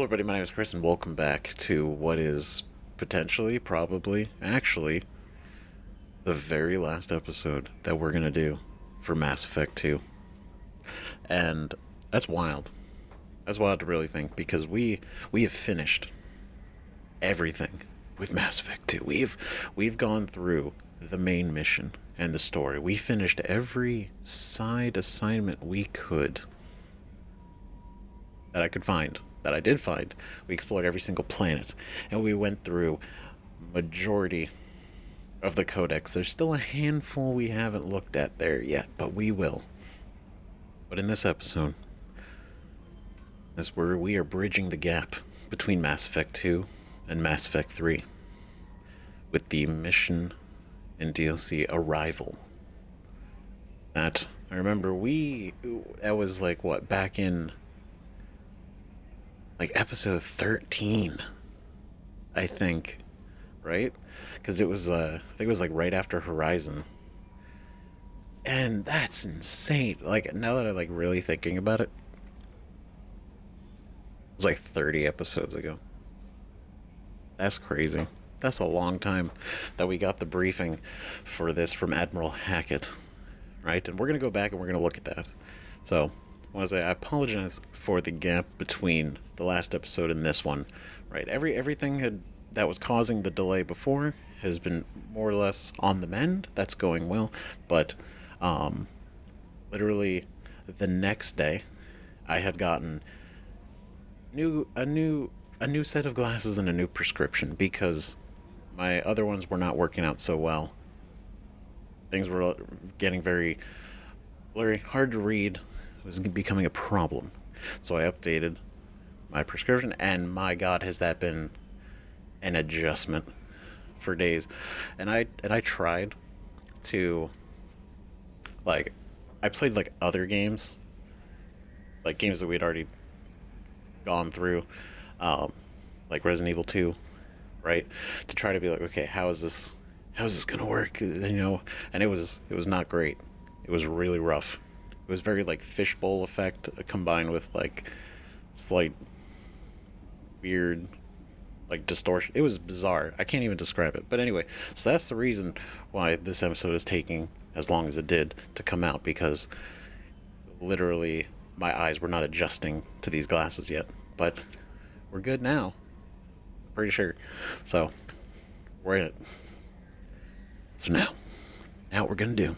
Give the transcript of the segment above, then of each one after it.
everybody, my name is Chris, and welcome back to what is potentially, probably, actually, the very last episode that we're going to do for Mass Effect 2. And that's wild. That's wild to really think, because we have finished everything with Mass Effect 2. We've gone through the main mission and the story. We finished every side assignment we could that I could find. That I did find. We explored every single planet, and we went through majority of the Codex. There's still a handful we haven't looked at there yet, but we will. But in this episode, that's where we are bridging the gap between Mass Effect 2 and Mass Effect 3 with the mission and DLC Arrival. That, I remember that was like, what, back in like episode 13, I think, right? Because it was, I think it was like right after Horizon. And that's insane. Like, now that I'm like really thinking about it, it was like 30 episodes ago. That's crazy. That's a long time that we got the briefing for this from Admiral Hackett, right? And we're going to go back and we're going to look at that. So, I want to say I apologize for the gap between the last episode and this one, right? Everything that was causing the delay before has been more or less on the mend. That's going well, but literally the next day, I had gotten a new set of glasses and a new prescription because my other ones were not working out so well. Things were getting very blurry, hard to read. It was becoming a problem. So I updated my prescription, and my God, has that been an adjustment for days. And I tried to, like, I played like other games, like games that we'd already gone through, like Resident Evil 2, right? To try to be like, okay, how is this gonna work? You know, and it was not great. It was really rough. It was very like fishbowl effect combined with like slight weird like distortion. It was bizarre. I can't even describe it. But anyway, so that's the reason why this episode is taking as long as it did to come out, because literally my eyes were not adjusting to these glasses yet. But we're good now. Pretty sure. So we're in it. So now what we're gonna do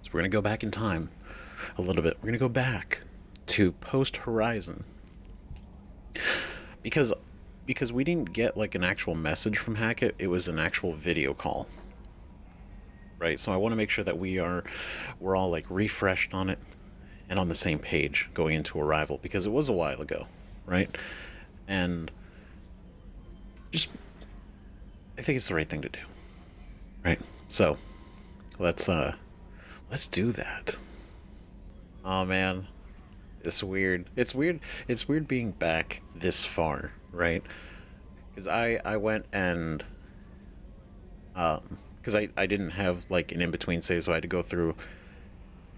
is we're gonna go back in time a little bit. We're gonna go back to post Horizon because we didn't get like an actual message from Hackett. It was an actual video call, right? So I want to make sure that we're all like refreshed on it and on the same page going into Arrival, because it was a while ago, right? And just, I think it's the right thing to do, right? So let's do that. Oh man, it's weird. It's weird being back this far, right? Because I went and because I didn't have like an in between save, so I had to go through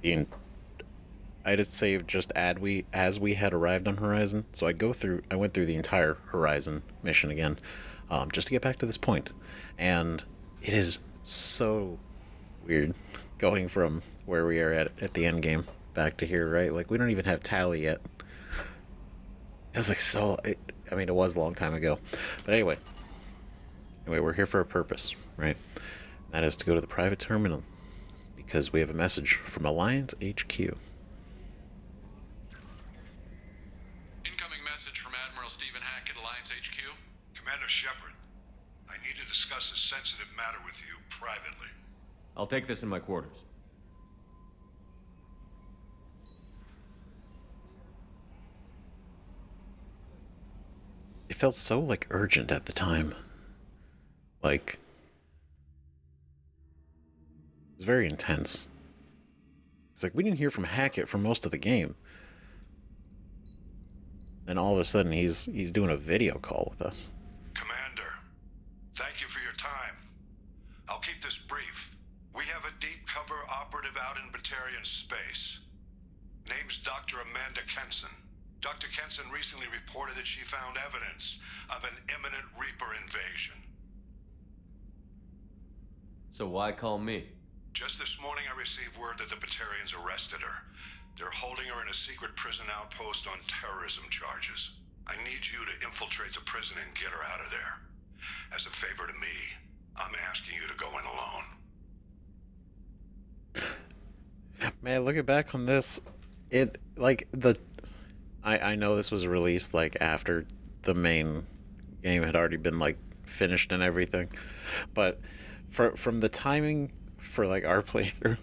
I had to save just as we had arrived on Horizon. So I went through the entire Horizon mission again, just to get back to this point, and it is so weird going from where we are at the end game back to here, right? Like, we don't even have Tally yet. It was like it was a long time ago. But anyway, we're here for a purpose, right? That is to go to the private terminal, because we have a message from Alliance HQ. Incoming message from Admiral Stephen Hackett, Alliance HQ. Commander Shepard, I need to discuss a sensitive matter with you privately. I'll take this in my quarters. It felt so like urgent at the time. Like, it was very intense. It's like we didn't hear from Hackett for most of the game. Then all of a sudden he's doing a video call with us. Commander, thank you for your time. I'll keep this brief. We have a deep cover operative out in Batarian space. Name's Dr. Amanda Kenson. Dr. Kenson recently reported that she found evidence of an imminent Reaper invasion. So why call me? Just this morning I received word that the Batarians arrested her. They're holding her in a secret prison outpost on terrorism charges. I need you to infiltrate the prison and get her out of there. As a favor to me, I'm asking you to go in alone. Man, looking back on this, I know this was released like after the main game had already been like finished and everything, but from the timing for like our playthrough,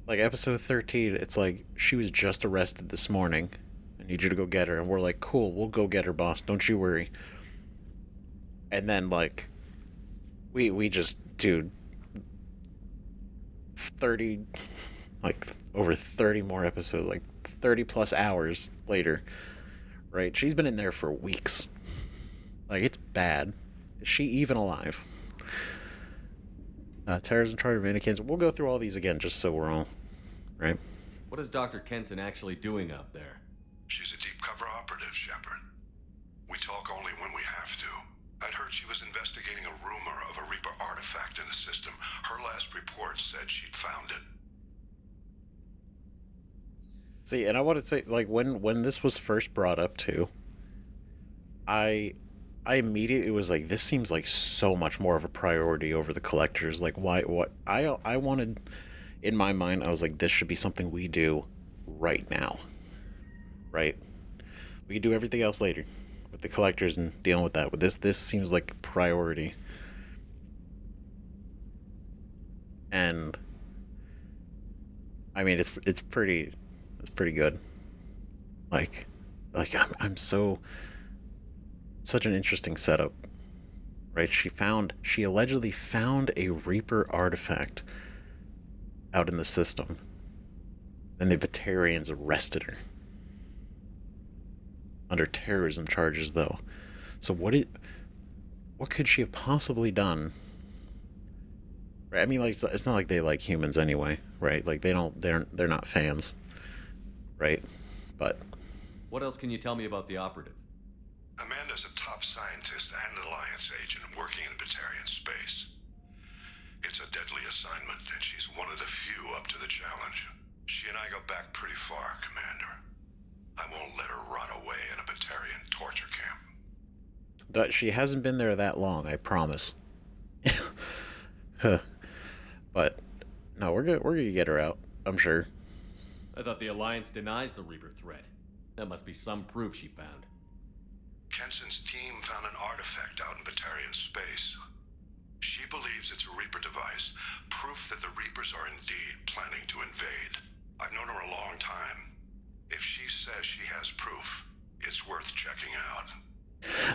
like episode 13, it's like she was just arrested this morning. I need you to go get her, and we're like, cool, we'll go get her, boss. Don't you worry. And then like we just, dude, 30, like over 30 more episodes, like 30 plus hours later, right? She's been in there for weeks. Like, it's bad. Is she even alive? Terrorism charge of Amanda Kenson. We'll go through all these again just so we're all right. What is Dr. Kenson actually doing out there? She's a deep cover operative, Shepard. We talk only when we have to. I'd heard she was investigating a rumor of a Reaper artifact in the system. Her last report said she'd found it. See, and I want to say, like, when this was first brought up too, I immediately was like, this seems like so much more of a priority over the collectors. Like, why? What? I wanted, in my mind, I was like, this should be something we do right now. Right? We could do everything else later with the collectors and dealing with that. But this seems like priority. And I mean, it's pretty good. Like I'm such an interesting setup, right? She allegedly found a Reaper artifact out in the system. Then the Batarians arrested her. Under terrorism charges, though. So what could she have possibly done? Right? I mean, like, it's not like they like humans anyway, right? Like, they're not fans, right? But What else can you tell me about the operative? Amanda's a top scientist and Alliance agent working in Batarian space. It's a deadly assignment, and she's one of the few up to the challenge. She and I go back pretty far, Commander. I won't let her rot away in a Batarian torture camp. she hasn't been there that long, I promise. Huh. But no, we're gonna get her out, I'm sure. I thought the Alliance denies the Reaper threat. That must be some proof she found. Kenson's team found an artifact out in Batarian space. She believes it's a Reaper device, proof that the Reapers are indeed planning to invade. I've known her a long time. If she says she has proof, it's worth checking out.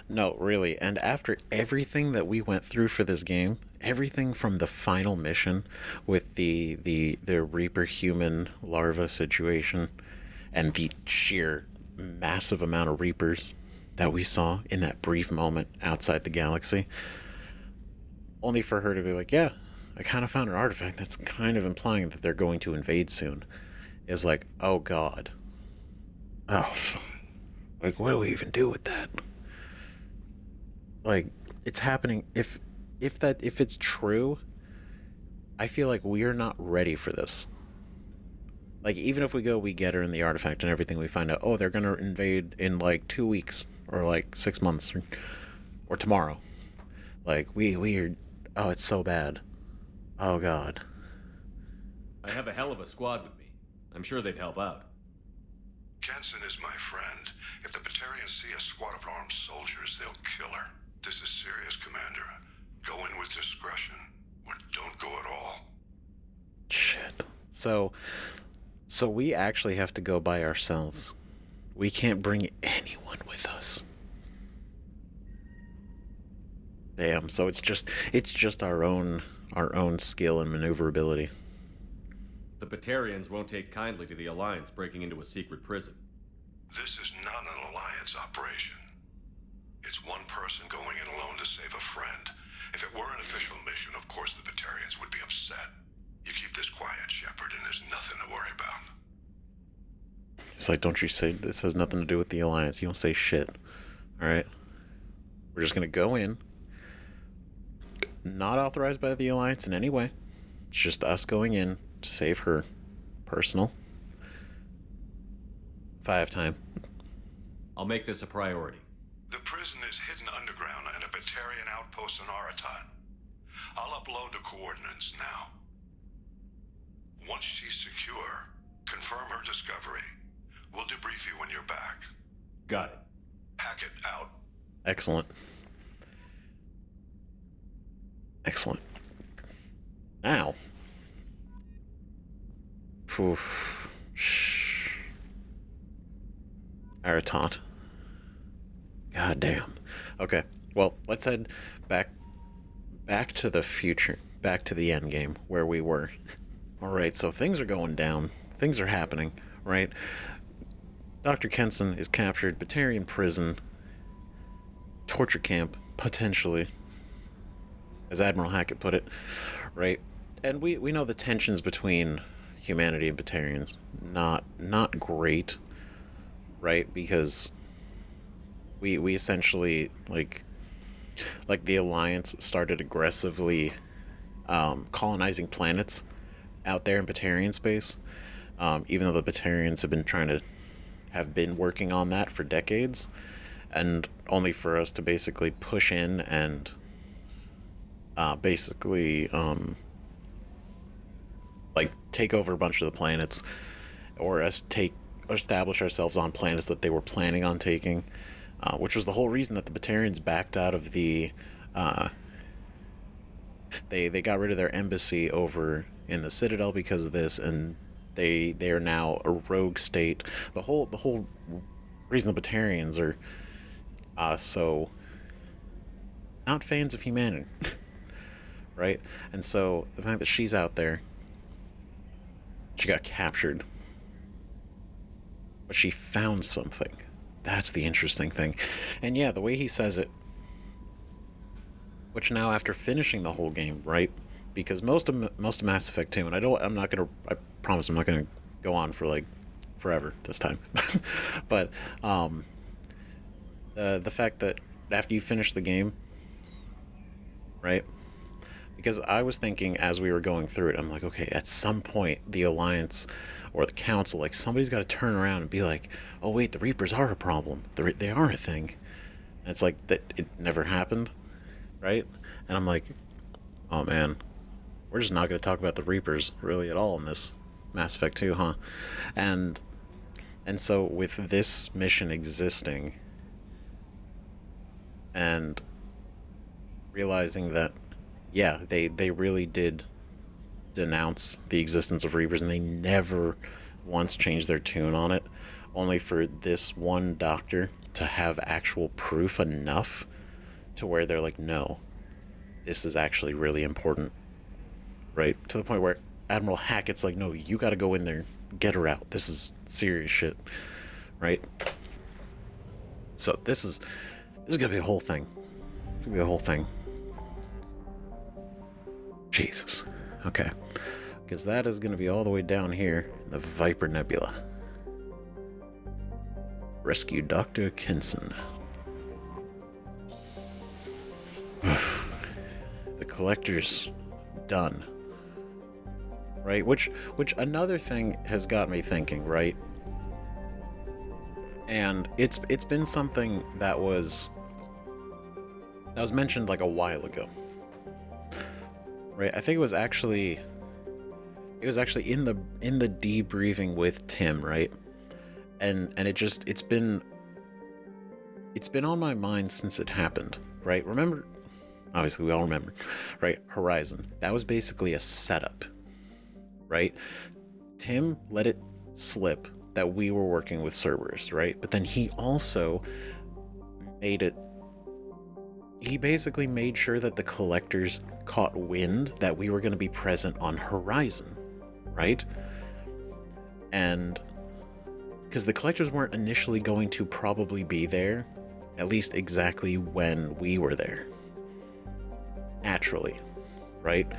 No, really. And after everything that we went through for this game, everything from the final mission with the Reaper human larva situation and the sheer massive amount of Reapers that we saw in that brief moment outside the galaxy, only for her to be like, yeah, I kind of found an artifact that's kind of implying that they're going to invade soon, is like, oh god. Oh, like, what do we even do with that? Like, it's happening. If it's true, I feel like we are not ready for this. Like, even if we get her in the artifact and everything, we find out, oh, they're gonna invade in like 2 weeks or like 6 months or tomorrow. Like, we are, oh, it's so bad. Oh god. I have a hell of a squad with me. I'm sure they'd help out. Kenson is my friend. If the Batarians see a squad of armed soldiers, they'll kill her. This is serious, Commander. Go in with discretion, or don't go at all. Shit. So we actually have to go by ourselves. We can't bring anyone with us. Damn, so it's just our own skill and maneuverability. The Batarians won't take kindly to the Alliance breaking into a secret prison. This is not an Alliance operation. It's one person going in alone to save a friend. If it were an official mission, of course the Batarians would be upset. You keep this quiet, Shepard, and there's nothing to worry about. He's like, don't you say, this has nothing to do with the Alliance. You don't say shit. All right? We're just going to go in. Not authorized by the Alliance in any way. It's just us going in to save her. Personal. If I have time. I'll make this a priority. The prison is hidden underground in a Batarian outpost on Aiton. I'll upload the coordinates now. Once she's secure, confirm her discovery. We'll debrief you when you're back. Got it. Hackett out. Excellent. Excellent. Now. Aiton. God damn. Okay. Well, let's head back to the future. Back to the end game where we were. Alright, so things are going down. Things are happening, right? Dr. Kenson is captured. Batarian prison. Torture camp, potentially. As Admiral Hackett put it, right? And we know the tensions between humanity and Batarians. Not great, right? Because we essentially, like the Alliance started aggressively colonizing planets out there in Batarian space, even though the Batarians have been working on that for decades, and only for us to basically push in and take over a bunch of the planets, or establish ourselves on planets that they were planning on taking, which was the whole reason that the Batarians backed out of the they got rid of their embassy over in the Citadel because of this, and they are now a rogue state. The whole reason the Batarians are so not fans of humanity. Right? And so the fact that she's out there, she got captured, but she found something. That's the interesting thing. And yeah, the way he says it, which now after finishing the whole game, right? Because most of Mass Effect 2, and I promise I'm not gonna go on for like forever this time. But the fact that after you finish the game, right? Because I was thinking as we were going through it, I'm like, okay, at some point the Alliance or the Council, like, somebody's got to turn around and be like, oh wait, the Reapers are a problem. They are a thing. And it's like that it never happened, right? And I'm like, oh man, we're just not going to talk about the Reapers really at all in this Mass Effect 2, huh? And so with this mission existing and realizing that, yeah, they really did denounce the existence of Reapers, and they never once changed their tune on it, only for this one doctor to have actual proof enough to where they're like, no, this is actually really important, right? To the point where Admiral Hackett's like, no, you gotta go in there, get her out. This is serious shit, right? So this is gonna be a whole thing. It's gonna be a whole thing. Jesus. Okay. Because that is going to be all the way down here in the Viper Nebula. Rescue Dr. Kenson. The collector's done. Right? Which another thing has got me thinking, right? And it's been something that was mentioned like a while ago. Right, I think it was actually in the debriefing with Tim, right? And it's been on my mind since it happened, right? Remember, obviously we all remember, right? Horizon. That was basically a setup, right? Tim let it slip that we were working with Cerberus, right? But then he also he basically made sure that the collectors caught wind that we were going to be present on Horizon, right? And because the collectors weren't initially going to probably be there, at least exactly when we were there. Naturally, right?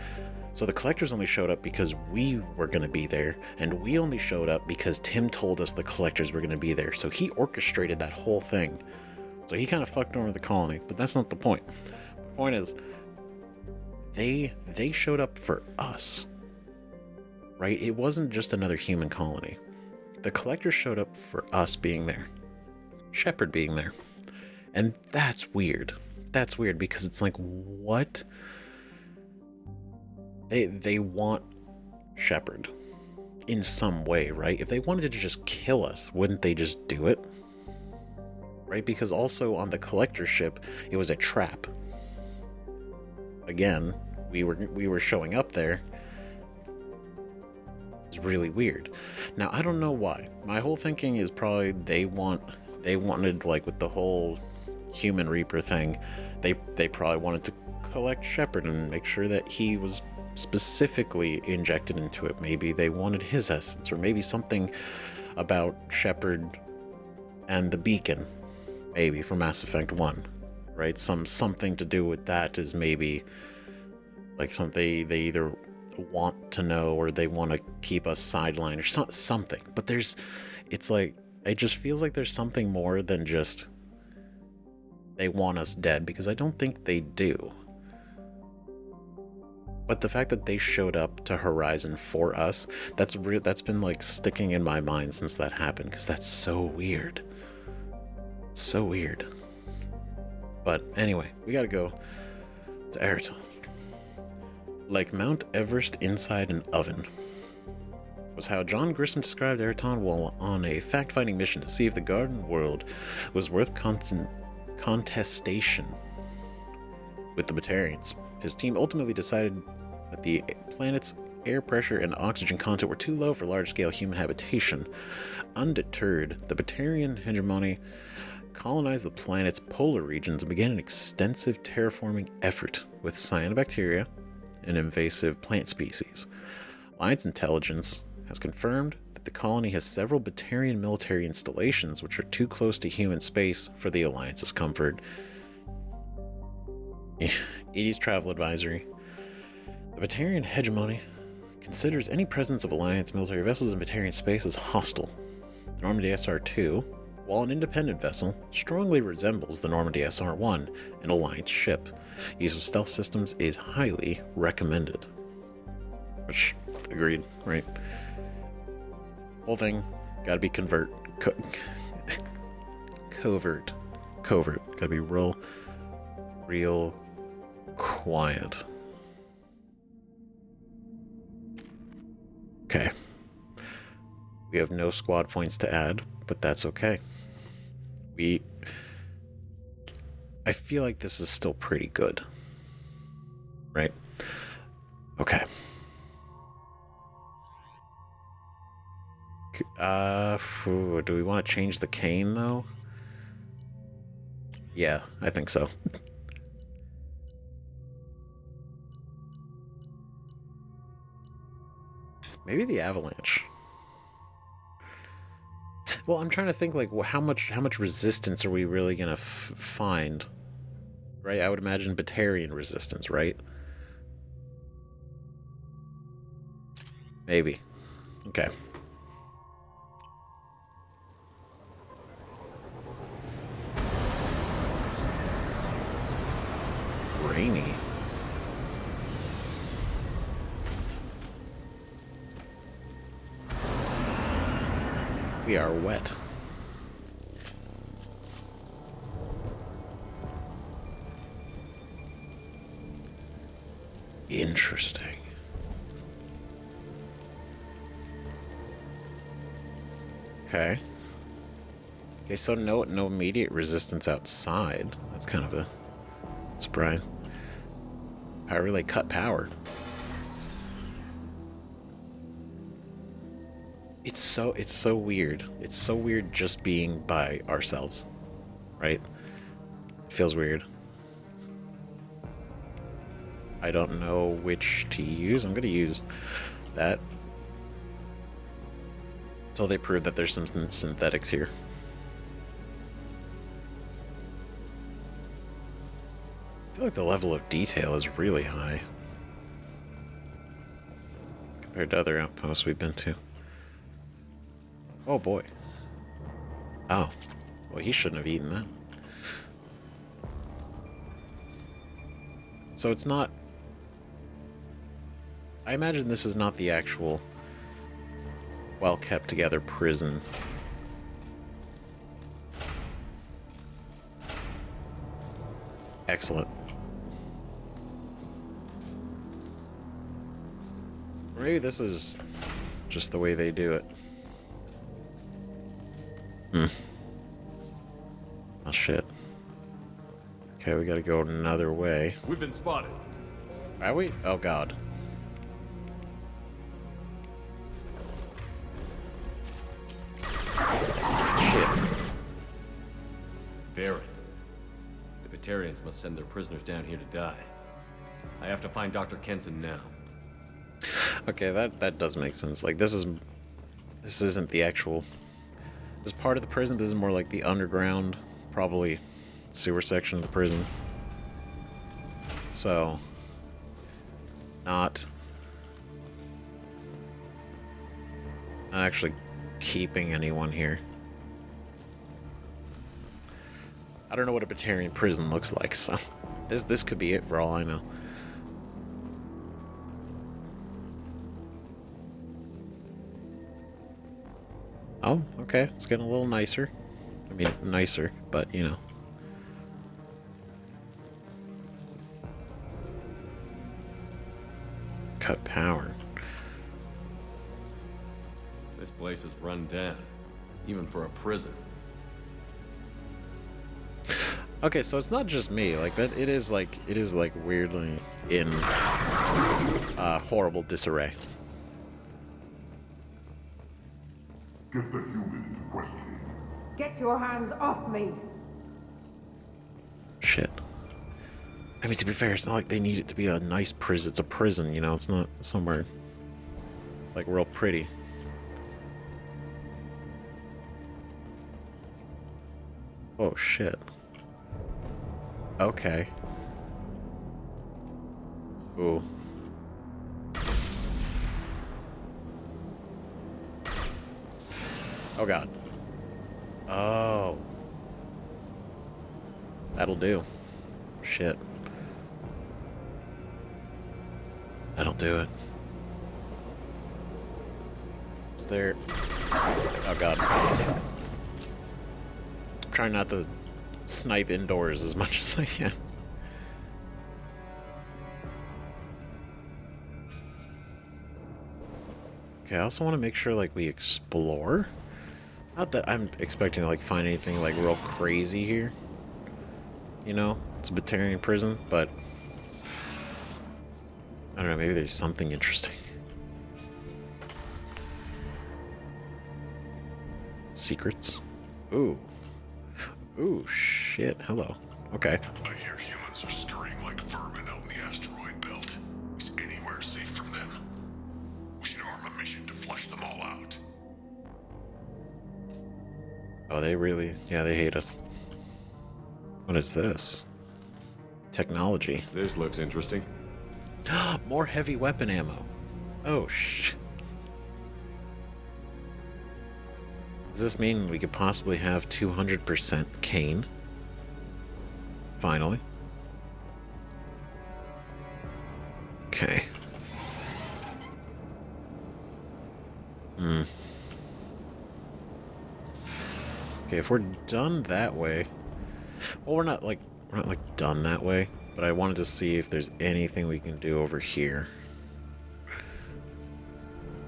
So the collectors only showed up because we were going to be there, and we only showed up because Tim told us the collectors were going to be there. So he orchestrated that whole thing. So he kind of fucked over the colony, but that's not the point. The point is, they showed up for us, right? It wasn't just another human colony. The collectors showed up for us being there, Shepard being there, and that's weird. That's weird because it's like, what? They want Shepard in some way, right? If they wanted to just kill us, wouldn't they just do it? Right? Because also on the collector ship, it was a trap. Again, we were showing up there. It's really weird. Now, I don't know why. My whole thinking is probably they wanted, like, with the whole human Reaper thing, they probably wanted to collect Shepard and make sure that he was specifically injected into it. Maybe they wanted his essence, or maybe something about Shepard and the beacon, maybe from Mass Effect 1, right? Something to do with that is maybe like something they either want to know or they want to keep us sidelined or something. But it's like, it just feels like there's something more than just they want us dead, because I don't think they do. But the fact that they showed up to Horizon for us, that's been like sticking in my mind since that happened, because that's so weird. So weird. But anyway, we gotta go to Aiton. Like Mount Everest inside an oven, was how John Grissom described Aiton while on a fact-finding mission to see if the Garden World was worth contestation with the Batarians. His team ultimately decided that the planet's air pressure and oxygen content were too low for large-scale human habitation. Undeterred, the Batarian hegemony colonized the planet's polar regions and began an extensive terraforming effort with cyanobacteria and invasive plant species. Alliance intelligence has confirmed that the colony has several Batarian military installations which are too close to human space for the Alliance's comfort. Edie's travel advisory. The Batarian hegemony considers any presence of Alliance military vessels in Batarian space as hostile. The Normandy SR-2, while an independent vessel, strongly resembles the Normandy SR-1, an Alliance ship. Use of stealth systems is highly recommended. Which, agreed, right? Whole thing, gotta be covert. Gotta be real quiet. Okay. We have no squad points to add, but that's okay. I feel like this is still pretty good. Right? Okay. Do we want to change the cane, though? Yeah, I think so. Maybe the avalanche. Well, I'm trying to think, like, how much resistance are we really gonna find? Right? I would imagine Batarian resistance, right? Maybe. Okay. Rainy. We are wet. Interesting. Okay. Okay, so no immediate resistance outside. That's kind of a surprise. Power relay cut power. It's so weird. It's so weird just being by ourselves, right? It feels weird. I don't know which to use. I'm gonna use that until they prove that there's some synthetics here. I feel like the level of detail is really high. compared to other outposts we've been to. Oh boy. Oh. Well, he shouldn't have eaten that. So it's not... I imagine this is not the actual well kept together prison. Excellent. Or maybe this is just the way they do it. Oh shit. Okay, we gotta go another way. We've been spotted. Are we? Oh god. Shit. Baron. The Batarians must send their prisoners down here to die. I have to find Dr. Kenson now. Okay, that does make sense. Like, this isn't the actual... This is part of the prison. This is more like the underground, probably sewer section of the prison. So, not actually keeping anyone here. I don't know what a Batarian prison looks like, so this could be it for all I know. Oh, okay. It's getting a little nicer. I mean, nicer, but, you know. Cut power. This place is run down, even for a prison. Okay, so it's not just me. Like, that it is like weirdly in horrible disarray. Get the human to questioning. Get your hands off me! Shit. I mean, to be fair, it's not like they need it to be a nice prison. It's a prison, you know? It's not somewhere, like, real pretty. Oh, shit. Okay. Ooh. Oh, God. Oh. That'll do. Shit. That'll do it. Is there... Oh, God. I'm trying not to snipe indoors as much as I can. Okay, I also want to make sure, like, we explore. Not that I'm expecting to, like, find anything, like, real crazy here. You know? It's a Batarian prison, but... I don't know, maybe there's something interesting. Secrets? Ooh. Ooh, shit. Hello. Okay. I hear humans are scurrying like vermin out in the asteroid belt. Is anywhere safe from them? We should arm a mission to flush them all out. Oh, they really... Yeah, they hate us. What is this? Technology. This looks interesting. More heavy weapon ammo. Oh, shit. Does this mean we could possibly have 200% cane? Finally. Okay. Okay, if we're done that way... Well, we're not done that way, but I wanted to see if there's anything we can do over here.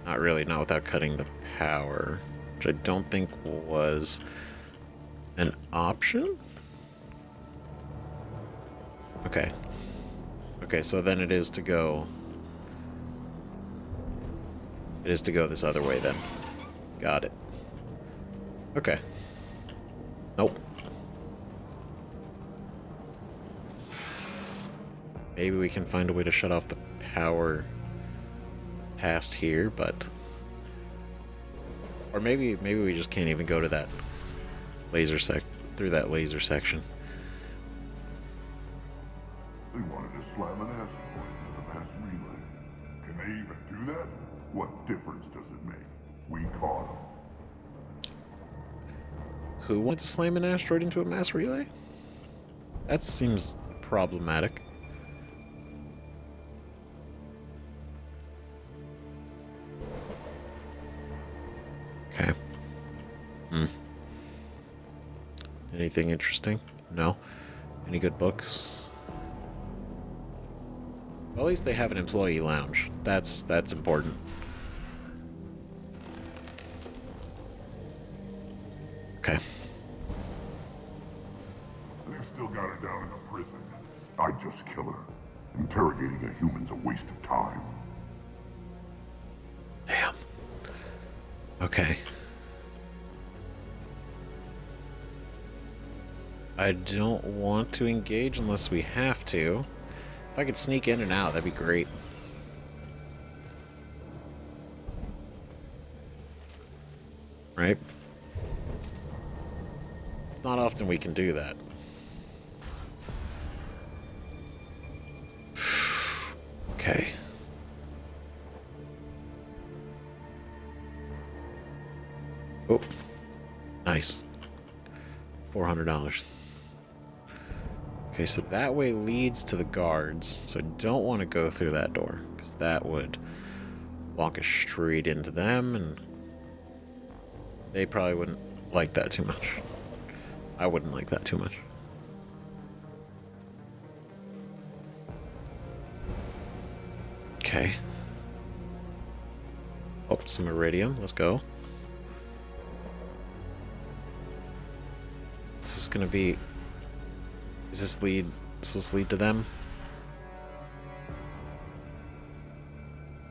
Not really, not without cutting the power. Which I don't think was an option? Okay. Okay, so then it is to go... It is to go this other way then. Got it. Okay. Nope. Maybe we can find a way to shut off the power past here, but... Or maybe we just can't even go to that laser through that laser section. They wanted to slam an asteroid into the mass relay. Can they even do that? What difference does it make? We caught him. Who wants to slam an asteroid into a mass relay? That seems problematic. Okay. Anything interesting? No? Any good books? Well, at least they have an employee lounge. That's important. Okay. They've still got her down in the prison. I'd just kill her. Interrogating a human's a waste of time. Damn. Okay. I don't want to engage unless we have to. If I could sneak in and out, that'd be great. Right? It's not often we can do that. Okay. Oh. Nice. $400. Okay, so that way leads to the guards. So I don't want to go through that door, because that would walk us straight into them, and they probably wouldn't like that too much. I wouldn't like that too much. Okay. Oh, some iridium. Let's go. Is this gonna be... Does this lead to them?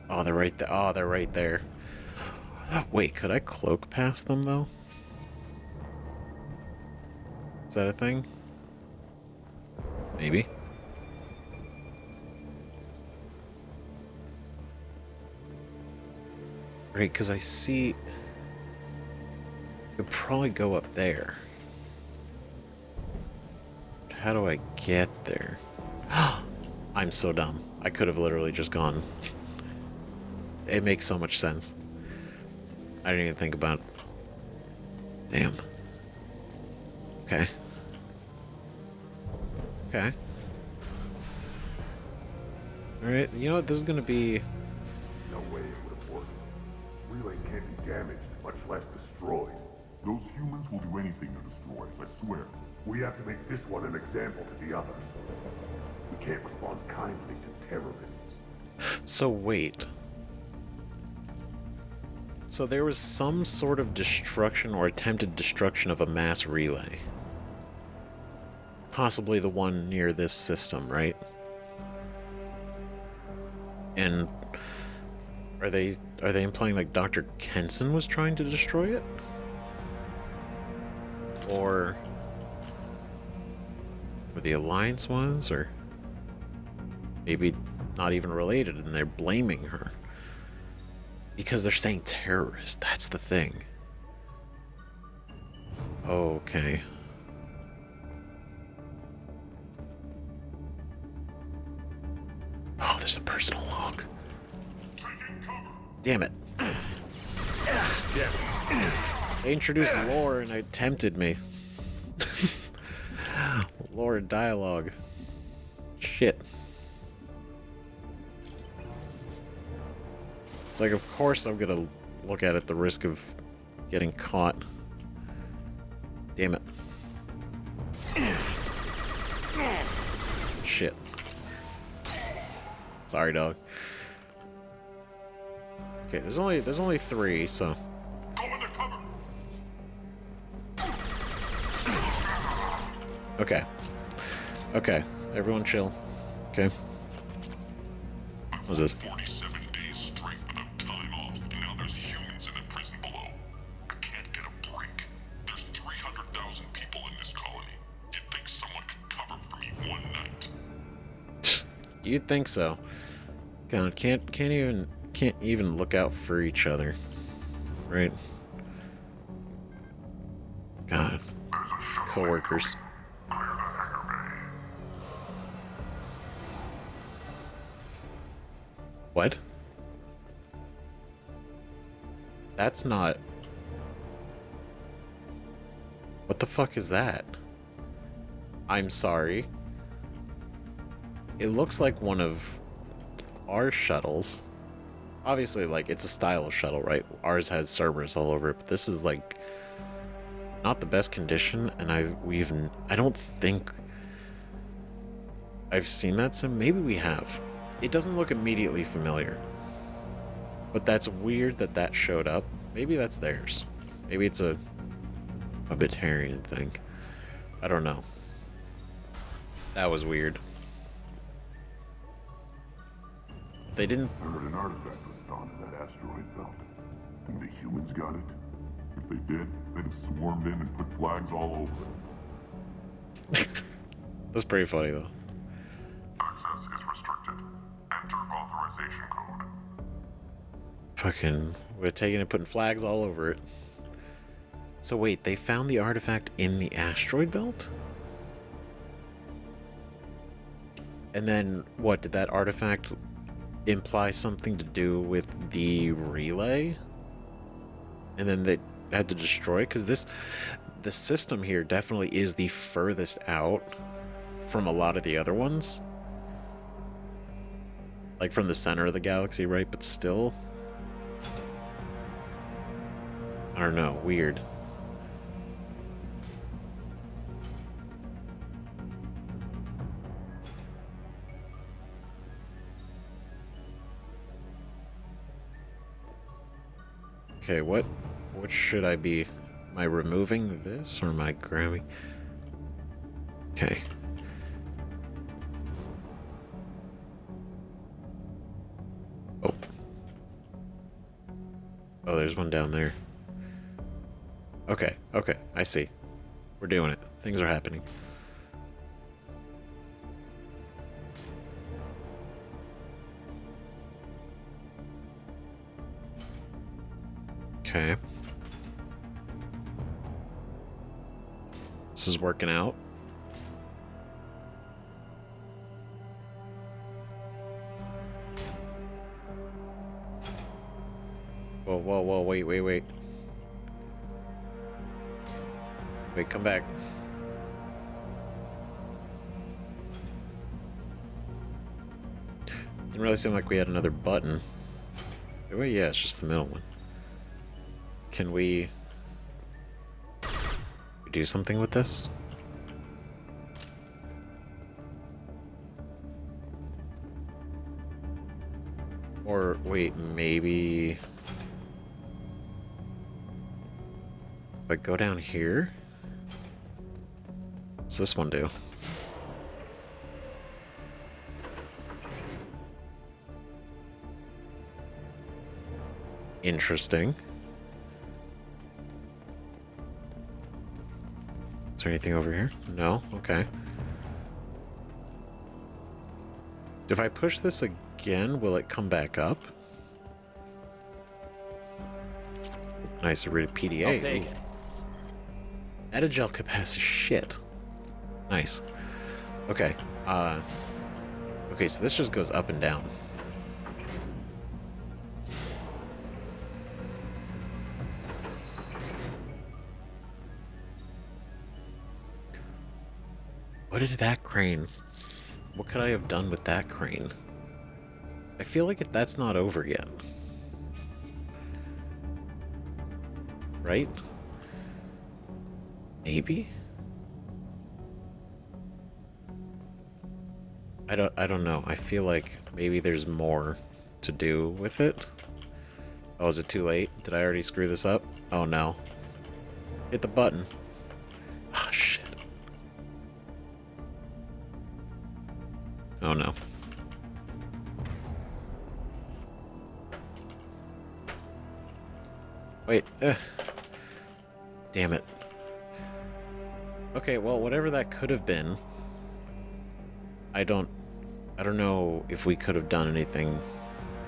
Oh, they're right there. Oh, they're right there. Wait, could I cloak past them, though? Is that a thing? Maybe. Right, because I see... Could probably go up there. How do I get there? I'm so dumb. I could have literally just gone. It makes so much sense. I didn't even think about... Damn. Okay. Okay. Alright, you know what? This is gonna be... No way it would have worked. Relay can't be damaged, much less destroyed. Those humans will do anything to destroy us, I swear. We have to make this one an example to the others. We can't respond kindly to terrorists. So wait. So there was some sort of destruction or attempted destruction of a mass relay. Possibly the one near this system, right? And are they implying like Dr. Kenson was trying to destroy it? Or the Alliance was, or maybe not even related, and they're blaming her because they're saying terrorist. That's the thing. Okay. Oh, there's a personal log. Damn it. They introduced lore and it tempted me. Lore and dialogue. Shit. It's like, of course I'm gonna look at it at the risk of getting caught. Damn it. Shit. Sorry, dog. Okay, there's only 3, so... Okay. Okay. Everyone chill. Okay. What's this? 47 days straight without time off, and now there's humans in the prison below. I can't get a break. There's 300,000 people in this colony. You'd think someone could cover for me one night. You'd think so. God, can't even look out for each other. Right? God. Coworkers. What? That's not... What the fuck is that? I'm sorry. It looks like one of our shuttles. Obviously, like, it's a style of shuttle, right? Ours has Cerberus all over it, but this is, like, not the best condition, and I don't think I've seen that, so maybe we have. It doesn't look immediately familiar. But that's weird that that showed up. Maybe that's theirs. Maybe it's a Batarian thing. I don't know. That was weird. They didn't... I heard an artifact was found in that asteroid belt. And the humans got it? If they did, they'd have swarmed in and put flags all over it. That's pretty funny, though. Access is restricted. Enter authorization code. Fucking... We're taking it, putting flags all over it. So wait, they found the artifact in the asteroid belt? And then, what, did that artifact imply something to do with the relay? And then they had to destroy it? Because the system here definitely is the furthest out from a lot of the other ones. Like from the center of the galaxy, right? But still... I don't know, weird. Okay, what should I be? Am I removing this or am I grabbing? Okay. Oh. Oh, there's one down there. Okay, okay, I see. We're doing it. Things are happening. Okay. This is working out. Whoa, whoa, whoa, wait. Wait, come back. Didn't really seem like we had another button. Wait, yeah, it's just the middle one. Can we do something with this? Or, wait, maybe... If I go down here? What's this one do? Interesting. Is there anything over here? No? Okay. If I push this again, will it come back up? Nice, a rated PDA. I'll take it. Added gel capacity. Shit. Nice. Okay. Okay, so this just goes up and down. What did that crane... What could I have done with that crane? I feel like that's not over yet. Right? Maybe? I don't know. I feel like maybe there's more to do with it. Oh, is it too late? Did I already screw this up? Oh no. Hit the button. Ah, shit. Oh no. Wait. Damn it. Okay, well, whatever that could have been, I don't know if we could have done anything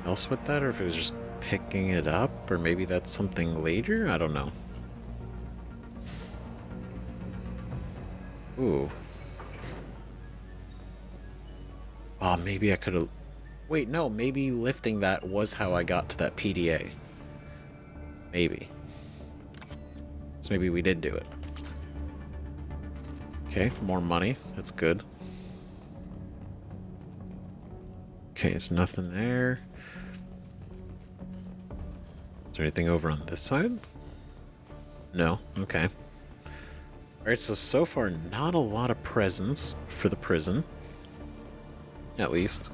else with that, or if it was just picking it up, or maybe that's something later? I don't know. Ooh. Oh, maybe I could have... Wait, no, maybe lifting that was how I got to that PDA. Maybe. So maybe we did do it. Okay, more money. That's good. Okay, it's nothing there. Is there anything over on this side? No. Okay. Alright, so far, not a lot of presents for the prison. At least.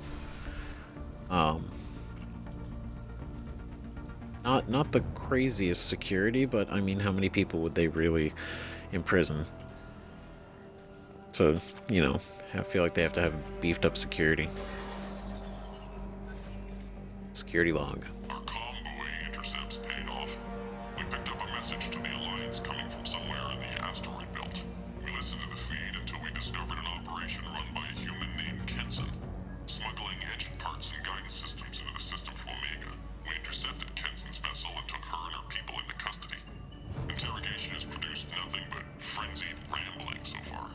Not the craziest security, but I mean, how many people would they really imprison? So, you know, I feel like they have to have beefed up security. Security log. Our convoy intercepts paid off. We picked up a message to the Alliance coming from somewhere in the asteroid belt. We listened to the feed until we discovered an operation run by a human named Kenson, smuggling engine parts and guidance systems into the system from Omega. We intercepted Kenson's vessel and took her and her people into custody. Interrogation has produced nothing but frenzied rambling so far.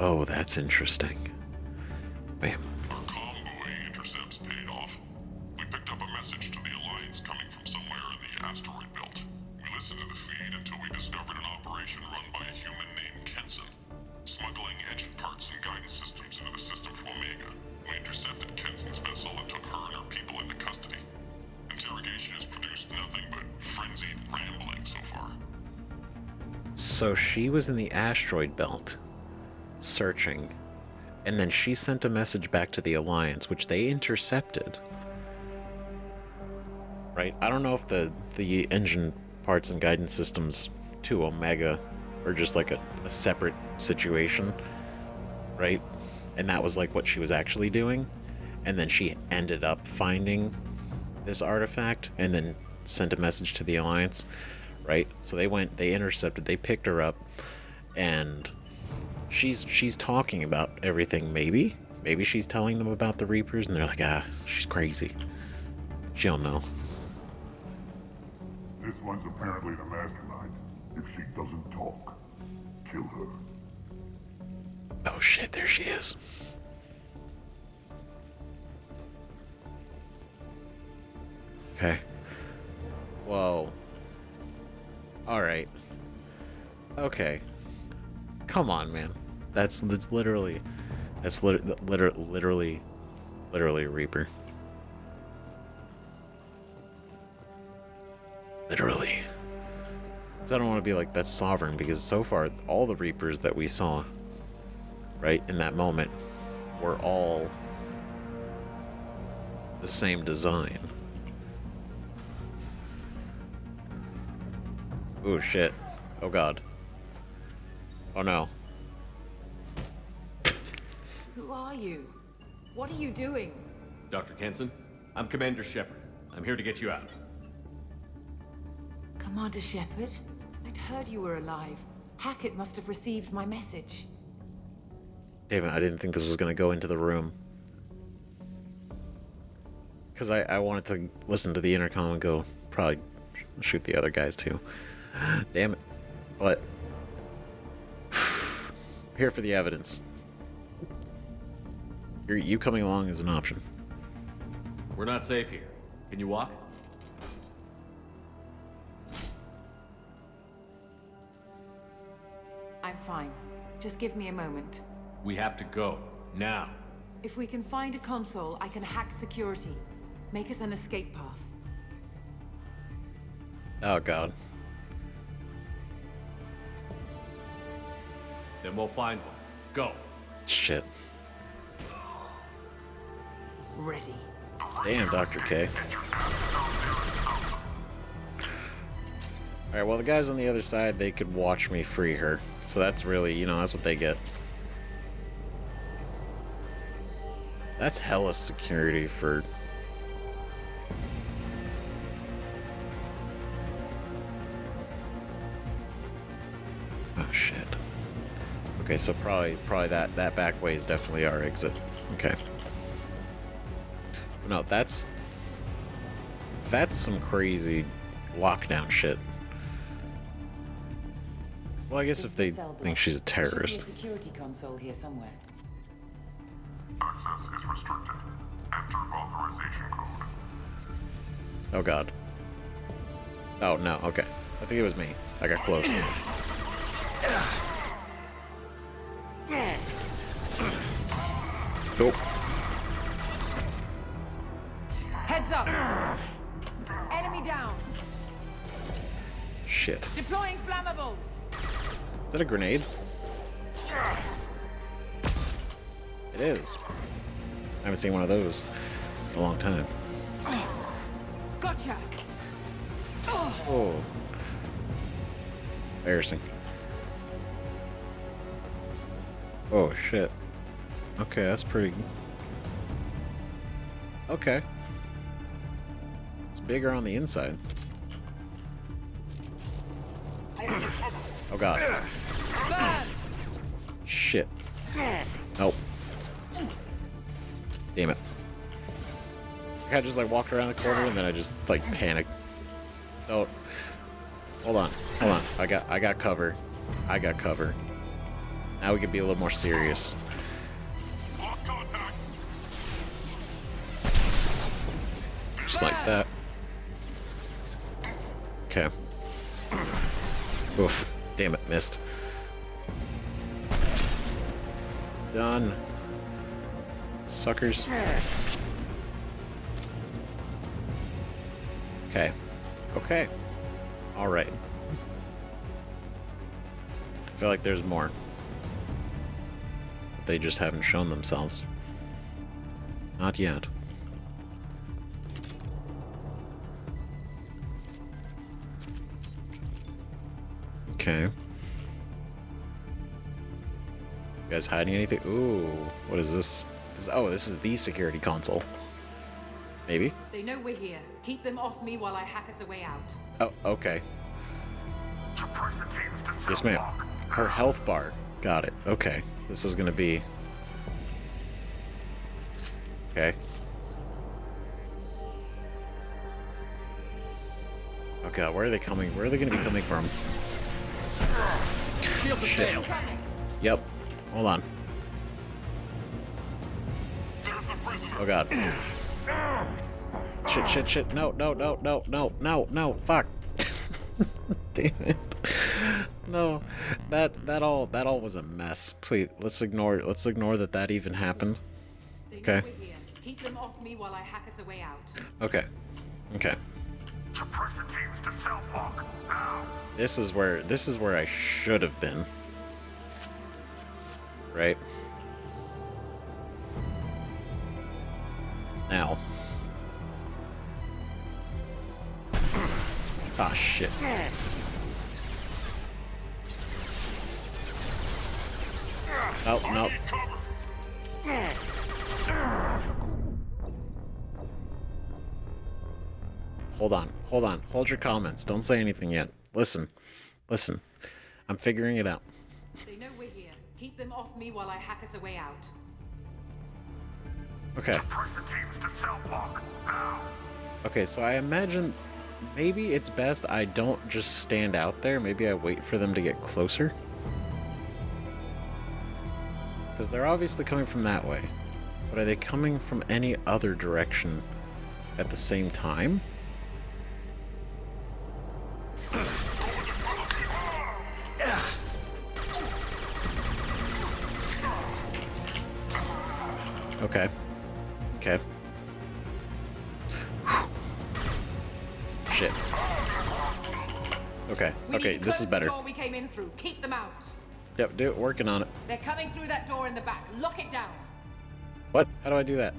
Oh, that's interesting. Man. Our convoy intercepts paid off. We picked up a message to the Alliance coming from somewhere in the asteroid belt. We listened to the feed until we discovered an operation run by a human named Kenson, smuggling engine parts and guidance systems into the system from Omega. We intercepted Kenson's vessel and took her and her people into custody. Interrogation has produced nothing but frenzied rambling so far. So she was in the asteroid belt, searching, and then she sent a message back to the Alliance, which they intercepted. Right? I don't know if the engine parts and guidance systems to Omega are just like a separate situation, right? And that was like what she was actually doing, and then she ended up finding this artifact and then sent a message to the Alliance, right? So they intercepted, they picked her up, and she's talking about everything. Maybe she's telling them about the Reapers, and they're like, she's crazy, she don't know. This one's apparently the mastermind. If she doesn't talk, kill her. Oh shit, there she is. Okay. Whoa. Alright. Okay. Come on, man. That's literally a Reaper. Literally. Because I don't want to be like, that's Sovereign, because so far, all the Reapers that we saw, right, in that moment, were all the same design. Oh shit. Oh god. Oh no. Who are you? What are you doing? Dr. Kenson, I'm Commander Shepard. I'm here to get you out. Commander Shepard? I'd heard you were alive. Hackett must have received my message. Damn it, I didn't think this was gonna go into the room. Because I wanted to listen to the intercom and go, probably shoot the other guys too. Damn it. But here for the evidence. You coming along is an option. We're not safe here. Can you walk? I'm fine. Just give me a moment. We have to go. Now. If we can find a console, I can hack security. Make us an escape path. Oh god. Then we'll find one. Go. Shit. Ready. Damn, Dr. K. Alright, well, the guys on the other side, they could watch me free her. So that's really, you know, that's what they get. That's hella security for... Oh, shit. Okay, so probably that back way is definitely our exit. Okay. No, that's some crazy lockdown shit. Well, I guess if they think she's a terrorist. Should be a security console here somewhere. Access is restricted. Enter authorization code. Oh god. Oh, no. Okay. I think it was me. I got close. Cool. Heads up! Enemy down! Shit. Deploying flammables! Is that a grenade? It is. I haven't seen one of those in a long time. Gotcha! Oh. Embarrassing. Oh, shit. Okay, that's pretty... Okay. It's bigger on the inside. Oh, God. Burn! Shit. Nope. Damn it. I just like walked around the corner and then I just like panicked. Oh. Hold on. Hold on. I got cover. I got cover. Now we can be a little more serious. Just like that. Okay. Oof. Damn it, missed. Done. Suckers. Okay. Okay. Alright. I feel like there's more. But they just haven't shown themselves. Not yet. Okay. You guys hiding anything? Ooh, what is this? Oh, this is the security console. Maybe? They know we're here. Keep them off me while I hack us a way out. Oh, okay. Yes, ma'am. Her health bar. Got it. Okay. This is gonna be... Okay. Oh god, where are they coming? Where are they gonna be coming from? Shit. Yep. Hold on. Oh god. Shit, shit, shit. No, no, no, no, no, no, no. Fuck. Damn it. No. That all was a mess. Please, let's ignore that even happened. Okay. Keep them off me while I hack us a way out. Okay. Okay. This is where I should have been. Right? Now. Ah, shit. Nope, nope. Hold on, hold on. Hold your comments. Don't say anything yet. Listen. Listen. I'm figuring it out. They know we're here. Keep them off me while I hack us a way out. Okay. Okay, so I imagine maybe it's best I don't just stand out there. Maybe I wait for them to get closer. Because they're obviously coming from that way. But are they coming from any other direction at the same time? Okay. Okay. Shit. Okay. Okay, this is better. The door we came in through. Keep them out. Yep, do it. Working on it. They're coming through that door in the back. Lock it down. What? How do I do that?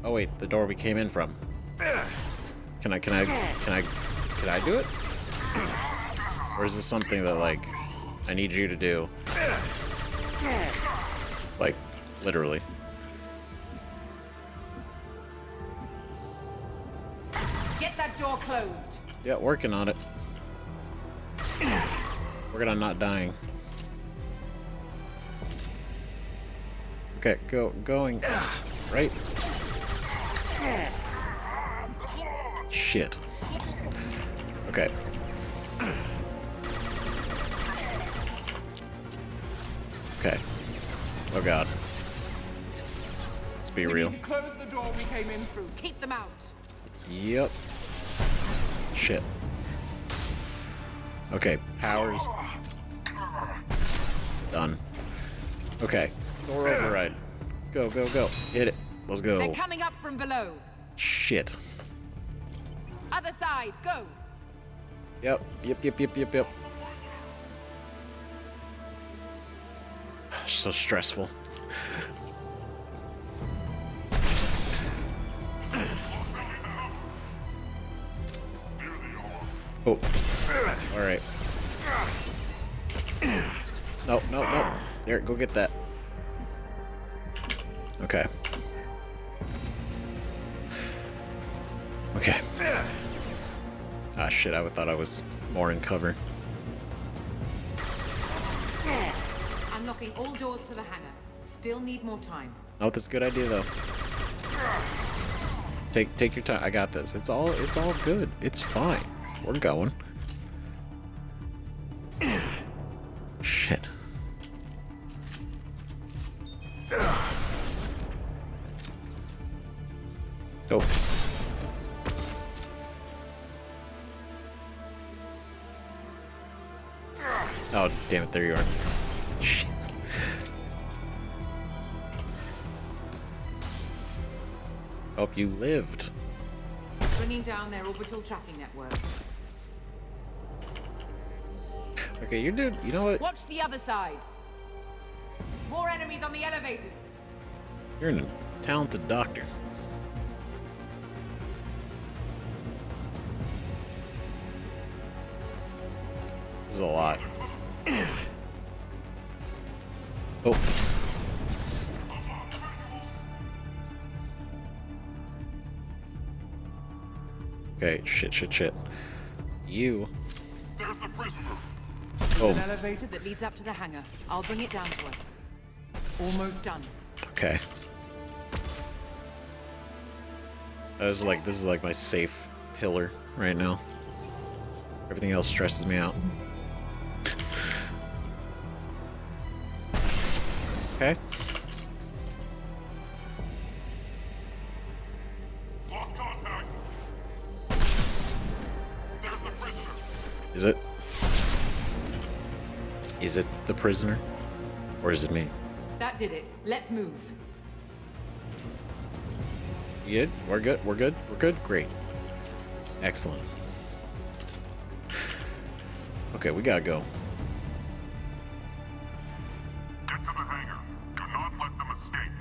Oh wait, the door we came in from. Can I do it? Or is this something that like I need you to do? Like, literally. Get that door closed. Yeah, working on it. Working on not dying. Okay, going. Right? Shit. Okay. Okay. Oh god. Let's be real. Close the door we came in through. Keep them out. Yep. Shit. Okay, powers. Done. Okay, door override. Go, go, go. Hit it. Let's go. They're coming up from below. Shit. Other side, go. Yep. So stressful. Oh. Alright. No, no, no. There, go get that. Okay. Okay. Ah, shit, I thought I was more in cover. I'm locking all doors to the hangar. Still need more time. Oh, that's a good idea, though. Take your time. I got this. It's all good. It's fine. We're going. Shit. Go. Oh, damn it. There you are. Shit. Hope you lived. Bringing down their orbital tracking network. Okay, you dude. You know what? Watch the other side. More enemies on the elevators. You're a talented doctor. This is a lot. Oh. Okay, shit. You. There's the prisoner. Oh, An elevator that leads up to the hangar. I'll bring it down to us. Almost done. okay. This is like my safe pillar right now. Everything else stresses me out. Okay. Lost contact. There's the prisoner. Is it? Is it the prisoner? Or is it me? That did it. Let's move. You good? We're good? We're good? We're good? Great. Excellent. Okay, we gotta go. Get to the hangar. Do not let them escape.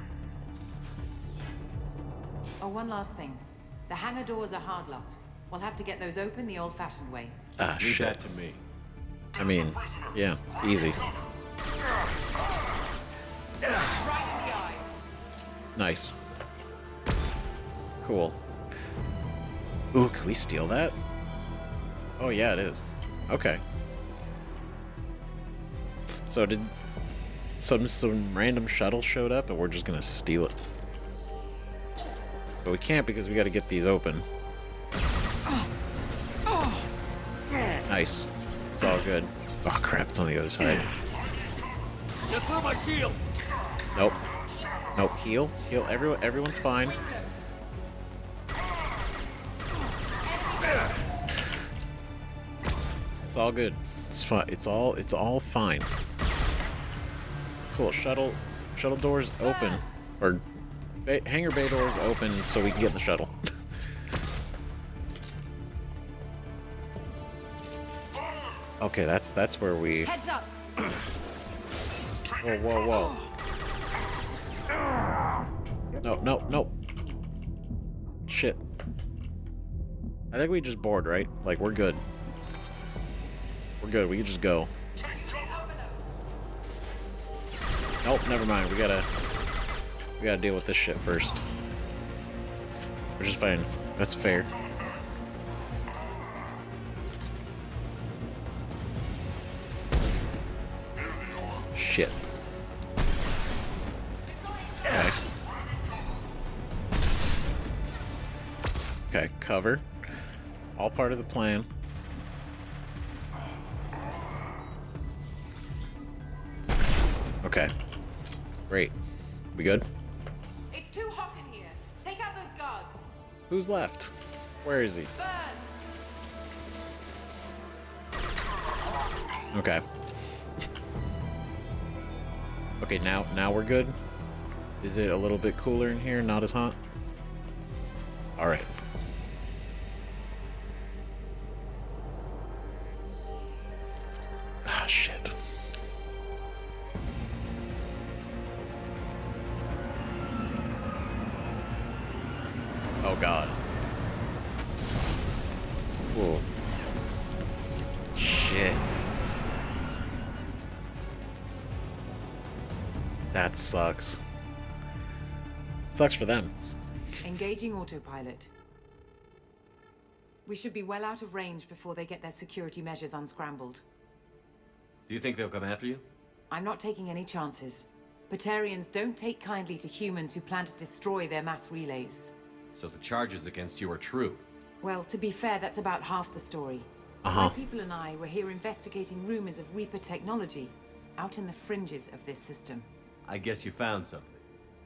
Oh, one last thing. The hangar doors are hard locked. We'll have to get those open the old-fashioned way. Ah, Leave shit. that to me. I mean, yeah, easy. Right in the eyes. Nice. Cool. Ooh, can we steal that? Oh, yeah, it is. Okay. So did some random shuttle showed up and we're just gonna steal it. But we can't because we gotta get these open. Nice. It's all good. Oh crap, it's on the other side. Get through my shield! Nope. Nope, heal. Heal. Everyone's fine. It's all good. It's fine. It's all fine. Cool. Shuttle doors open, or hangar bay doors open, so we can get in the shuttle. Okay, that's where we. Heads up. Whoa. No. Shit. I think we just board, right? Like, we're good. We're good. We can just go. Nope, never mind. We gotta deal with this shit first. Which is fine. That's fair. Shit. Okay. Okay, cover. All part of the plan. Okay. Great. We good? It's too hot in here. Take out those guards. Who's left? Where is he? Burn. Okay. Okay, now we're good. Is it a little bit cooler in here? Not as hot? All right. Ah, shit. Oh, God. Whoa. Shit. That sucks. Sucks for them. Engaging autopilot. We should be well out of range before they get their security measures unscrambled. Do you think they'll come after you? I'm not taking any chances. Batarians don't take kindly to humans who plan to destroy their mass relays. So the charges against you are true. Well, to be fair, that's about half the story. My people and I were here investigating rumors of Reaper technology out in the fringes of this system. I guess you found something.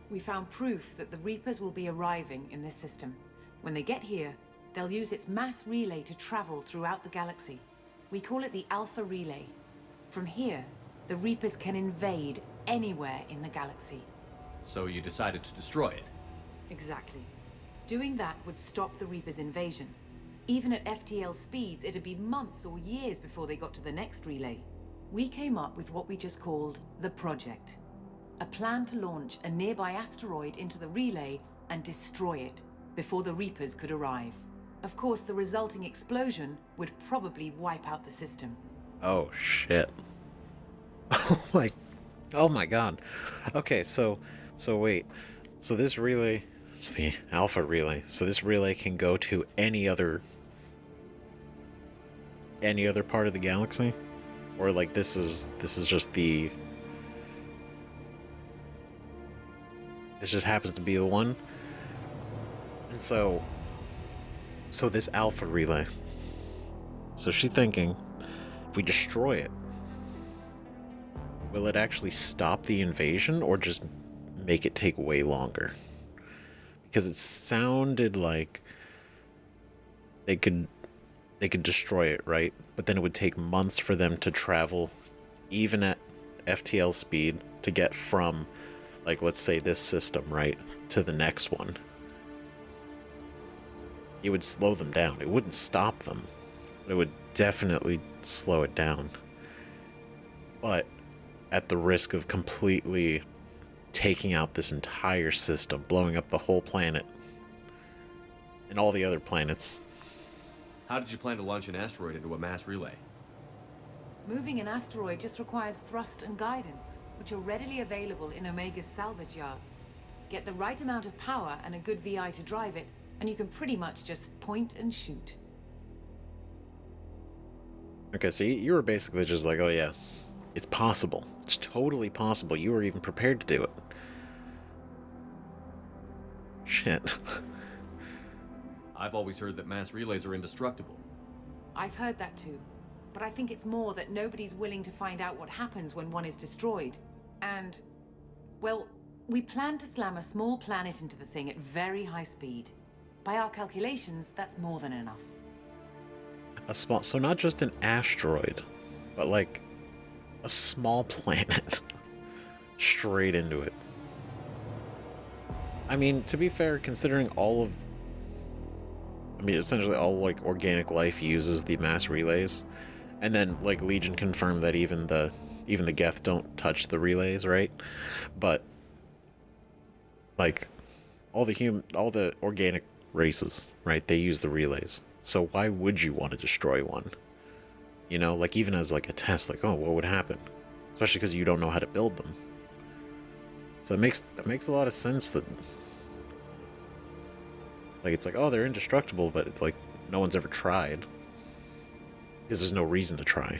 We found proof that the Reapers will be arriving in this system. When they get here, they'll use its mass relay to travel throughout the galaxy. We call it the Alpha Relay. From here, the Reapers can invade anywhere in the galaxy. So you decided to destroy it? Exactly. Doing that would stop the Reapers' invasion. Even at FTL speeds, it'd be months or years before they got to the next relay. We came up with what we just called the Project. A plan to launch a nearby asteroid into the relay and destroy it before the Reapers could arrive. Of course, the resulting explosion would probably wipe out the system. Oh, shit. Oh my God. Okay, so wait. So this relay, it's the Alpha Relay. So this relay can go to any other part of the galaxy? Or like this is just the... This just happens to be the one? And so this Alpha Relay. So she's thinking, if we destroy it, will it actually stop the invasion or just make it take way longer? Because it sounded like they could destroy it, right? But then it would take months for them to travel, even at FTL speed, to get from, like, let's say this system, right, to the next one. It would slow them down. It wouldn't stop them, but it would definitely slow it down. But at the risk of completely taking out this entire system, blowing up the whole planet and all the other planets. How did you plan to launch an asteroid into a mass relay? Moving an asteroid just requires thrust and guidance, which are readily available in Omega's salvage yards. Get the right amount of power and a good VI to drive it, and you can pretty much just point and shoot. Okay, so you were basically just like, oh yeah, it's possible. It's totally possible. You were even prepared to do it. Shit. I've always heard that mass relays are indestructible. I've heard that too. But I think it's more that nobody's willing to find out what happens when one is destroyed. And, well, we plan to slam a small planet into the thing at very high speed. By our calculations, that's more than enough. A small, so not just an asteroid, but like a small planet straight into it. I mean, to be fair, considering essentially all like organic life uses the mass relays, and then like Legion confirmed that even the Geth don't touch the relays, right? But like all the organic races, right? They use the relays. So why would you want to destroy one? You know, like even as like a test, like, oh, what would happen? Especially because you don't know how to build them. So it makes a lot of sense that, like, it's like, oh, they're indestructible, but it's like no one's ever tried because there's no reason to try.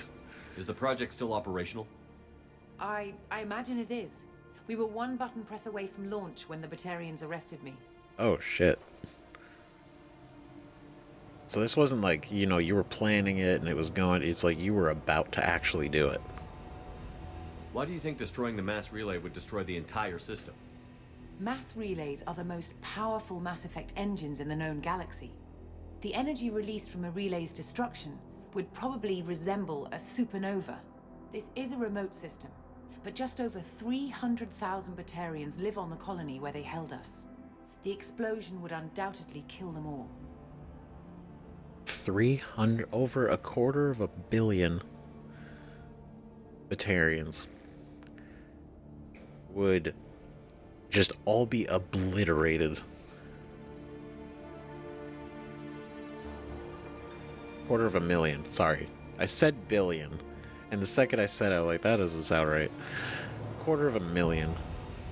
Is the project still operational? I imagine it is. We were one button press away from launch when the Batarians arrested me. Oh shit. So this wasn't like, you know, you were planning it and it was going, it's like you were about to actually do it. Why do you think destroying the mass relay would destroy the entire system? Mass relays are the most powerful Mass Effect engines in the known galaxy. The energy released from a relay's destruction would probably resemble a supernova, This is a remote system, but just over 300,000 Batarians live on the colony where they held us. The explosion would undoubtedly kill them all. 300, over 250 million Batarians would just all be obliterated. 250,000. Sorry, I said billion, and the second I said it, I was like, that doesn't sound right. 250,000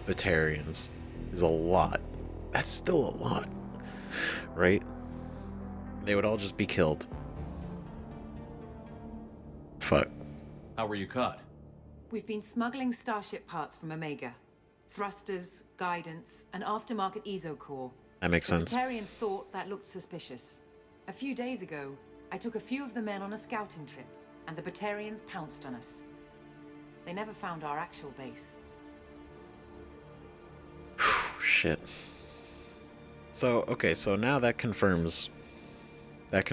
Batarians is a lot. That's still a lot, right? They would all just be killed. Fuck. How were you caught? We've been smuggling Starship parts from Omega. Thrusters, guidance, and aftermarket ESO core. That makes sense. The Batarians thought that looked suspicious. A few days ago, I took a few of the men on a scouting trip, and the Batarians pounced on us. They never found our actual base. Shit. So, okay, so now that confirms that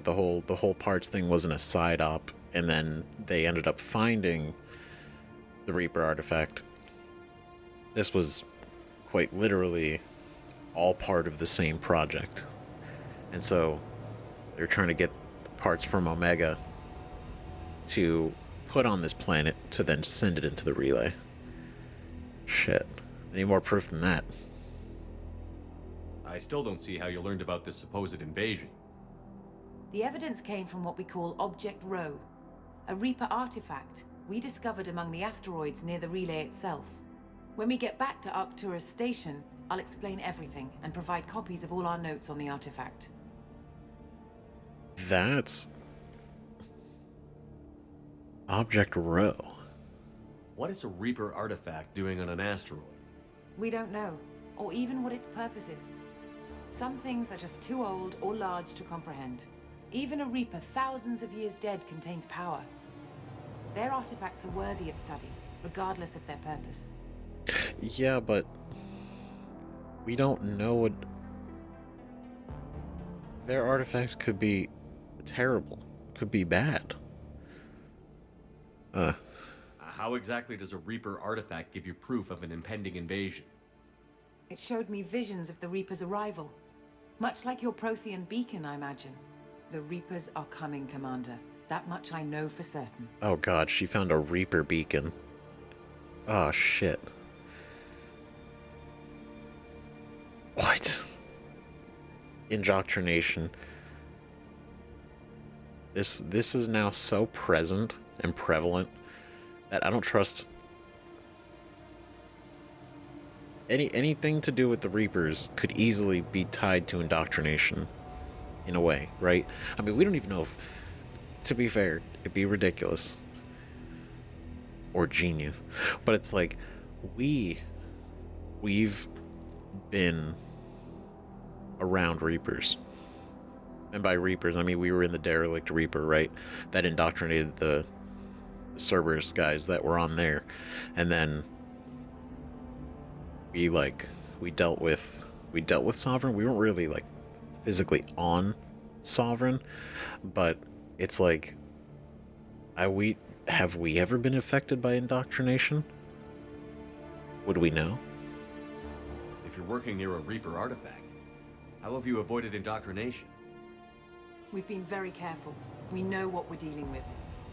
the whole parts thing wasn't a side op, and then they ended up finding the Reaper artifact. This was quite literally all part of the same project. And so they're trying to get parts from Omega to put on this planet to then send it into the relay. Shit. Any more proof than that? I still don't see how you learned about this supposed invasion. The evidence came from what we call Object Rho, a Reaper artifact we discovered among the asteroids near the relay itself. When we get back to Arcturus Station, I'll explain everything and provide copies of all our notes on the artifact. That's Object Rho. What is a Reaper artifact doing on an asteroid? We don't know, or even what its purpose is. Some things are just too old or large to comprehend. Even a Reaper thousands of years dead contains power. Their artifacts are worthy of study, regardless of their purpose. Yeah, but we don't know what... Their artifacts could be terrible, could be bad. How exactly does a Reaper artifact give you proof of an impending invasion? It showed me visions of the Reaper's arrival. Much like your Prothean beacon, I imagine. The Reapers are coming, Commander. That much I know for certain. Oh god, she found a Reaper beacon. Oh shit. What? Indoctrination. This is now so present and prevalent that I don't trust anything to do with the Reapers could easily be tied to indoctrination in a way, right? I mean, we don't even know if, to be fair, it'd be ridiculous or genius, but it's like we've been around Reapers. And by Reapers, I mean we were in the derelict Reaper, right? That indoctrinated the Cerberus guys that were on there. And then we dealt with Sovereign. We weren't really like physically on Sovereign, but it's like have we ever been affected by indoctrination? Would we know? If you're working near a Reaper artifact, how have you avoided indoctrination? We've been very careful. We know what we're dealing with.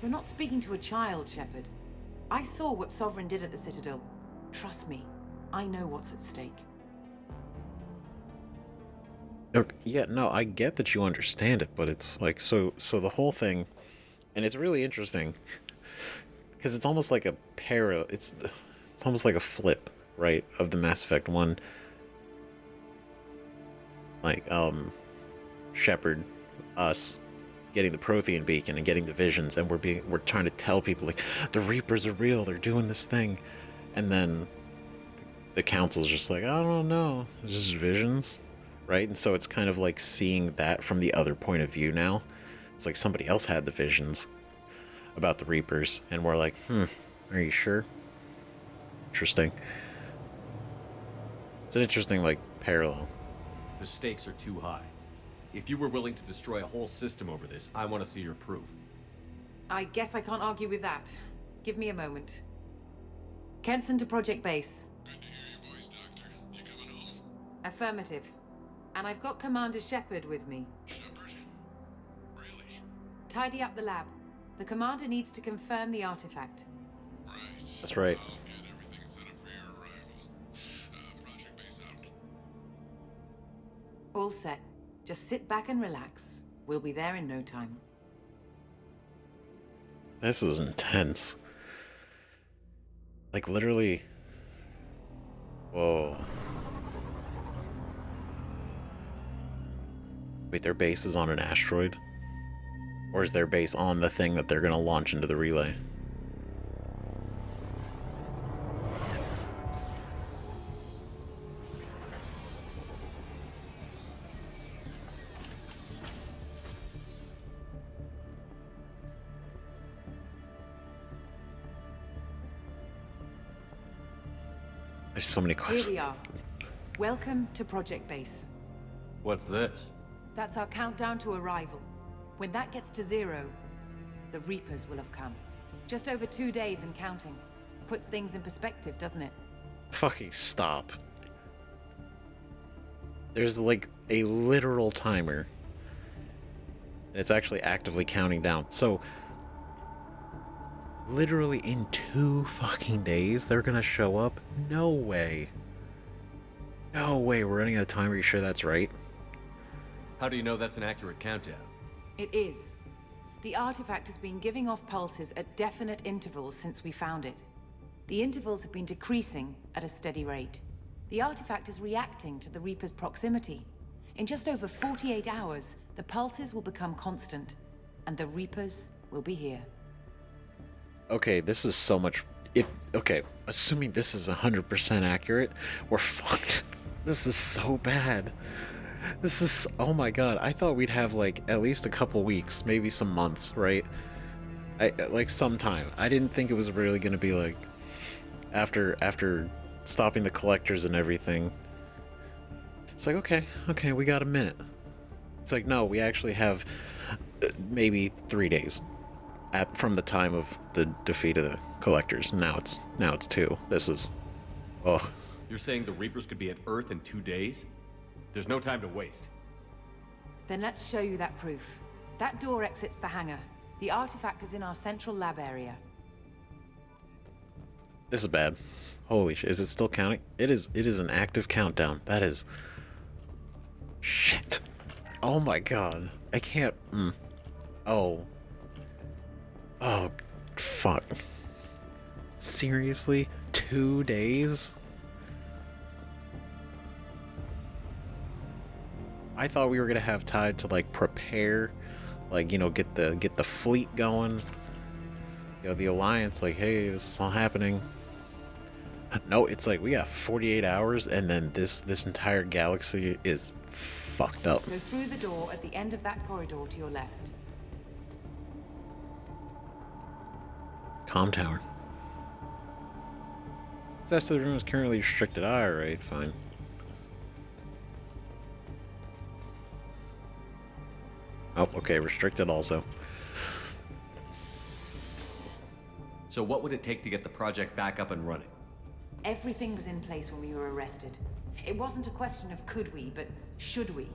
You're not speaking to a child, Shepard. I saw what Sovereign did at the Citadel. Trust me, I know what's at stake. Yeah, no, I get that you understand it, but it's like, so the whole thing, and it's really interesting, because it's almost like a it's almost like a flip, right, of the Mass Effect 1. Like, Shepard, us, getting the Prothean beacon and getting the visions, and we're trying to tell people, like, the Reapers are real, they're doing this thing, and then the Council's just like, I don't know, it's just visions. Right? And so it's kind of like seeing that from the other point of view now. It's like somebody else had the visions about the Reapers, and we're like, are you sure? Interesting. It's an interesting, like, parallel. The stakes are too high. If you were willing to destroy a whole system over this, I want to see your proof. I guess I can't argue with that. Give me a moment. Kenson to Project Base. Good to hear your voice, Doctor. You coming home? Affirmative. And I've got Commander Shepard with me. Shepard? Really? Tidy up the lab. The Commander needs to confirm the artifact. Right. That's right. I'll get everything set up for your arrival. Project Base out. All set. Just sit back and relax. We'll be there in no time. This is intense. Like, literally... Whoa. Wait, their base is on an asteroid? Or is their base on the thing that they're gonna launch into the relay? There's so many questions. Here we are. Welcome to Project Base. What's this? That's our countdown to arrival. When that gets to 0, the Reapers will have come. Just over 2 days and counting. Puts things in perspective, doesn't it? Fucking stop. There's like a literal timer. And it's actually actively counting down. So, literally in 2 fucking days, they're gonna show up? No way. No way, we're running out of time. Are you sure that's right? How do you know that's an accurate countdown? It is. The artifact has been giving off pulses at definite intervals since we found it. The intervals have been decreasing at a steady rate. The artifact is reacting to the Reaper's proximity. In just over 48 hours, the pulses will become constant, and the Reapers will be here. Okay, this is so much... Okay, assuming this is 100% accurate, we're fucked. This is so bad. This is... Oh my god, I thought we'd have, like, at least a couple weeks, maybe some months, right? Like, sometime. I didn't think it was really gonna be, like, after stopping the collectors and everything. It's like, okay, we got a minute. It's like, no, we actually have maybe 3 days from the time of the defeat of the collectors. Now it's 2. This is... Oh. You're saying the Reapers could be at Earth in 2 days? There's no time to waste. Then let's show you that proof. That door exits the hangar. The artifact is in our central lab area. This is bad. Holy shit. Is it still counting? It is an active countdown. That is... Shit. Oh my god. I can't... Oh. Oh, fuck. Seriously? 2 days? I thought we were gonna have time to, like, prepare, like, you know, get the fleet going. You know, the Alliance, like, hey, this is all happening. No, it's like we got 48 hours, and then this entire galaxy is fucked up. Go through the door at the end of that corridor to your left. Comm tower. Access to the room is currently restricted. Alright, fine. Oh, okay, restricted also. So what would it take to get the project back up and running? Everything was in place when we were arrested. It wasn't a question of could we, but should we.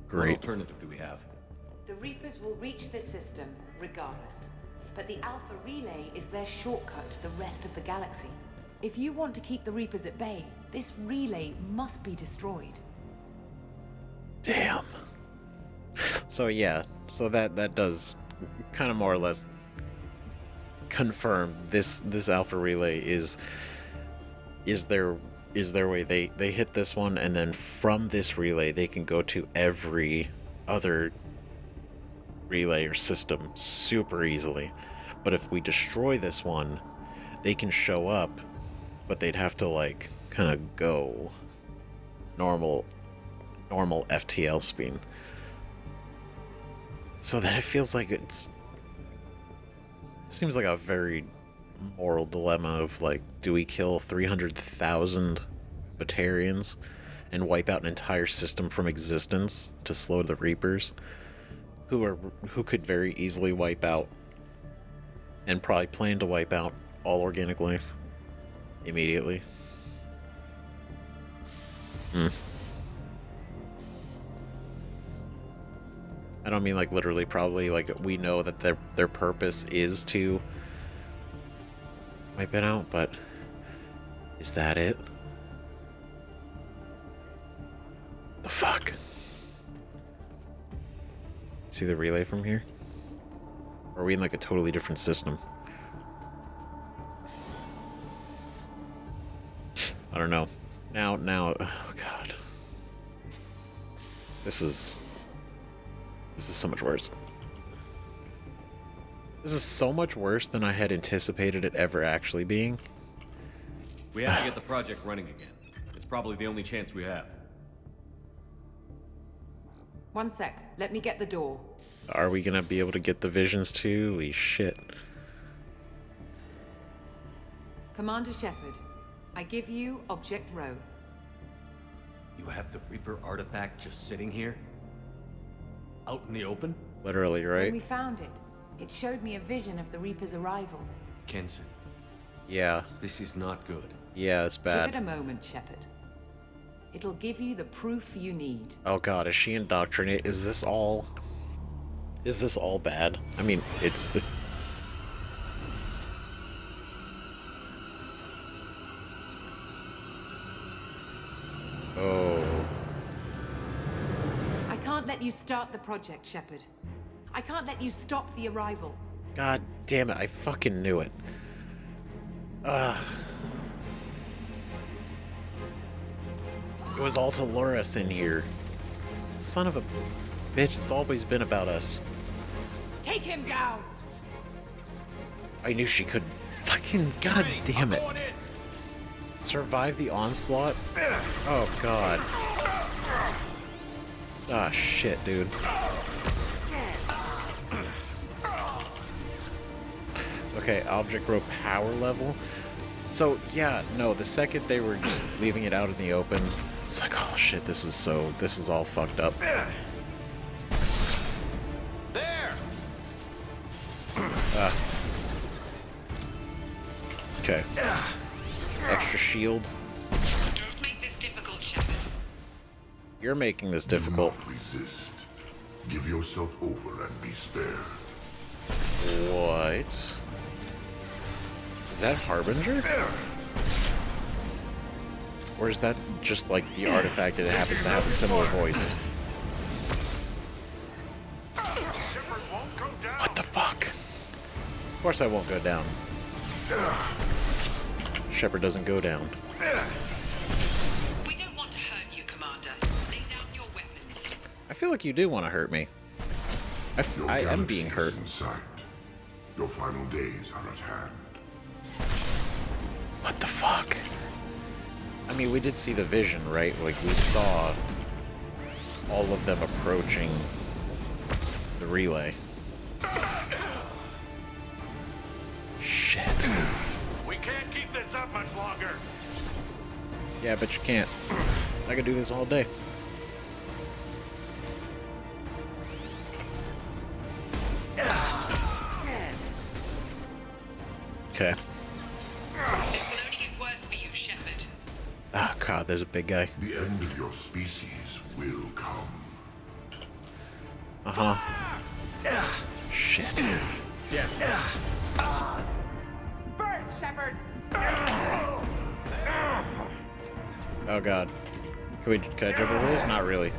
Great. What alternative do we have? The Reapers will reach this system regardless. But the Alpha Relay is their shortcut to the rest of the galaxy. If you want to keep the Reapers at bay, this relay must be destroyed. Damn. So yeah, so that does kind of more or less confirm this Alpha Relay is their way. They hit this one, and then from this relay they can go to every other relay or system super easily. But if we destroy this one, they can show up, but they'd have to, like, kind of go normal FTL speed. So that it feels like it seems like a very moral dilemma of, like, do we kill 300,000 Batarians and wipe out an entire system from existence to slow the Reapers, who could very easily wipe out And probably plan to wipe out all organic life immediately. I don't mean like literally, probably like we know that their purpose is to wipe it out, but is that it? The fuck? See the relay from here? Or are we in like a totally different system? I don't know. Now, oh god. This is so much worse. This is so much worse than I had anticipated it ever actually being. We have to get the project running again. It's probably the only chance we have. One sec. Let me get the door. Are we gonna be able to get the visions too? Holy shit. Commander Shepard, I give you Object Row. You have the Reaper artifact just sitting here? Out in the open? Literally, When right? we found it, it showed me a vision of the Reaper's arrival. Kenson, Yeah. this is not good. Yeah, it's Give bad. it a moment, Shepard. It'll give you the proof you need. Oh god, is she indoctrinated? Is this all bad? I mean, it's... Oh. I can't let you start the project, Shepard. I can't let you stop the arrival. God damn it, I fucking knew it. Ugh. It was all to lure us in here. Son of a bitch, it's always been about us. Take him down! I knew she could. Fucking god damn it. Survive the onslaught? Oh god. Ah shit, dude. Okay, object row power level. So yeah, no, the second they were just leaving it out in the open, it's like, oh shit, this is all fucked up. There! Okay. Extra shield. Don't make this difficult, Shepard. You're making this difficult. Do not resist. Give yourself over and be spared. What? Is that Harbinger? Or is that just like the artifact that happens to have a similar voice? What the fuck? Of course I won't go down. Shepard doesn't go down. We don't want to hurt you, Commander. Lay down your weapons. I feel like you do want to hurt me. Your I am galaxy being is hurt. in sight. Your final days are at hand. What the fuck? I mean, we did see the vision, right? Like, we saw all of them approaching the relay. Shit. We can't keep this up much longer. Yeah, but you can't. I could do this all day. Okay. This will only get worse for you, Shepard. Oh god, there's a big guy. The end of your species will come. Uh-huh. Shit. Burn, Shepard! Oh god. Can I jump over this? Not really.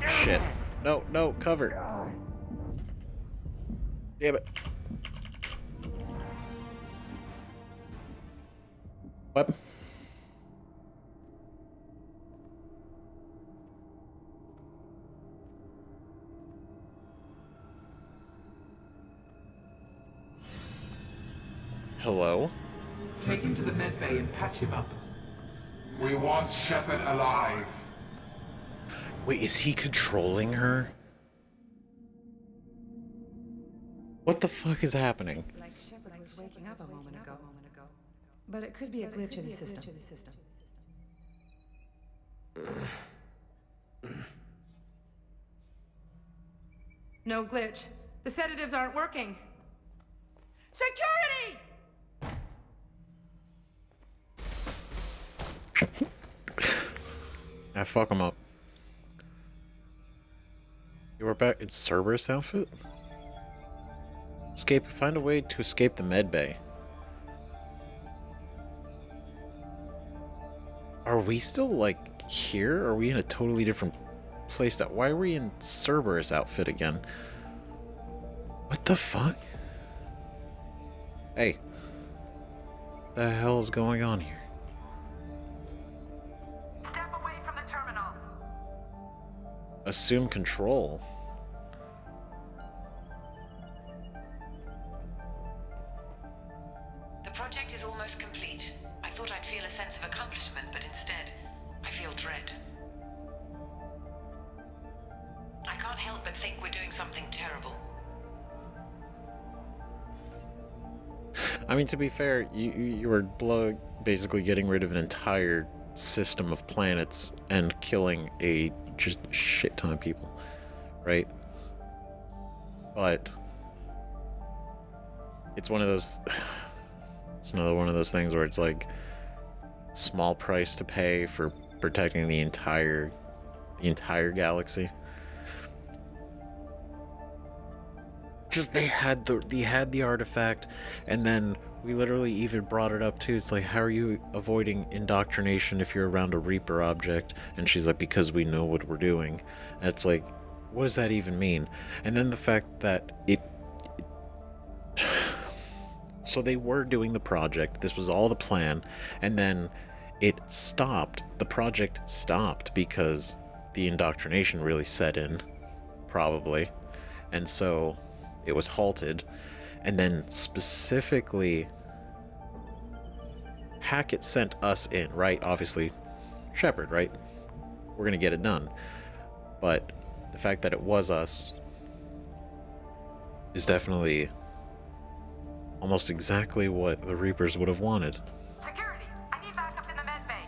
Shit. No, cover. Damn it. What? Hello? Take him to the med bay and patch him up. We want Shepard alive. Wait, is he controlling her? What the fuck is happening? Like Shepard was waking up a moment ago. But it could be a glitch in the system. No glitch. The sedatives aren't working. Security! I fuck him up. You were back in Cerberus outfit? Escape. Find a way to escape the med bay. Are we still, like, here? Are we in a totally different place? Why are we in Cerberus outfit again? What the fuck? Hey. What the hell is going on here? Step away from the terminal. Assume control. The project is almost complete. I thought I'd feel a sense of accomplishment, but instead, I feel dread. I can't help but think we're doing something terrible. I mean, to be fair, you were basically getting rid of an entire system of planets and killing a just shit ton of people, right? But it's one of those. It's another one of those things where it's like small price to pay for protecting the entire galaxy. Just they had the artifact, and then we literally even brought it up too. It's like, how are you avoiding indoctrination if you're around a Reaper object? And she's like, because we know what we're doing. And it's like, what does that even mean? And then the fact that so they were doing the project, this was all the plan, and then it stopped. The project stopped because the indoctrination really set in, probably. And so it was halted, and then specifically Hackett sent us in, right? Obviously Shepard, right? We're gonna get it done. But the fact that it was us is definitely almost exactly what the Reapers would have wanted. Security, I need backup in the med bay.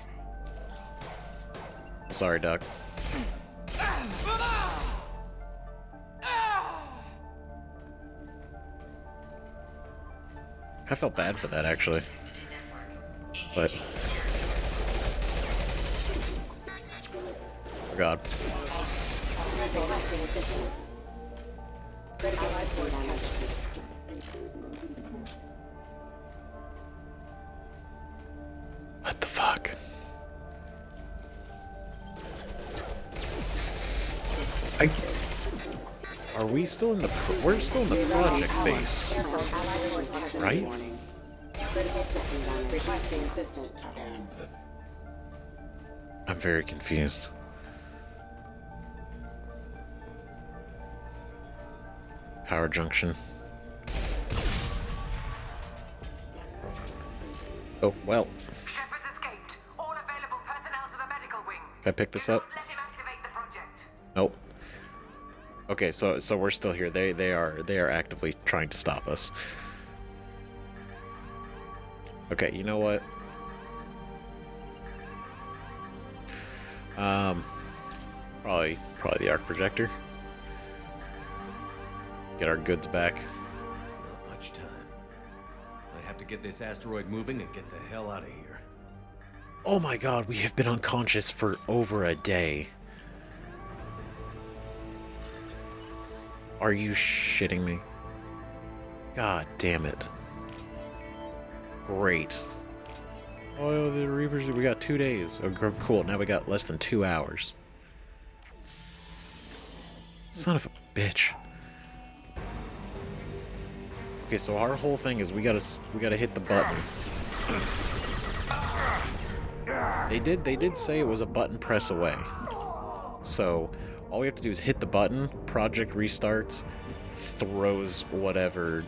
Sorry, Doc. I felt bad for that, actually. But oh God. What the fuck? Are we still in the... We're still in the project base, right? I'm very confused. Power junction. Oh, well. Shepard's escaped. All available personnel to the medical wing. Can I pick this up? Let him activate the project. Nope. Okay, so we're still here. They are actively trying to stop us. Okay, you know what? Probably the arc projector. Get our goods back. Not much time. I have to get this asteroid moving and get the hell out of here. Oh my God, we have been unconscious for over a day. Are you shitting me? God damn it. Great. Oh, the Reapers, we got 2 days. Oh, cool, now we got less than 2 hours. Son of a bitch. Okay, so our whole thing is we gotta hit the button. They did say it was a button press away. So all we have to do is hit the button, project restarts, throws whatever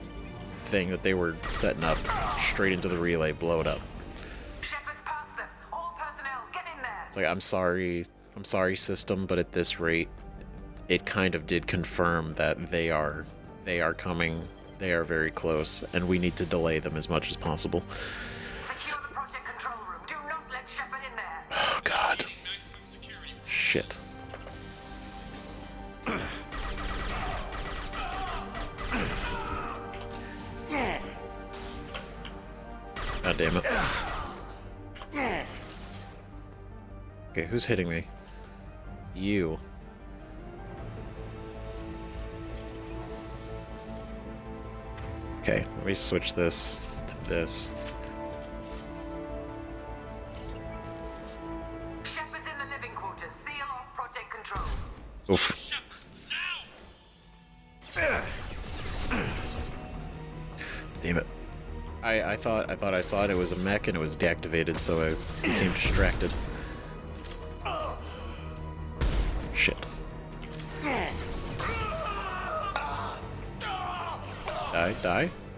thing that they were setting up straight into the relay, blow it up. Shepard's past them. All personnel, get in there. It's like, I'm sorry system, but at this rate, it kind of did confirm that they are coming. They are very close, and we need to delay them as much as possible. Secure the project control room. Do not let Shepard in there. Oh God. Shit. God damn it. Okay, who's hitting me? You. Okay, let me switch this to this. Shepard's in the living quarters. Seal off project control. Oof. Damn it. I thought I saw it. It was a mech and it was deactivated, so I became distracted. Shit.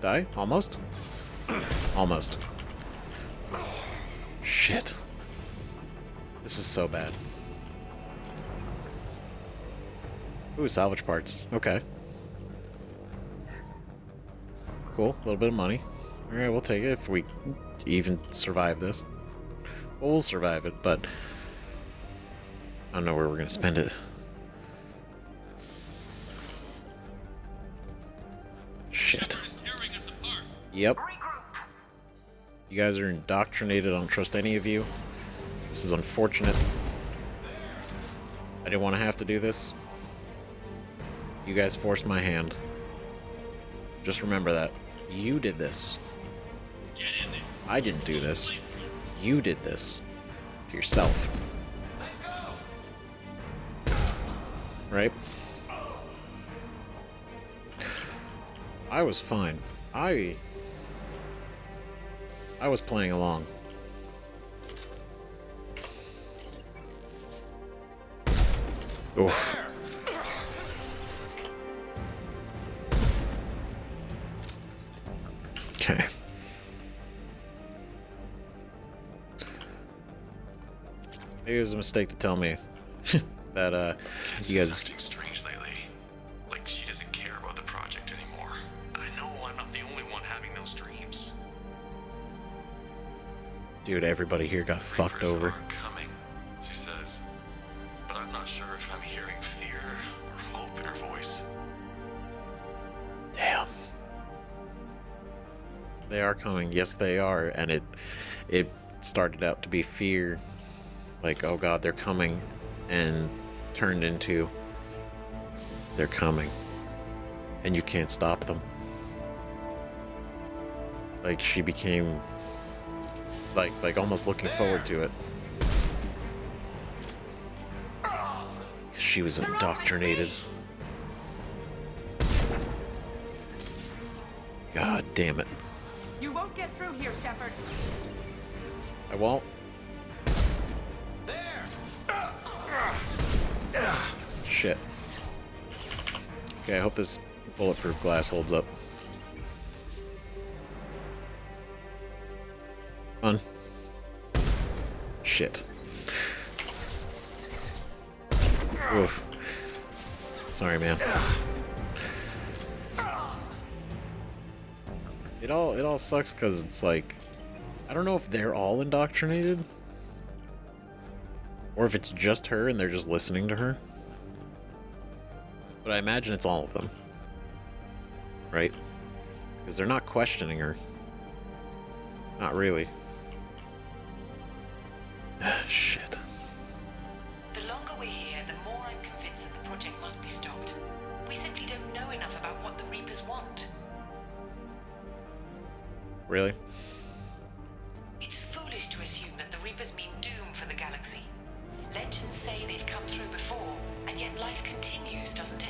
Die. Almost. Almost. Shit. This is so bad. Ooh, salvage parts. Okay. Cool. A little bit of money. Alright, we'll take it if we even survive this. Well, we'll survive it, but I don't know where we're gonna spend it. Shit. Yep. You guys are indoctrinated. I don't trust any of you. This is unfortunate. I didn't want to have to do this. You guys forced my hand. Just remember that. You did this. I didn't do this. You did this. To yourself. Right? I was fine. I was playing along. Oof. Okay. Maybe it was a mistake to tell me that you guys. Something strange lately. Like she doesn't care about the project anymore. I know I'm not the only one having those dreams. Dude, everybody here got fucked over. Are coming, she says. But I'm not sure if I'm hearing fear or hope in her voice. Damn. They are coming. Yes, they are. And it started out to be fear. Like, oh god, they're coming. And turned into they're coming. And you can't stop them. Like, she became like almost looking forward to it. She was indoctrinated. God damn it. You won't get through here, Shepard. I won't. There! Shit. Okay, I hope this bulletproof glass holds up. Fun. Shit. Oof. Sorry, man. It all sucks because it's like, I don't know if they're all indoctrinated or if it's just her and they're just listening to her. But I imagine it's all of them. Right? Because they're not questioning her. Not really. Shit. The longer we're here, the more I'm convinced that the project must be stopped. We simply don't know enough about what the Reapers want. Really? It's foolish to assume that the Reapers mean doom for the galaxy. Legends say they've come through before, and yet life continues, doesn't it?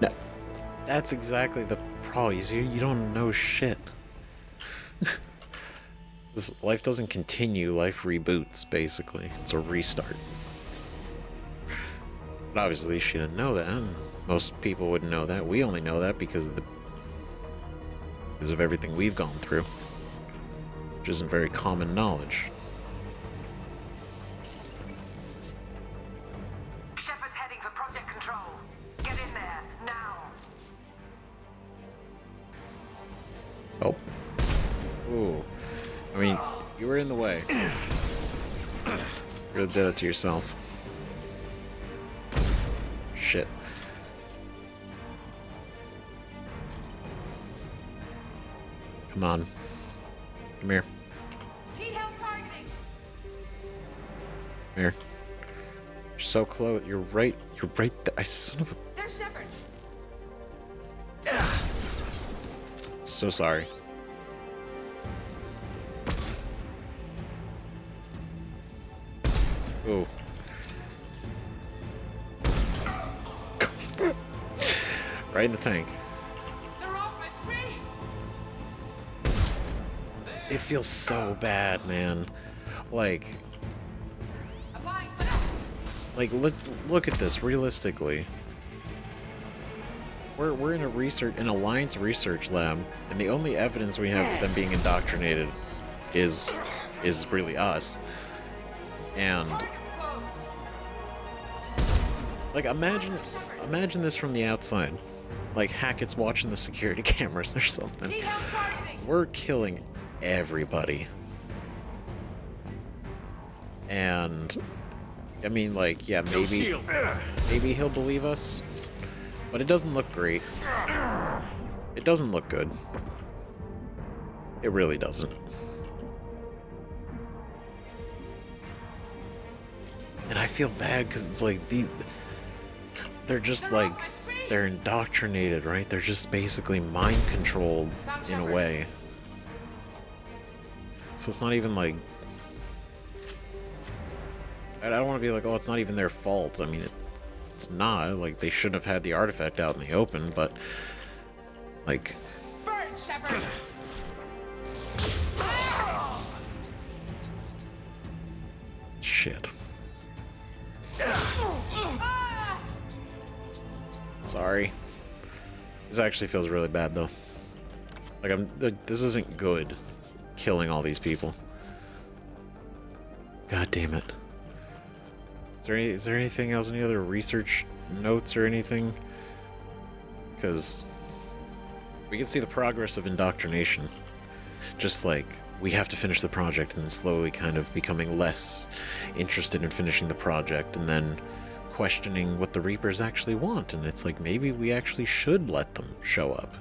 No. That's exactly the problem. You don't know shit. This life doesn't continue, life reboots, basically. It's a restart. But obviously she didn't know that. Most people wouldn't know that. We only know that because of everything we've gone through. Which isn't very common knowledge. Shepard's heading for project control. Get in there, now. Oh. Ooh. I mean, you were in the way. You really did it to yourself. Shit. Come on. Come here. Need help targeting. Come here. You're so close. You're right there. I son of a... There's Shepard. So sorry. Ooh. Right in the tank. They're off my screen. It feels so bad, man. Like, let's look at this realistically. We're in an Alliance research lab, and the only evidence we have of them being indoctrinated is really us. And like, imagine this from the outside. Like Hackett's watching the security cameras or something. We're killing everybody. And I mean, like, yeah, maybe he'll believe us, but it doesn't look great. It doesn't look good. It really doesn't. And I feel bad because it's like they're just like, they're indoctrinated, right? They're just basically mind controlled in a way. So it's not even like, I don't want to be like, oh, it's not even their fault. I mean, it's not. Like, they shouldn't have had the artifact out in the open, but like, Burn, Shepard. shit. Sorry. This actually feels really bad, though. Like, this isn't good, killing all these people. God damn it. Is there anything else, any other research notes or anything? Because we can see the progress of indoctrination. Just like, we have to finish the project, and then slowly kind of becoming less interested in finishing the project, and then questioning what the Reapers actually want, and it's like, maybe we actually should let them show up.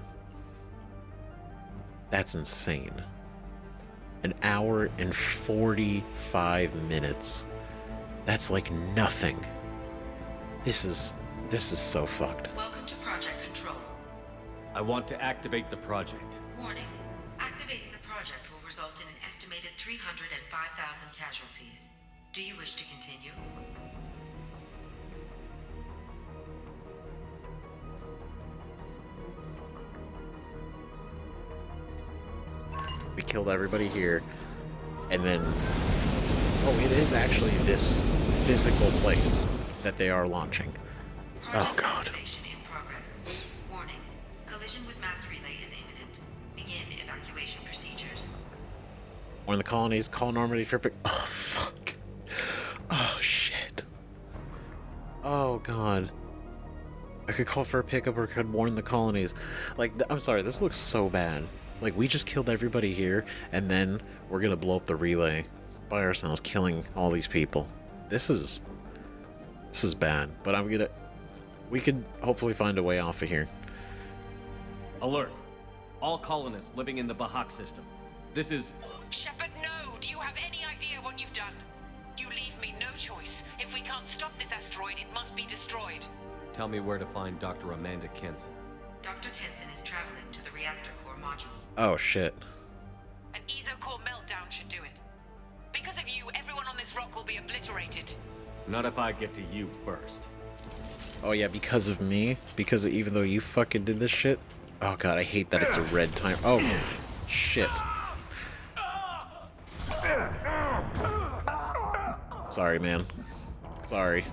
That's insane. An hour and 45 minutes. That's like nothing. This is so fucked. Welcome to Project Control. I want to activate the project. Warning. Activating the project will result in an estimated 305,000 casualties. Do you wish to continue? We killed everybody here, and then, oh, it is actually this physical place that they are launching. Oh god. Activation in progress. Warning. Collision with mass relay is imminent. Begin evacuation procedures. Warn the colonies, call Normandy for pick. Oh fuck. Oh shit. Oh god. I could call for a pickup or could warn the colonies. Like, I'm sorry, this looks so bad. Like, we just killed everybody here, and then we're gonna blow up the relay by ourselves, killing all these people. This is bad, but we could hopefully find a way off of here. Alert! All colonists living in the Bahak system. This is... Shepard, no! Do you have any idea what you've done? You leave me no choice. If we can't stop this asteroid, it must be destroyed. Tell me where to find Dr. Amanda Kenson. Dr. Kenson is traveling to the reactor core module. Oh shit. An ESO-core meltdown should do it. Because of you, everyone on this rock will be obliterated. Not if I get to you first. Oh yeah, because of me? Because even though you fucking did this shit? Oh god, I hate that it's a red time. Oh, shit. Sorry, man. Sorry.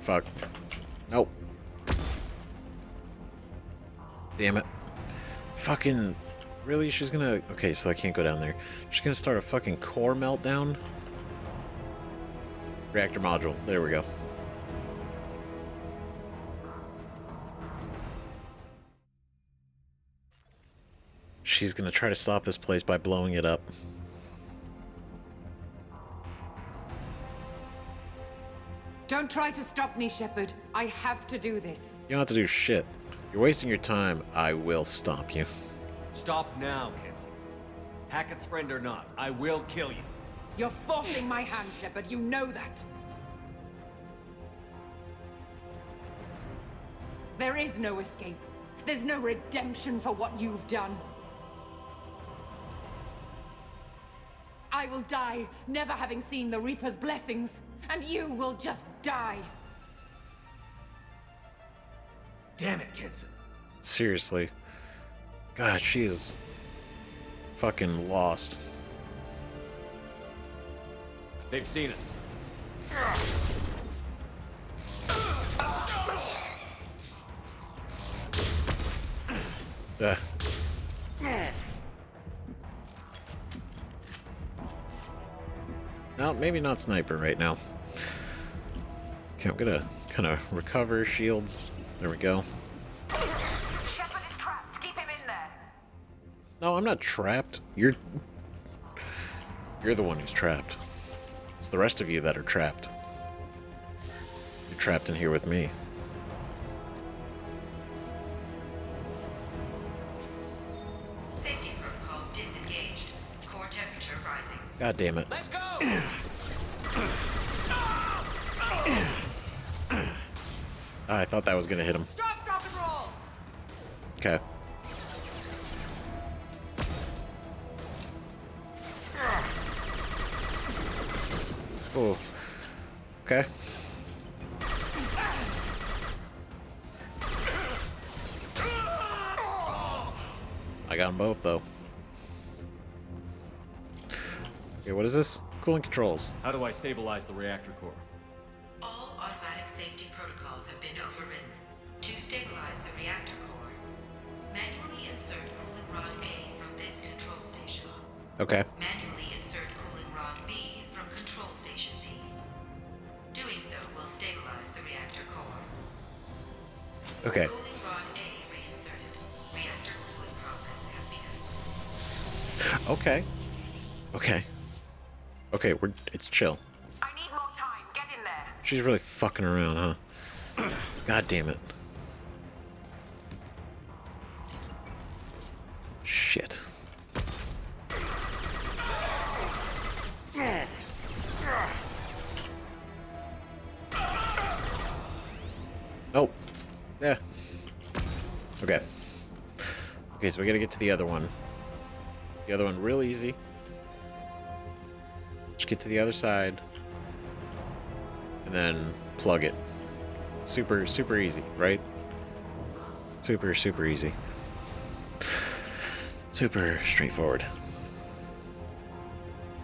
Fuck. Nope. Damn it. Fucking... Really? She's gonna... Okay, so I can't go down there. She's gonna start a fucking core meltdown? Reactor module. There we go. She's gonna try to stop this place by blowing it up. Don't try to stop me, Shepard. I have to do this. You don't have to do shit. You're wasting your time. I will stop you. Stop now, Kenson. Hackett's friend or not, I will kill you. You're forcing my hand, Shepard. You know that. There is no escape. There's no redemption for what you've done. I will die, never having seen the Reaper's blessings, and you will just die. Damn it, Kenson. Seriously. God, she is fucking lost. They've seen us. No, maybe not sniper right now. Okay, I'm gonna kind of recover shields. There we go. Shepard is trapped. Keep him in there. No, I'm not trapped. You're the one who's trapped. It's the rest of you that are trapped. You're trapped in here with me. Safety protocols disengaged. Core temperature rising. God damn it. Let's go! I thought that was gonna hit him. Stop, drop, and roll! Okay. Oh. Okay. I got them both, though. Okay, what is this? Cooling controls. How do I stabilize the reactor core? All automatic safety protocols have been overridden. To stabilize the reactor core, manually insert cooling rod A from this control station. Okay. Manually insert cooling rod B from control station B. Doing so will stabilize the reactor core. Okay. Cooling rod A reinserted. Reactor cooling process has begun. Okay. Okay. Okay, it's chill. I need more time. Get in there. She's really fucking around, huh? God damn it. Shit. Oh. Yeah. Okay. Okay, so we gotta get to the other one. The other one real easy. Just get to the other side. And then plug it. Super easy, right? Super easy. Super straightforward.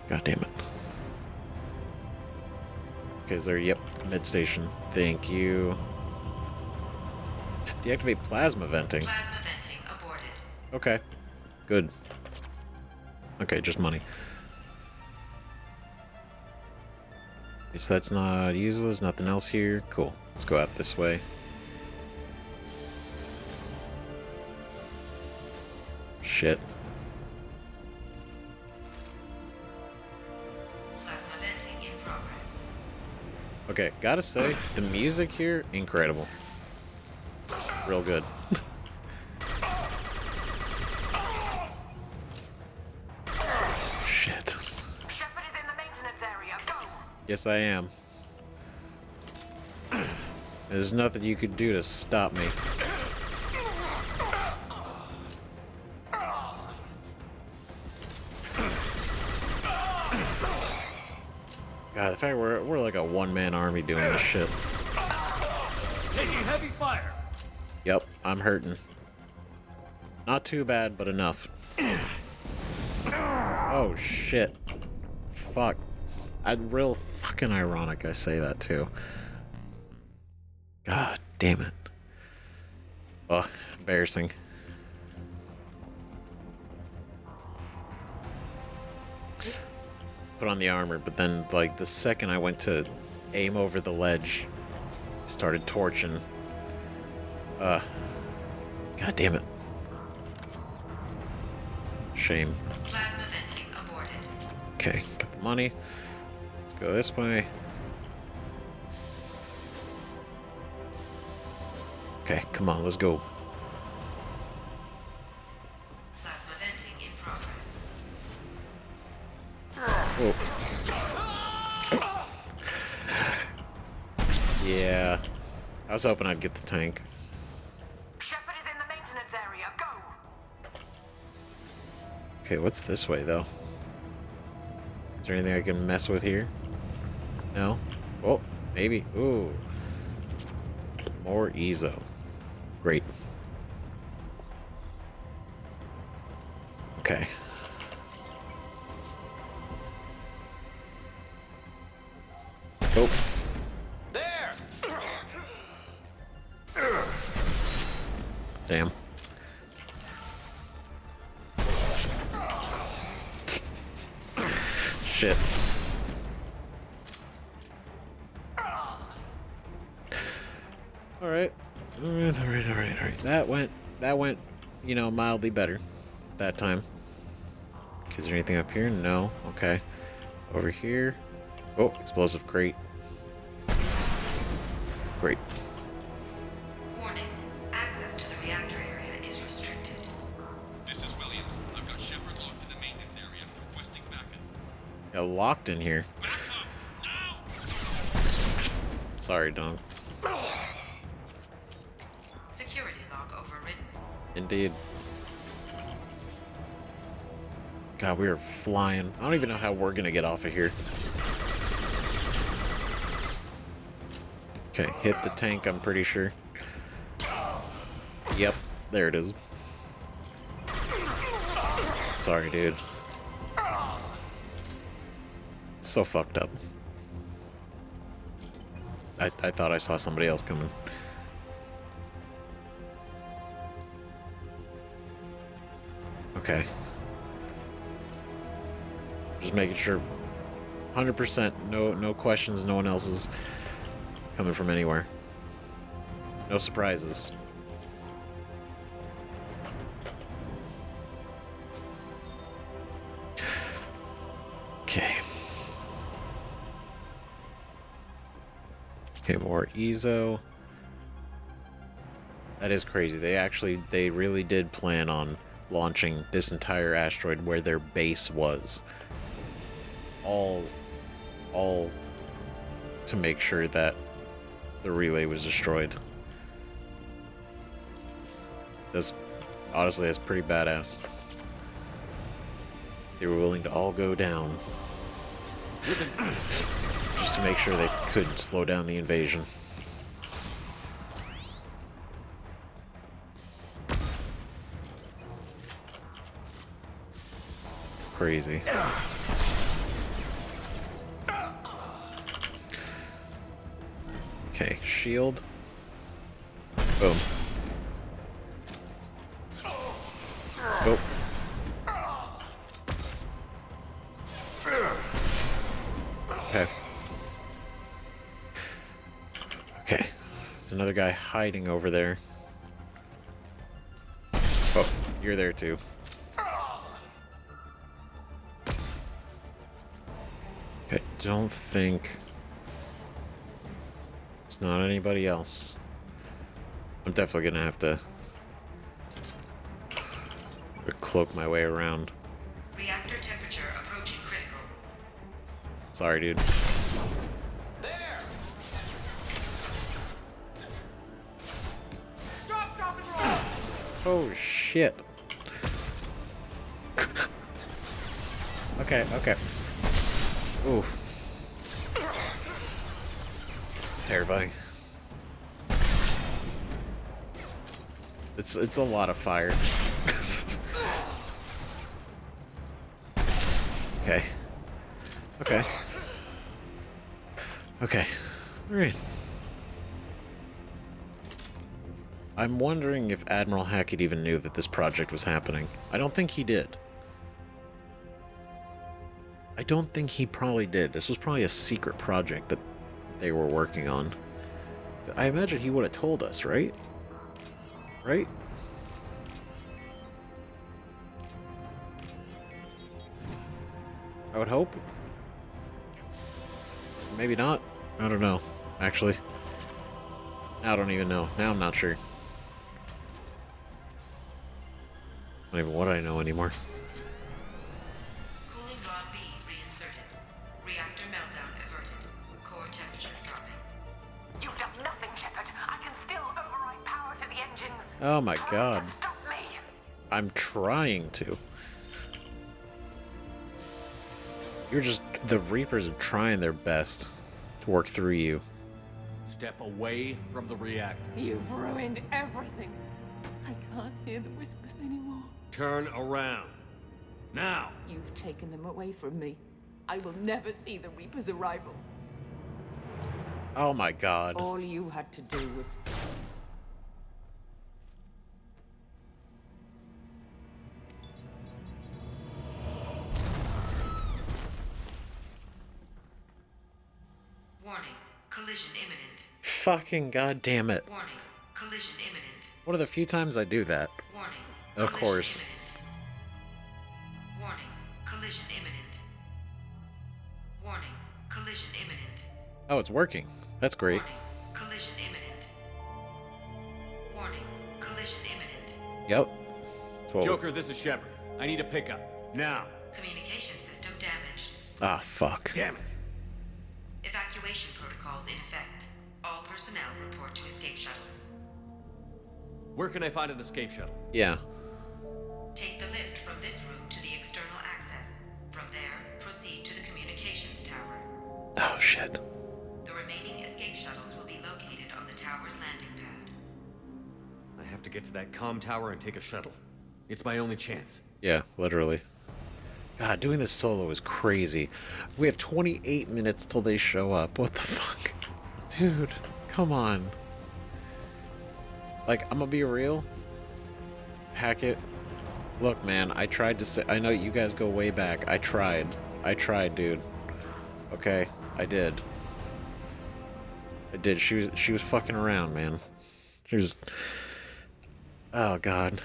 God damn it. Okay, is there? Yep, mid station. Thank you. Deactivate plasma venting. Plasma venting aborted. Okay, good. Okay, just money. Okay, so that's not usable. There's nothing else here. Cool. Let's go out this way. Shit. Plasma venting in progress. Okay, gotta say, the music here, incredible. Real good. Shit. Shepard is in the maintenance area. Go! Yes, I am. There's nothing you could do to stop me. God, the fact we're like a one-man army doing this shit. Taking heavy fire! Yep, I'm hurting. Not too bad, but enough. Oh shit. Fuck. Real fucking ironic I say that too. God damn it. Oh, embarrassing. Put on the armor, but then like the second I went to aim over the ledge, started torching. God damn it. Shame. Plasma venting aborted. Okay, got the money. Let's go this way. Okay, come on, let's go. Whoa. Yeah. I was hoping I'd get the tank. Shepard is in the maintenance area. Go! Okay, what's this way, though? Is there anything I can mess with here? No? Oh, maybe. Ooh. More Ezo. Great. Okay. Oh. There! Damn. Shit. Alright. Alright. That went, you know, mildly better that time. Is there anything up here? No. Okay. Over here. Oh, explosive crate. Great. Warning. Access to the reactor area is restricted. This is Williams. I've got Shepard locked in the maintenance area, requesting backup. Got locked in here. Backup! Now! Sorry, Dong. Security log overridden. Indeed. God, we are flying. I don't even know how we're gonna get off of here. Okay, hit the tank, I'm pretty sure. Yep, there it is. Sorry, dude. So fucked up. I thought I saw somebody else coming. Okay. Just making sure. 100%. No questions. No one else is coming from anywhere. No surprises. Okay. Okay, more Ezo. That is crazy. They really did plan on launching this entire asteroid where their base was. All to make sure that the relay was destroyed. Honestly, that's pretty badass. They were willing to all go down just to make sure they could slow down the invasion. Crazy. Okay, shield. Boom. Oh. Okay. Okay. There's another guy hiding over there. Oh, you're there too. I don't think it's not anybody else. I'm definitely gonna have to cloak my way around. Reactor temperature approaching critical. Sorry, dude. There! Drop and roll! Oh shit. Okay. Ooh. Terrifying. It's a lot of fire. Okay. Alright. I'm wondering if Admiral Hackett even knew that this project was happening. I don't think he did. I don't think he probably did. This was probably a secret project that they were working on. I imagine he would have told us, right? Right? I would hope. Maybe not. I don't know, actually. I don't even know. Now I'm not sure. Not even what I know anymore. Cooling rod B reinserted. Oh my god. Stop me! I'm trying to. You're just... The Reapers are trying their best to work through you. Step away from the reactor. You've ruined everything. I can't hear the whispers anymore. Turn around. Now! You've taken them away from me. I will never see the Reaper's arrival. Oh my god. All you had to do was... Warning. Collision imminent. Fucking goddamn it. Warning. Collision imminent. What are the few times I do that? Warning. Of Collision course. Imminent. Warning. Collision imminent. Warning. Collision imminent. Oh, it's working. That's great. Warning. Collision imminent. Warning. Collision imminent. Yep. That's what Joker, this is Shepard. I need a pickup. Now. Communication system damaged. Ah, fuck. Damn it. Evacuation protocols in effect. All personnel report to escape shuttles. Where can I find an escape shuttle? Yeah. Take the lift from this room to the external access. From there, proceed to the communications tower. Oh, shit. The remaining escape shuttles will be located on the tower's landing pad. I have to get to that comm tower and take a shuttle. It's my only chance. Yeah, literally. God, doing this solo is crazy. We have 28 minutes till they show up. What the fuck? Dude, come on. Like, I'm gonna be real. Hackett. Look, man, I tried to say... I know you guys go way back. I tried, dude. Okay, I did. I did. She was fucking around, man. She was... Oh, God.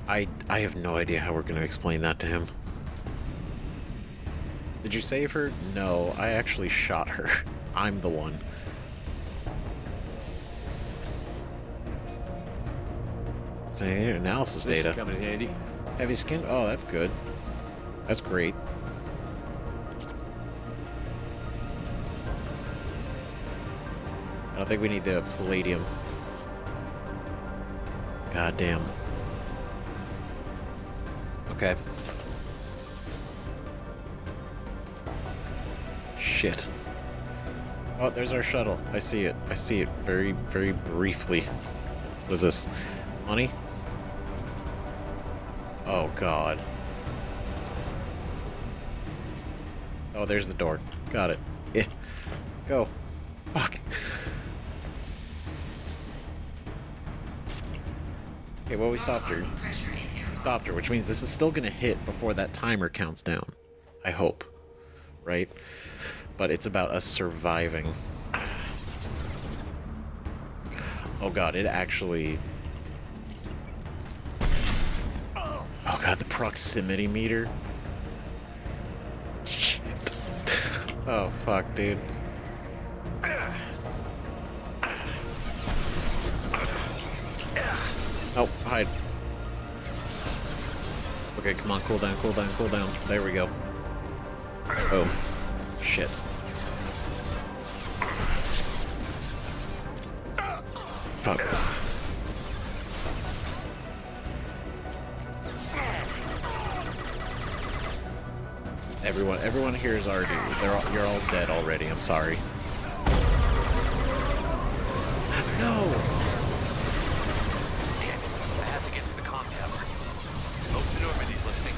I have no idea how we're going to explain that to him. Did you save her? No, I actually shot her. I'm the one. So analysis This data. should come in handy. Heavy skin? Oh, that's good. That's great. I don't think we need the palladium. God damn. Okay. Shit. Oh, there's our shuttle. I see it. I see it very, very briefly. What is this? Money? Oh, God. Oh, there's the door. Got it. Yeah. Go. Fuck. Okay, well, we stopped her. Stopped her, which means this is still gonna hit before that timer counts down. I hope. Right? But it's about us surviving. Oh god, it actually... Oh god, the proximity meter. Shit. Oh fuck, dude. Oh, hide. Okay, come on, cool down, cool down, cool down. There we go. Oh, shit. Fuck. Everyone here is already. You're all dead already. I'm sorry. No. Damn it. I have to get to the comm tower. Hope the Normandy's listening.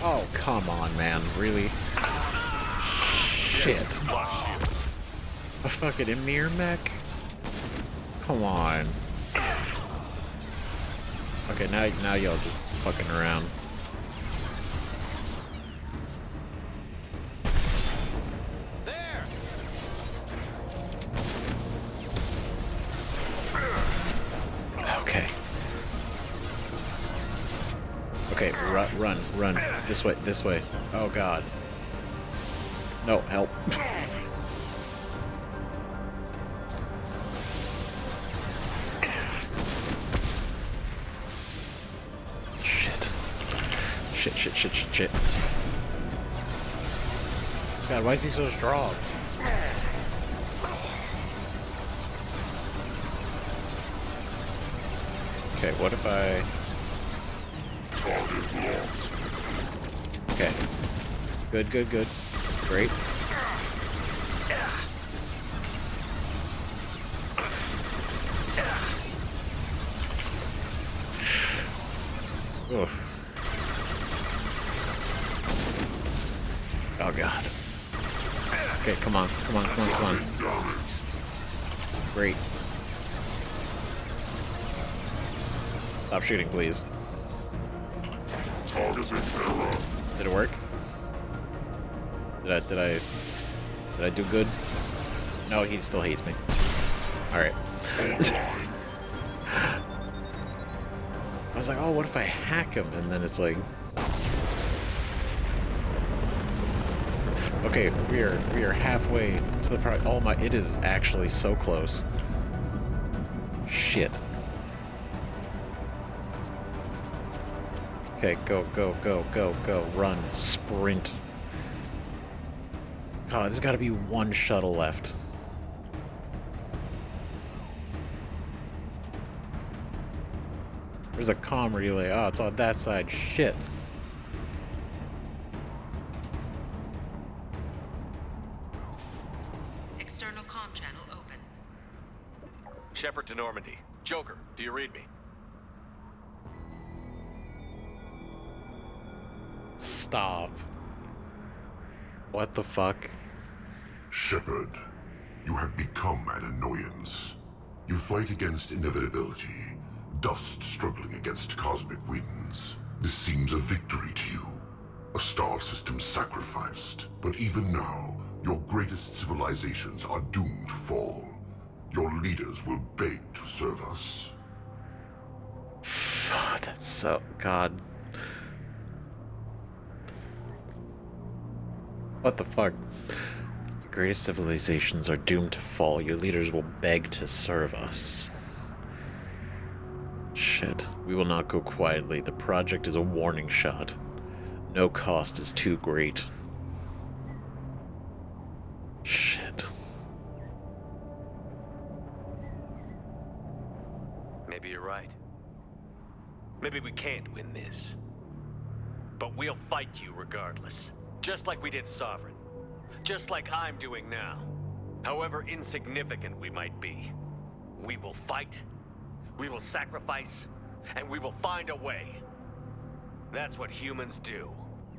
Oh, come on, man. Really? Shit. A fucking Emir mech? Come on. Okay, now y'all just fucking around. There! Okay. Okay, run. This way. Oh god. No, help. Shit. God, why is he so strong? Okay, what if I... Okay. Good, good, good. Great. Oof. Oh god. Okay, come on, come on, come on, come on. Great. Stop shooting, please. Did it work? Did I do good? No, he still hates me. Alright. I was like, oh, what if I hack him? And then it's like... Okay, we are halfway to the part. Oh my, it is actually so close. Shit. Okay, go, go, go, go, go. Run. Sprint. Oh, there's gotta be one shuttle left. There's a comm relay. Oh, it's on that side. Shit. External comm channel open. Shepard to Normandy. Joker, do you read me? Stop. What the fuck? Shepard, you have become an annoyance. You fight against inevitability, dust struggling against cosmic winds. This seems a victory to you, a star system sacrificed. But even now, your greatest civilizations are doomed to fall. Your leaders will beg to serve us. That's so... God. What the fuck? Your greatest civilizations are doomed to fall. Your leaders will beg to serve us. Shit. We will not go quietly. The project is a warning shot. No cost is too great. Shit. Maybe you're right. Maybe we can't win this. But we'll fight you regardless. Just like we did Sovereign. Just like I'm doing now. However insignificant we might be. We will fight, we will sacrifice, and we will find a way. That's what humans do.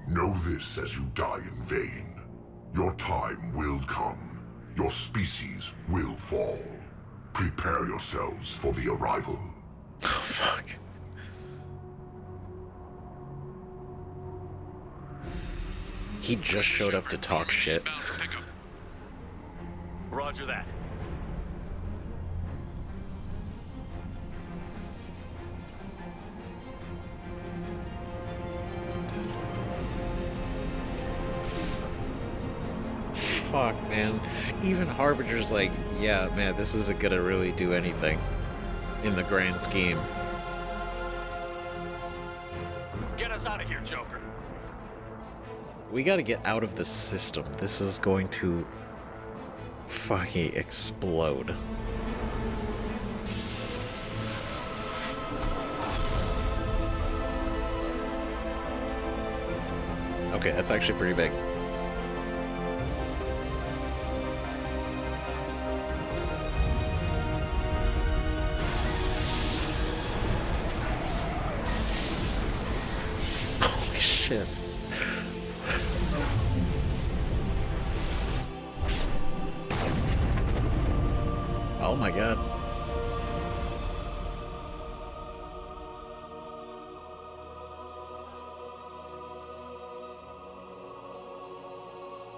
Know this as you die in vain. Your time will come. Your species will fall. Prepare yourselves for the arrival. Oh, fuck. He just showed up to talk shit. Roger that. Fuck, man. Even Harbinger's like, yeah, man, this isn't gonna really do anything in the grand scheme. Get us out of here, Joker. We gotta get out of the system. This is going to fucking explode. Okay, that's actually pretty big. Holy shit. Oh my god.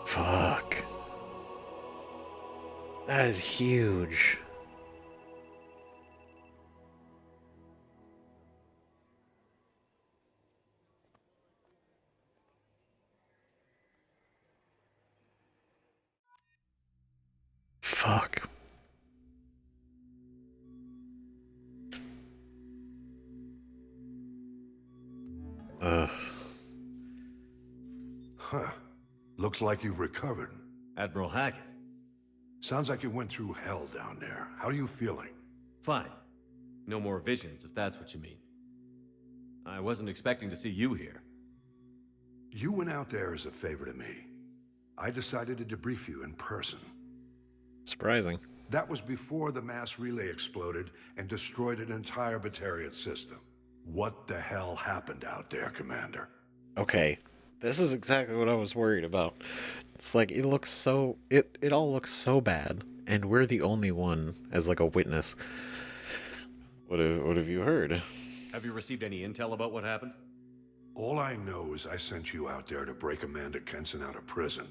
Fuck. That is huge. Fuck. Huh. Looks like you've recovered. Admiral Sounds like you went through hell down there. How are you feeling? Fine. No more visions, if that's what you mean. I wasn't expecting to see you here. You went out there as a favor to me. I decided to debrief you in person. Surprising. That was before the mass relay exploded and destroyed an entire Batarian system. What the hell happened out there, Commander? Okay, this is exactly what I was worried about. It's like, it looks so... It all looks so bad, and we're the only one as, like, a witness. What have you heard? Have you received any intel about what happened? All I know is I sent you out there to break Amanda Kenson out of prison.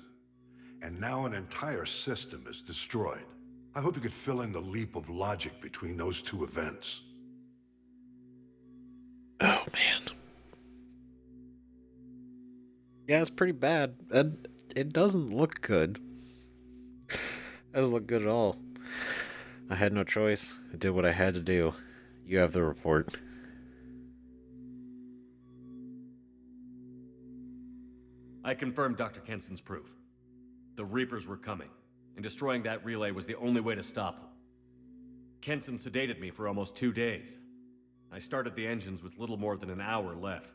And now an entire system is destroyed. I hope you could fill in the leap of logic between those two events. Oh, man. Yeah, it's pretty bad. And it doesn't look good. It doesn't look good at all. I had no choice. I did what I had to do. You have the report. I confirmed Dr. Kenson's proof. The Reapers were coming, and destroying that relay was the only way to stop them. Kenson sedated me for almost 2 days. I started the engines with little more than an hour left.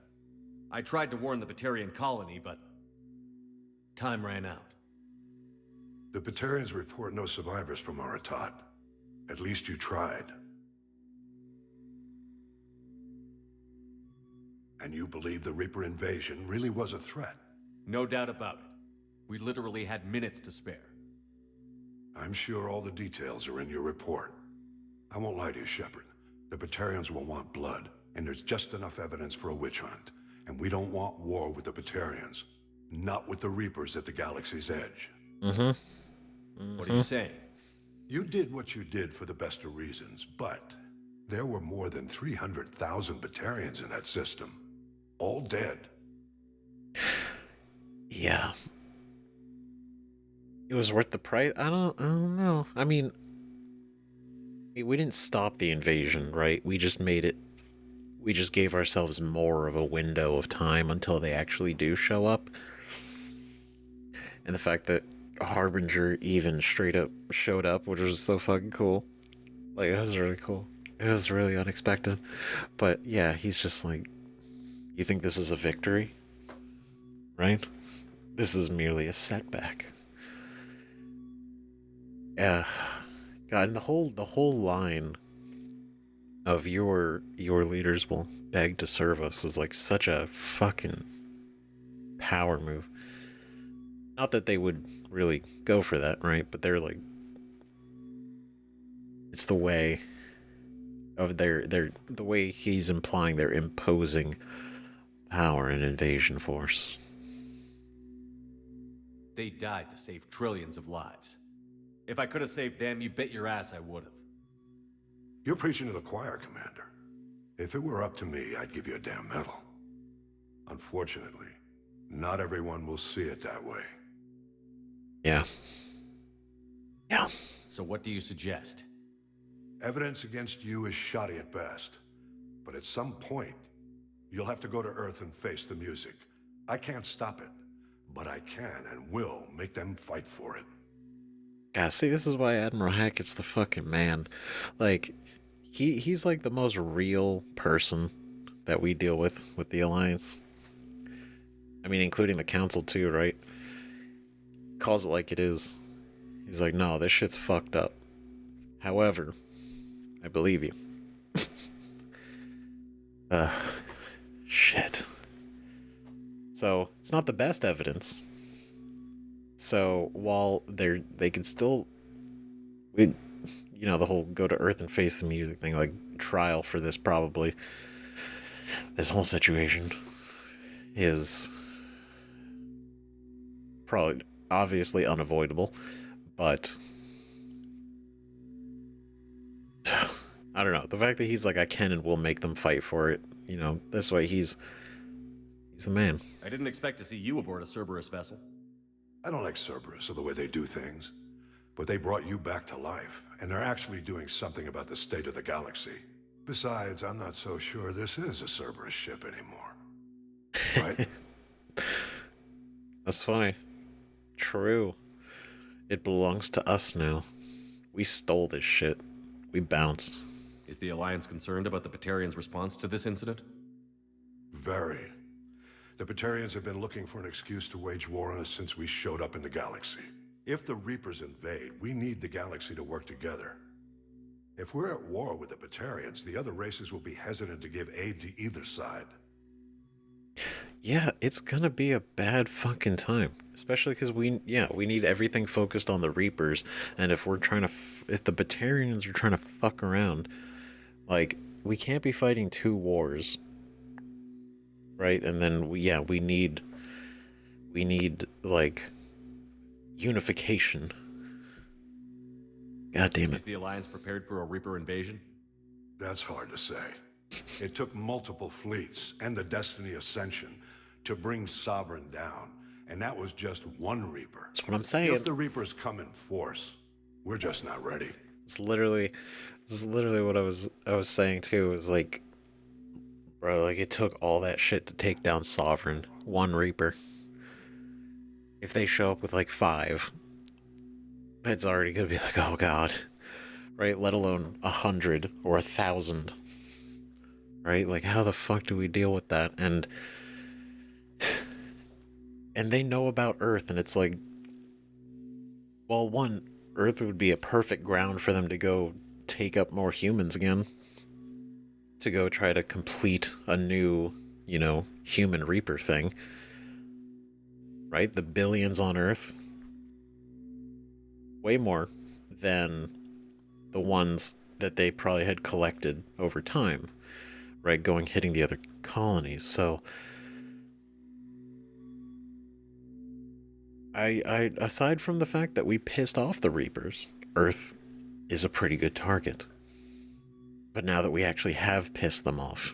I tried to warn the Batarian colony, but time ran out. The Batarians report no survivors from Aiton. At least you tried. And you believe the Reaper invasion really was a threat? No doubt about it. We literally had minutes to spare. I'm sure all the details are in your report. I won't lie to you, Shepard. The Batarians will want blood, and there's just enough evidence for a witch hunt. And we don't want war with the Batarians. Not with the Reapers at the galaxy's edge. What are you saying? You did what you did for the best of reasons, but there were more than 300,000 Batarians in that system. All dead. Yeah. It was worth the price. I don't know. I mean, we didn't stop the invasion, right? We just made it. We just gave ourselves more of a window of time until they actually do show up. And the fact that Harbinger even straight up showed up, which was so fucking cool. Like, it was really cool. It was really unexpected. But yeah, he's just like, you think this is a victory? Right? This is merely a setback. Yeah. God, and the whole line of your leaders will beg to serve us is like such a fucking power move. Not that they would really go for that, right? But they're like, it's the way of the way he's implying they're imposing power and invasion force. They died to save trillions of lives. If I could have saved them, you bet your ass I would have. You're preaching to the choir, Commander. If it were up to me, I'd give you a damn medal. Unfortunately, not everyone will see it that way. Yeah. Yeah. So what do you suggest? Evidence against you is shoddy at best. But at some point, you'll have to go to Earth and face the music. I can't stop it, but I can and will make them fight for it. God, see, this is why Admiral Hackett's the fucking man. Like, he's like the most real person that we deal with the Alliance. I mean, including the Council too, right? Calls it like it is. He's like, no, this shit's fucked up. However, I believe you. Shit. So, it's not the best evidence. So, while they can still, you know, the whole go to Earth and face the music thing, like, trial for this probably, this whole situation is probably obviously unavoidable, but I don't know. The fact that he's like, I can and will make them fight for it, you know, this way he's the man. I didn't expect to see you aboard a Cerberus vessel. I don't like Cerberus or the way they do things, but they brought you back to life, and they're actually doing something about the state of the galaxy. Besides, I'm not so sure this is a Cerberus ship anymore. Right? That's funny. True. It belongs to us now. We stole this shit. We bounced. Is the Alliance concerned about the Batarians' response to this incident? Very. The Batarians have been looking for an excuse to wage war on us since we showed up in the galaxy. If the Reapers invade, we need the galaxy to work together. If we're at war with the Batarians, the other races will be hesitant to give aid to either side. Yeah, it's gonna be a bad fucking time. Especially because we need everything focused on the Reapers. And if we're trying to, if the Batarians are trying to fuck around, like, we can't be fighting two wars. Right? And then, we need, like, unification. God damn it. Is the Alliance prepared for a Reaper invasion? That's hard to say. It took multiple fleets and the Destiny Ascension to bring Sovereign down, and that was just one Reaper. That's what I'm saying. If the Reapers come in force, we're just not ready. This is literally what I was saying too. It was like, bro, like, it took all that shit to take down Sovereign. One Reaper. If they show up with like 5, it's already gonna be like, oh god. Right? Let alone 100 or 1,000. Right? Like, how the fuck do we deal with that? And they know about Earth, and it's like, well, one, Earth would be a perfect ground for them to go take up more humans again. To go try to complete a new, human Reaper thing. Right? The billions on Earth. Way more than the ones that they probably had collected over time. Right? Hitting the other colonies. So I aside from the fact that we pissed off the Reapers, Earth is a pretty good target. But now that we actually have pissed them off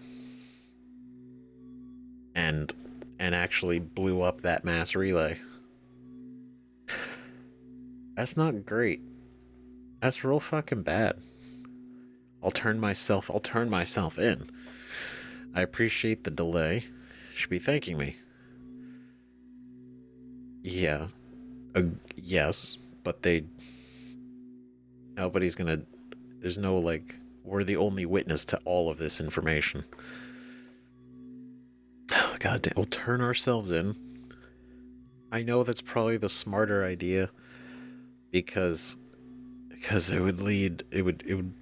and actually blew up that mass relay, that's not great. That's real fucking bad. I'll turn myself in. I appreciate the delay. Should be thanking me. Yeah. Yes, but nobody's gonna, there's no, like, we're the only witness to all of this information. Oh, god damn, we'll turn ourselves in. I know that's probably the smarter idea, because it would lead, it would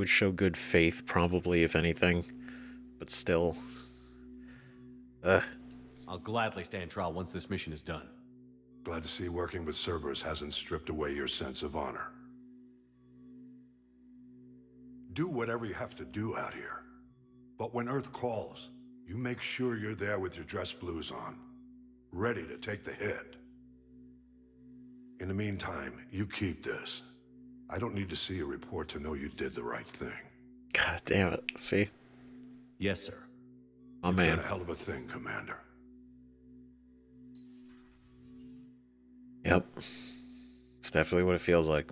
show good faith, probably, if anything, but still. I'll gladly stand trial once this mission is done. Glad to see working with Cerberus hasn't stripped away your sense of honor. Do whatever you have to do out here. But when Earth calls, you make sure you're there with your dress blues on, ready to take the hit. In the meantime, you keep this. I don't need to see a report to know you did the right thing. God damn it. See? Yes, sir. Oh, man. Done a hell of a thing, Commander. Yep. It's definitely what it feels like.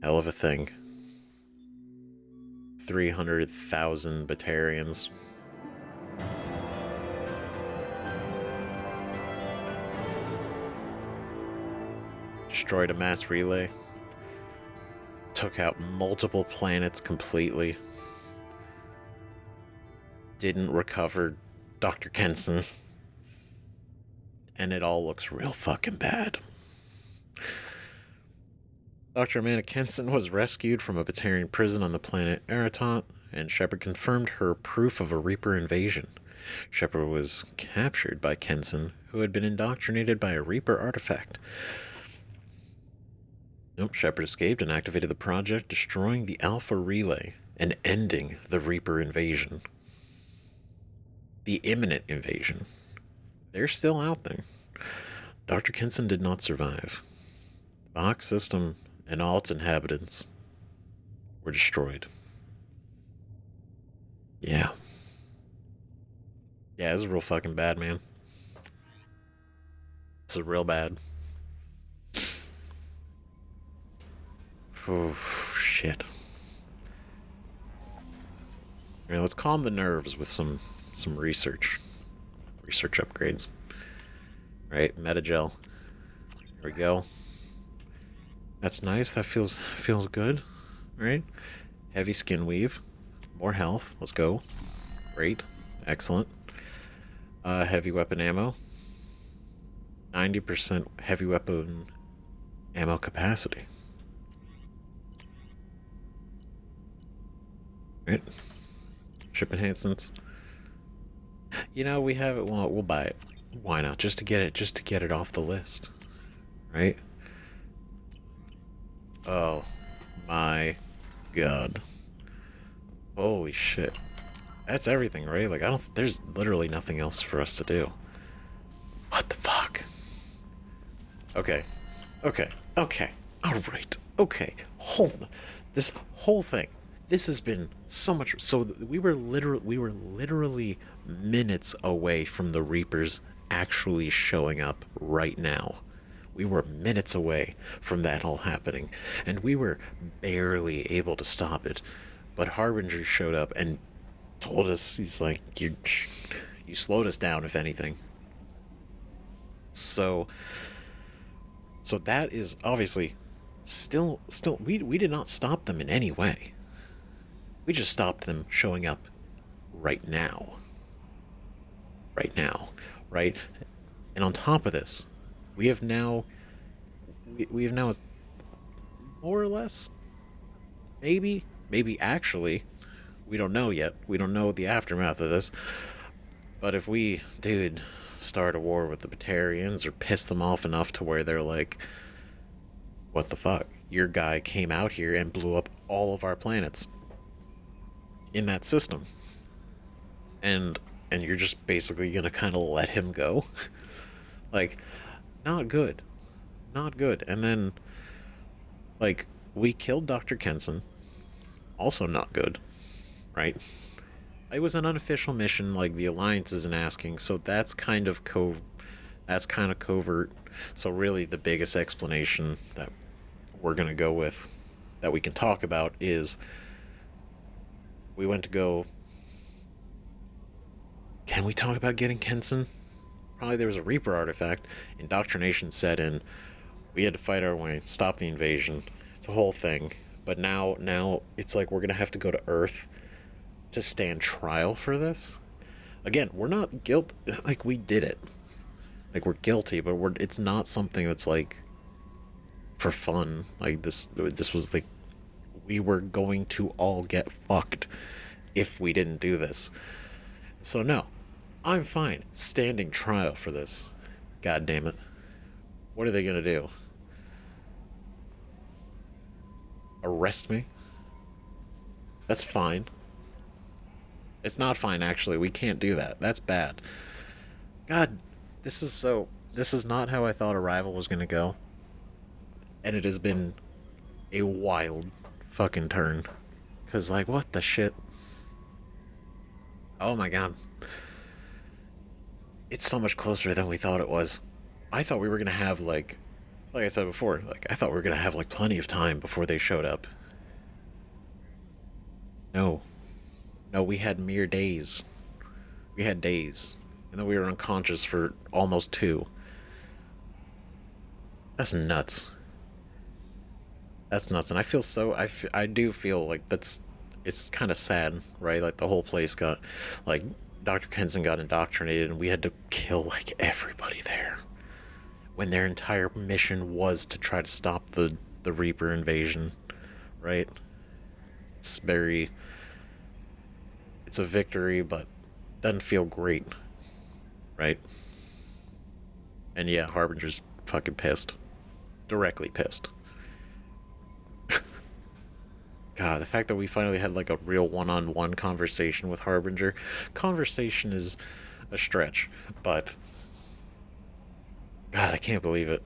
Hell of a thing. 300,000 Batarians. Destroyed a mass relay. Took out multiple planets completely. Didn't recover Dr. Kenson. And it all looks real fucking bad. Dr. Amanda Kenson was rescued from a Batarian prison on the planet Aiton, and Shepard confirmed her proof of a Reaper invasion. Shepard was captured by Kenson, who had been indoctrinated by a Reaper artifact. Shepard escaped and activated the project, destroying the Alpha Relay and ending the Reaper invasion. The imminent invasion. They're still out there. Dr. Kenson did not survive. The box system and all its inhabitants were destroyed. Yeah. Yeah, this is real fucking bad, man. This is real bad. Oh, shit. Alright, let's calm the nerves with some research. Research upgrades. Right, metagel. There we go. That's nice. That feels good. right? Heavy skin weave. More health. Let's go. Great. Excellent. Heavy weapon ammo. 90% heavy weapon ammo capacity. Right? Ship enhancements. You know, we have it. Well, we'll buy it. Why not? Just to get it off the list. Right? Oh my god. Holy shit. That's everything, right? Like, there's literally nothing else for us to do. What the fuck? Okay. Alright. Okay. Hold on. This whole thing. This has been so much. So we were literally minutes away from the Reapers actually showing up right now. We were minutes away from that all happening, and we were barely able to stop it. But Harbinger showed up and told us, he's like, you slowed us down, if anything. So that is obviously still we did not stop them in any way. We just stopped them showing up right now. Right? And on top of this, we have now more or less, maybe actually, we don't know yet. We don't know the aftermath of this. But if we did start a war with the Batarians or piss them off enough to where they're like, what the fuck? Your guy came out here and blew up all of our planets in that system. And you're just basically gonna kind of let him go? Like, not good. And then, like, we killed Dr. Kenson. Also not good, right? It was an unofficial mission, like the Alliance isn't asking, so that's kind of covert. So really the biggest explanation that we're gonna go with, that we can talk about, is we went to go... Can we talk about getting Kenson? Probably there was a Reaper artifact. Indoctrination set in. We had to fight our way, stop the invasion. It's a whole thing. But now it's like we're gonna have to go to Earth to stand trial for this. Again, we're not guilty. Like, we did it. Like, we're guilty, but it's not something that's like for fun. Like, this was like, we were going to all get fucked if we didn't do this. So no, I'm fine standing trial for this. God damn it. What are they gonna do? Arrest me? That's fine. It's not fine, actually. We can't do that. That's bad. God, this is not how I thought Arrival was gonna go. And it has been a wild fucking turn. 'Cause, like, what the shit? Oh my god. It's so much closer than we thought it was. I thought we were gonna have, like I said before, like, I thought we were gonna have, like, plenty of time before they showed up. No, we had mere days. We had days. And then we were unconscious for almost 2. That's nuts. That's nuts. And I feel so... I do feel like it's kind of sad, right? Like, the whole place got... Like, Dr. Kenson got indoctrinated, and we had to kill, like, everybody there. When their entire mission was to try to stop the Reaper invasion, right? It's very... It's a victory, but doesn't feel great, right? And yeah, Harbinger's fucking pissed. Directly pissed. God, the fact that we finally had, like, a real one-on-one conversation with Harbinger. Conversation is a stretch, but... God, I can't believe it.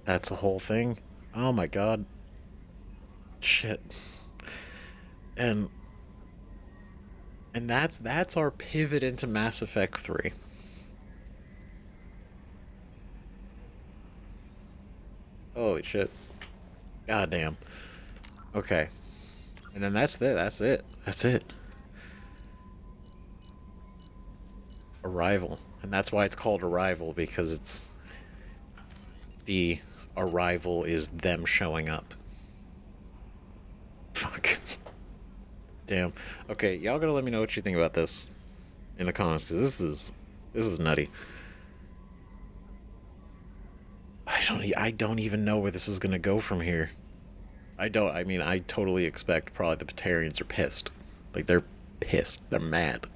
That's a whole thing? Oh my god. Shit. And that's our pivot into Mass Effect 3. Holy shit. God damn. Okay. And then that's it. Arrival. And that's why it's called Arrival, because it's... The arrival is them showing up. Fuck. Damn. Okay, y'all gotta let me know what you think about this in the comments, because this is nutty. I don't even know where this is gonna go from here. I totally expect probably the Batarians are pissed. Like, they're pissed. They're mad.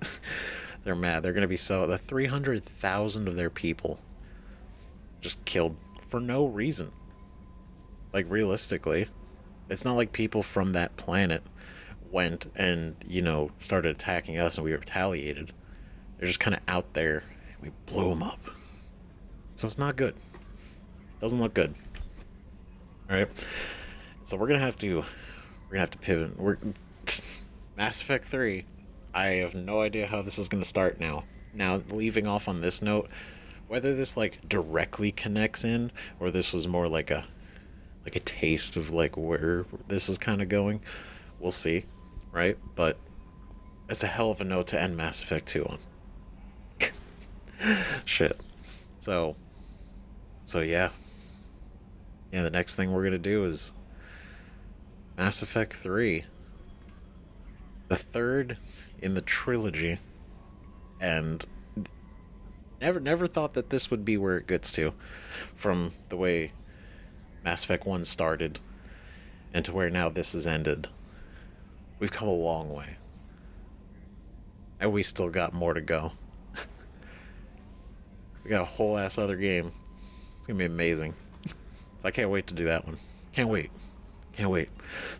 They're mad. They're gonna be the 300,000 of their people just killed for no reason. Like, realistically, it's not like people from that planet went and, started attacking us and we retaliated. They're just kind of out there. We blew them up. So it's not good. Doesn't look good. All right. So we're gonna have to pivot. Mass Effect 3. I have no idea how this is gonna start now. Now, leaving off on this note, whether this like directly connects in, or this was more like a taste of like where this is kind of going, we'll see, right? But it's a hell of a note to end Mass Effect 2 on. Shit. So yeah. Yeah, the next thing we're gonna do is Mass Effect 3. The third in the trilogy. And never thought that this would be where it gets to, from the way Mass Effect 1 started and to where now this has ended. We've come a long way. And we still got more to go. We got a whole ass other game. It's gonna be amazing. So I can't wait to do that one. Can't wait.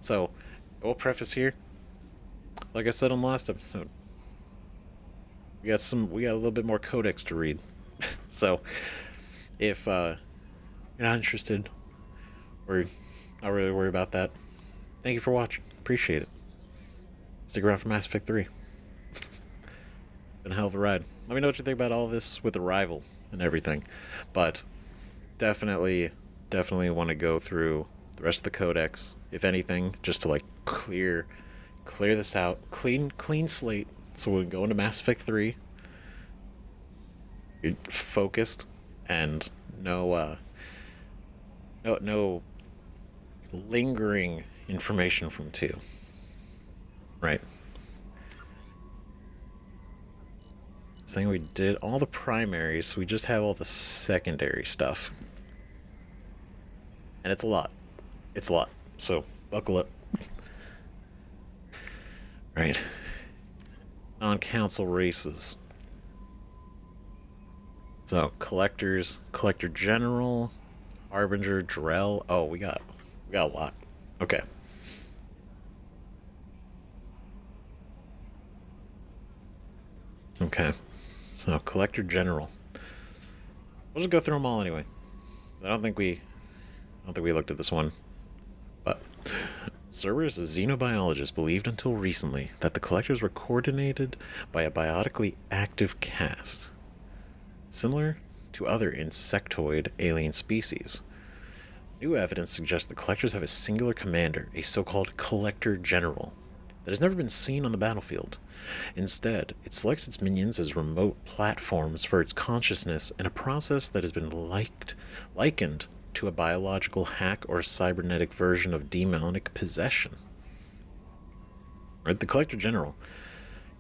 So, we'll preface here. Like I said on the last episode, we got a little bit more Codex to read. So, if you're not interested, or not really worried about that, thank you for watching. Appreciate it. Stick around for Mass Effect 3. Been a hell of a ride. Let me know what you think about all this with Arrival and everything. But definitely want to go through the rest of the Codex, if anything, just to like clear this out, clean slate, so we can go into Mass Effect 3 focused and no lingering information from 2. Right. Saying we did all the primaries, so we just have all the secondary stuff. And it's a lot. So buckle up. Right. Non-council races. So Collector General, Harbinger, Drell. Oh, we got a lot. Okay. So Collector General. We'll just go through them all anyway. I don't think we looked at this one. But Cerberus, a xenobiologist, believed until recently that the Collectors were coordinated by a biotically active caste, similar to other insectoid alien species. New evidence suggests the Collectors have a singular commander, a so-called Collector General, that has never been seen on the battlefield. Instead, it selects its minions as remote platforms for its consciousness in a process that has been likened to a biological hack or cybernetic version of demonic possession. Right, the Collector General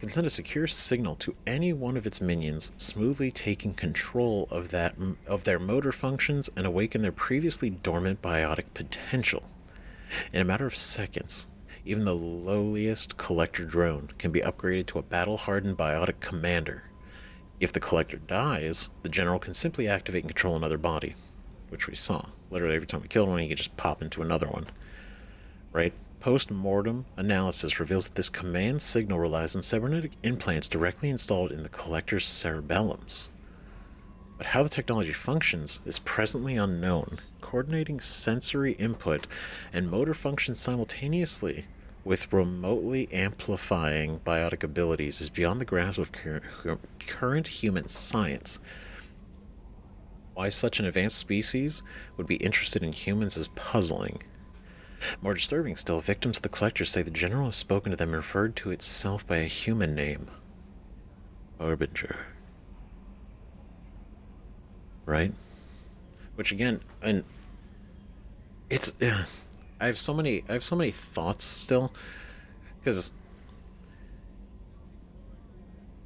can send a secure signal to any one of its minions, smoothly taking control of their motor functions and awaken their previously dormant biotic potential. In a matter of seconds, even the lowliest Collector drone can be upgraded to a battle-hardened biotic commander. If the Collector dies, the General can simply activate and control another body, which we saw. Literally every time we killed one, he could just pop into another one. Right? Post-mortem analysis reveals that this command signal relies on cybernetic implants directly installed in the Collector's cerebellums. But how the technology functions is presently unknown. Coordinating sensory input and motor functions simultaneously with remotely amplifying biotic abilities is beyond the grasp of current human science. Why such an advanced species would be interested in humans is puzzling. More disturbing still, victims of the Collectors say the General has spoken to them and referred to itself by a human name. Harbinger. Right? Which again, and it's... I have so many thoughts still, because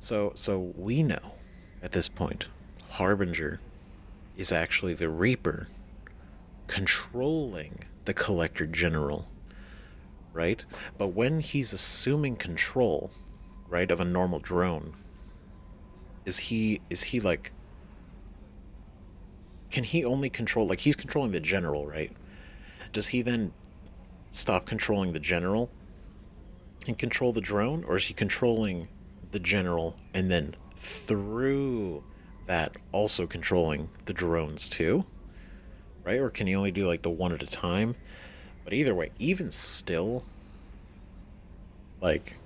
so we know at this point Harbinger is actually the Reaper controlling the Collector General, right? But when he's assuming control, right, of a normal drone, is he like, can he only control, like, he's controlling the general, right? Does he then stop controlling the general and control the drone, or is he controlling the general and then through that also controlling the drones too, right? Or can he only do like the one at a time? But either way, even still, like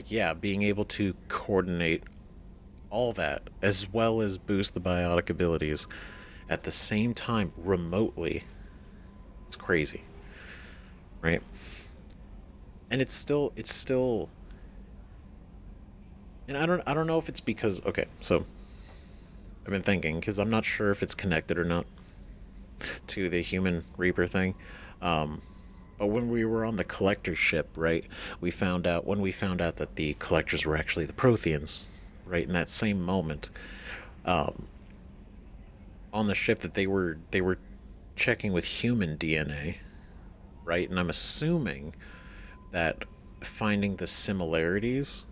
yeah, being able to coordinate all that as well as boost the biotic abilities at the same time remotely, it's crazy, right? And it's still, and I don't know if it's because, okay, so I've been thinking, because I'm not sure if it's connected or not to the human Reaper thing. But when we were on the Collector ship, right, when we found out that the Collectors were actually the Protheans, right, in that same moment, on the ship, that they were checking with human DNA, right? And I'm assuming that finding the similarities,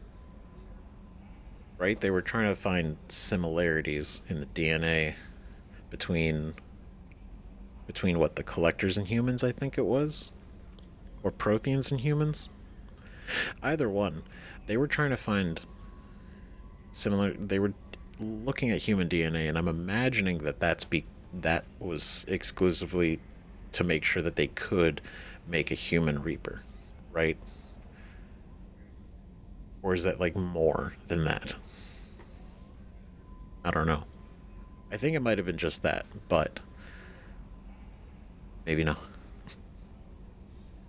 right? They were trying to find similarities in the DNA between what, the Collectors and humans, I think it was, or Protheans and humans. Either one, they were trying to find similar. They were looking at human DNA, and I'm imagining that that was exclusively to make sure that they could make a human Reaper, right? Or is that like more than that? I don't know. I think it might have been just that, but maybe not.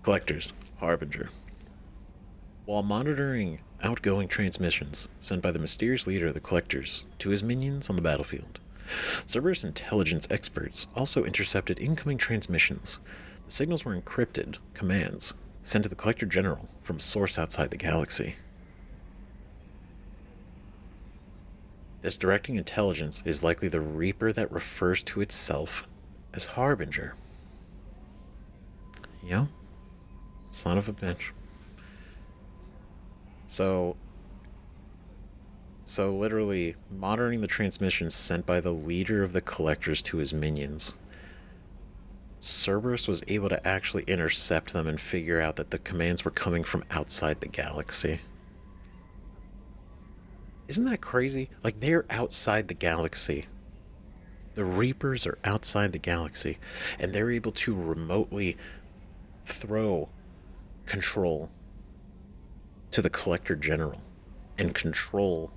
Collectors, Harbinger. While monitoring outgoing transmissions sent by the mysterious leader of the Collectors to his minions on the battlefield, Cerberus intelligence experts also intercepted incoming transmissions. The signals were encrypted commands sent to the Collector General from a source outside the galaxy. This directing intelligence is likely the Reaper that refers to itself as Harbinger. Yeah. Son of a bitch. So literally monitoring the transmissions sent by the leader of the Collectors to his minions, Cerberus was able to actually intercept them and figure out that the commands were coming from outside the galaxy. Isn't that crazy? Like, they're outside the galaxy. The Reapers are outside the galaxy, and they're able to remotely throw control to the Collector General and control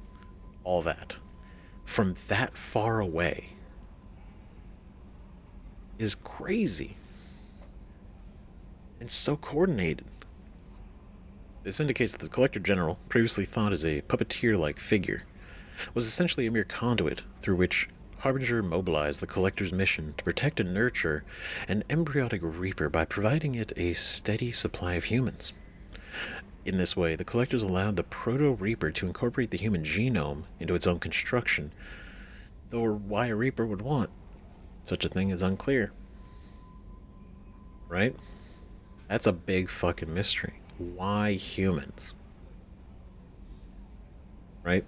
all that from that far away is crazy and so coordinated. This indicates that the Collector General, previously thought as a puppeteer-like figure, was essentially a mere conduit through which Harbinger mobilized the Collector's mission to protect and nurture an embryonic Reaper by providing it a steady supply of humans. In this way, the Collectors allowed the Proto-Reaper to incorporate the human genome into its own construction, though why a Reaper would want such a thing is unclear. Right? That's a big fucking mystery. Why humans? Right?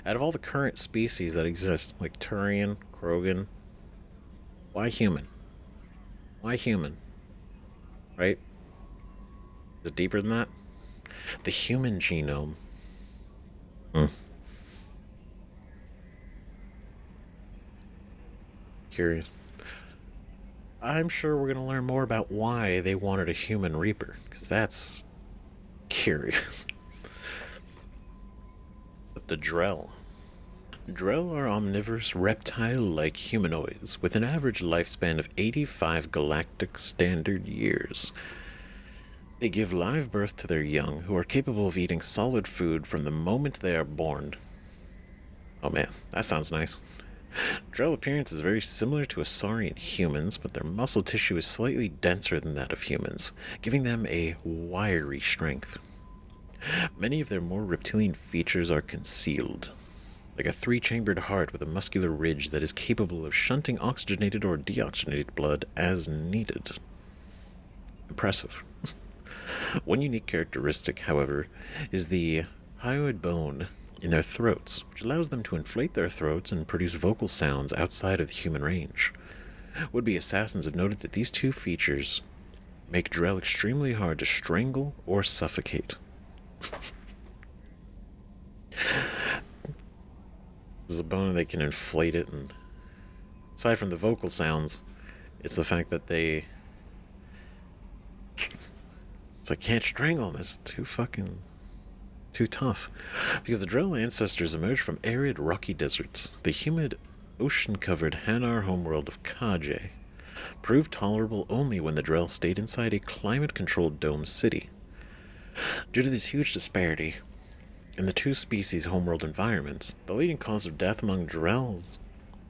Out of all the current species that exist, like Turian, Krogan, why human? Why human? Right? Is it deeper than that? The human genome. Curious. I'm sure we're going to learn more about why they wanted a human Reaper, because that's curious. But the Drell. Drell are omnivorous reptile-like humanoids with an average lifespan of 85 galactic standard years. They give live birth to their young, who are capable of eating solid food from the moment they are born. Oh man, that sounds nice. Drell appearance is very similar to Asarian humans, but their muscle tissue is slightly denser than that of humans, giving them a wiry strength. Many of their more reptilian features are concealed, like a three-chambered heart with a muscular ridge that is capable of shunting oxygenated or deoxygenated blood as needed. Impressive. One unique characteristic, however, is the hyoid bone in their throats, which allows them to inflate their throats and produce vocal sounds outside of the human range. Would-be assassins have noted that these two features make Drell extremely hard to strangle or suffocate. There's a bone, they can inflate it, and aside from the vocal sounds, it's the fact that they... It's like, can't strangle them, it's too tough. Because the Drell ancestors emerged from arid, rocky deserts. The humid, ocean-covered Hanar homeworld of Kaje proved tolerable only when the Drell stayed inside a climate-controlled dome city. Due to this huge disparity in the two species' homeworld environments, the leading cause of death among Drells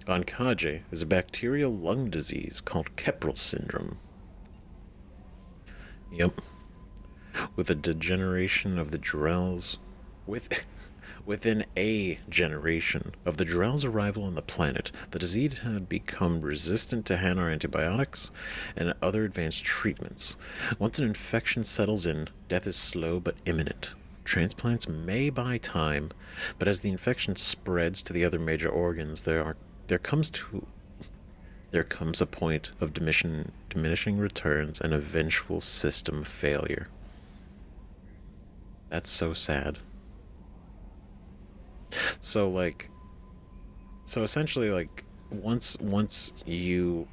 on Kaje is a bacterial lung disease called Keprel syndrome. Yep. With a degeneration of the Drells, within a generation of the Drell's arrival on the planet, the disease had become resistant to Hanar antibiotics and other advanced treatments. Once an infection settles in, death is slow but imminent. Transplants may buy time, but as the infection spreads to the other major organs, there comes a point of diminishing returns and eventual system failure. That's so sad. So essentially, once you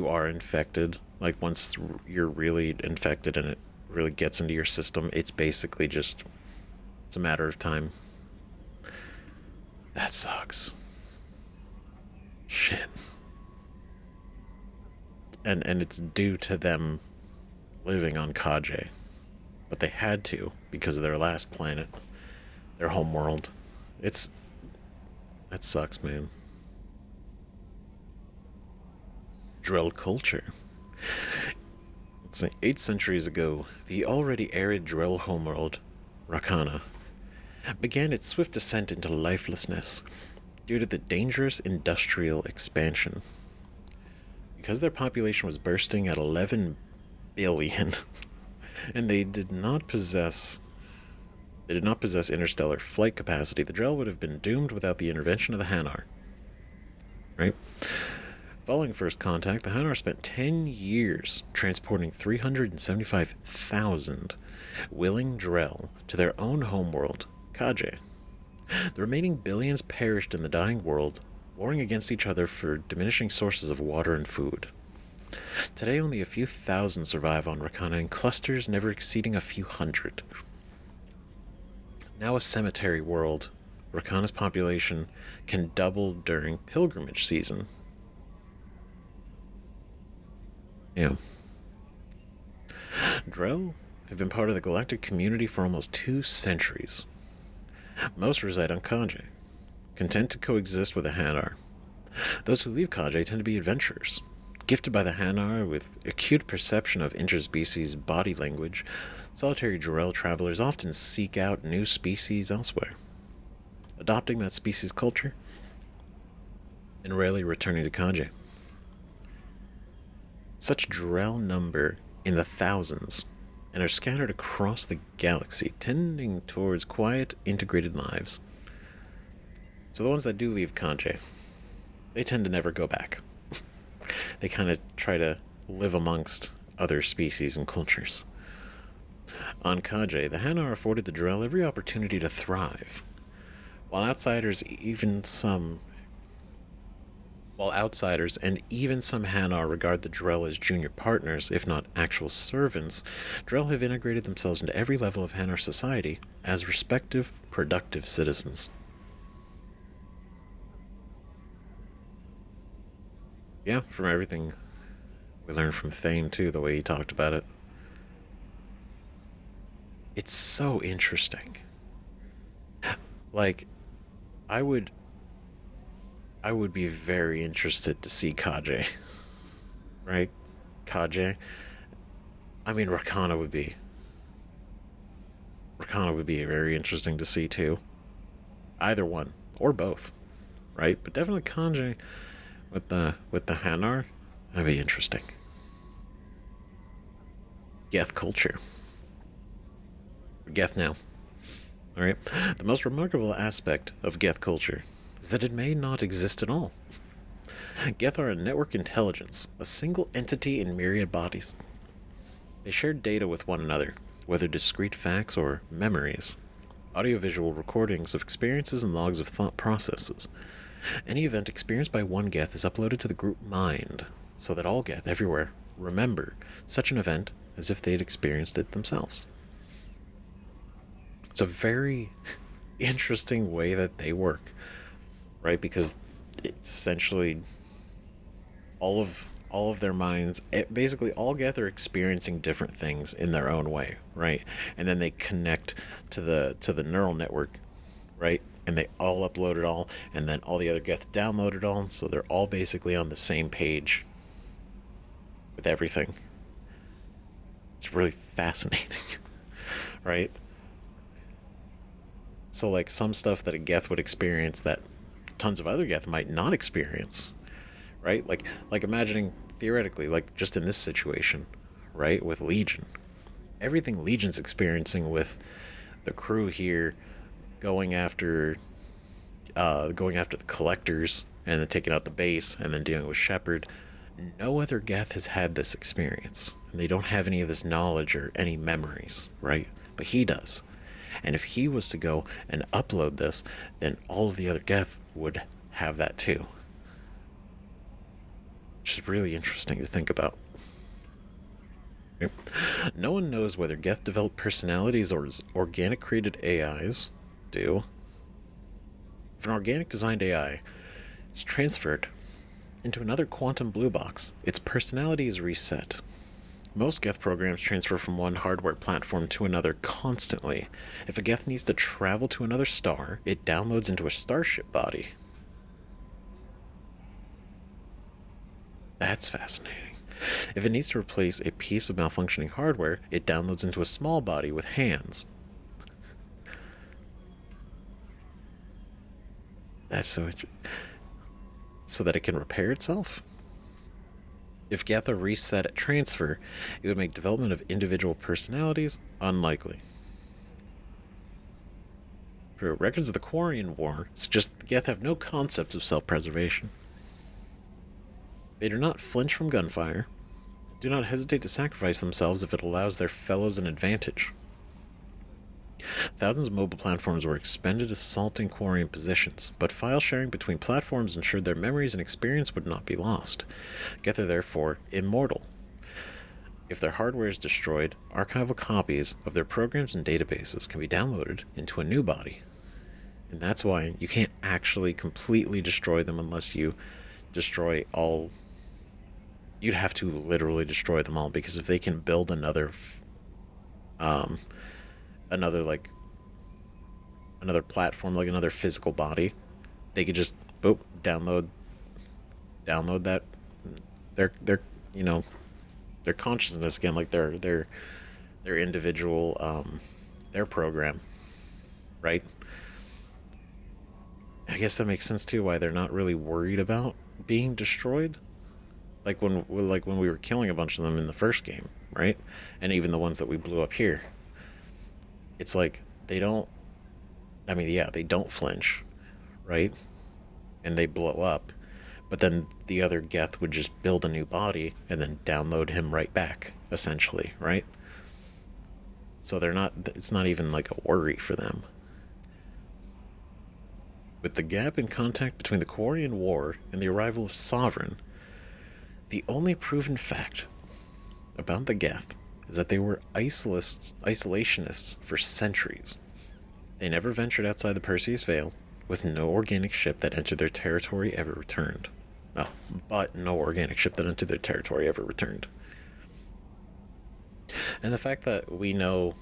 are infected, once you're really infected and it really gets into your system, it's basically it's a matter of time. That sucks. Shit. And it's due to them living on Kaje. But they had to, because of their last planet, their home world. That sucks, man. Drell culture. Let's say 8 centuries ago, the already arid Drell homeworld, Rakana, began its swift descent into lifelessness due to the dangerous industrial expansion. Because their population was bursting at 11 billion, and they did not possess interstellar flight capacity, the Drell would have been doomed without the intervention of the Hanar. Right? Following first contact, the Hanar spent 10 years transporting 375,000 willing Drell to their own homeworld, Kaje. The remaining billions perished in the dying world, warring against each other for diminishing sources of water and food. Today, only a few thousand survive on Rakana in clusters never exceeding a few hundred. Now a cemetery world, Rakana's population can double during pilgrimage season. Yeah. Drell have been part of the galactic community for almost 2 centuries. Most reside on Kaje, content to coexist with the Hanar. Those who leave Kaje tend to be adventurers. Gifted by the Hanar with acute perception of interspecies body language, solitary Drell travelers often seek out new species elsewhere, adopting that species' culture and rarely returning to Kaje. Such Drell number in the thousands and are scattered across the galaxy, tending towards quiet, integrated lives. So the ones that do leave Kaje, they tend to never go back. They kind of try to live amongst other species and cultures. On Kaje, the Hanar afforded the Drell every opportunity to thrive. While outsiders and even some Hanar regard the Drell as junior partners, if not actual servants, Drell have integrated themselves into every level of Hanar society as respective, productive citizens. Yeah, from everything we learned from Thane, too, the way he talked about it. It's so interesting. I would I would be very interested to see Kage. Right? Kage. I mean, Rakana would be very interesting to see too. Either one or both, right? But definitely Kage with the Hanar, that'd be interesting. Geth culture. Geth now. All right. The most remarkable aspect of Geth culture is that it may not exist at all. Geth are a network intelligence, a single entity in myriad bodies. They share data with one another, whether discrete facts or memories, audiovisual recordings of experiences and logs of thought processes. Any event experienced by one Geth is uploaded to the group mind, so that all Geth everywhere remember such an event as if they had experienced it themselves. It's a very interesting way that they work, right? Because it's essentially all of their minds, basically all Geth are experiencing different things in their own way, right? And then they connect to the neural network, right? And they all upload it all, and then all the other Geth download it all, so they're all basically on the same page with everything. It's really fascinating, right? So like some stuff that a Geth would experience that tons of other Geth might not experience, right? Like imagining theoretically, like just in this situation, right, with Legion, everything Legion's experiencing with the crew here going after the collectors and then taking out the base and then dealing with Shepard, no other Geth has had this experience, and they don't have any of this knowledge or any memories, right? But he does. And if he was to go and upload this, then all of the other Geth would have that too. Which is really interesting to think about. No one knows whether Geth develop personalities or organic created AIs do. If an organic designed AI is transferred into another quantum blue box, its personality is reset. Most Geth programs transfer from one hardware platform to another constantly. If a Geth needs to travel to another star, it downloads into a starship body. That's fascinating. If it needs to replace a piece of malfunctioning hardware, it downloads into a small body with hands. That's so interesting. So that it can repair itself? If Geth are reset at transfer, it would make development of individual personalities unlikely. For records of the Quarian War suggest that the Geth have no concept of self-preservation. They do not flinch from gunfire, do not hesitate to sacrifice themselves if it allows their fellows an advantage. Thousands of mobile platforms were expended assaulting Quarian positions, but file sharing between platforms ensured their memories and experience would not be lost. Geth are therefore immortal. If their hardware is destroyed, archival copies of their programs and databases can be downloaded into a new body. And that's why you can't actually completely destroy them unless you destroy all. You'd have to literally destroy them all, because if they can build another platform, like another physical body, they could just download that their their consciousness again, like their individual their program, right? I guess that makes sense too why they're not really worried about being destroyed. Like when we were killing a bunch of them in the first game, right? And even the ones that we blew up here. It's like they don't flinch, right? And they blow up. But then the other Geth would just build a new body and then download him right back, essentially, right? So it's not even like a worry for them. With the gap in contact between the Quarian War and the arrival of Sovereign, the only proven fact about the Geth is that they were isolationists for centuries. They never ventured outside the Perseus Veil, with no organic ship that entered their territory ever returned. No organic ship that entered their territory ever returned. And the fact that we know,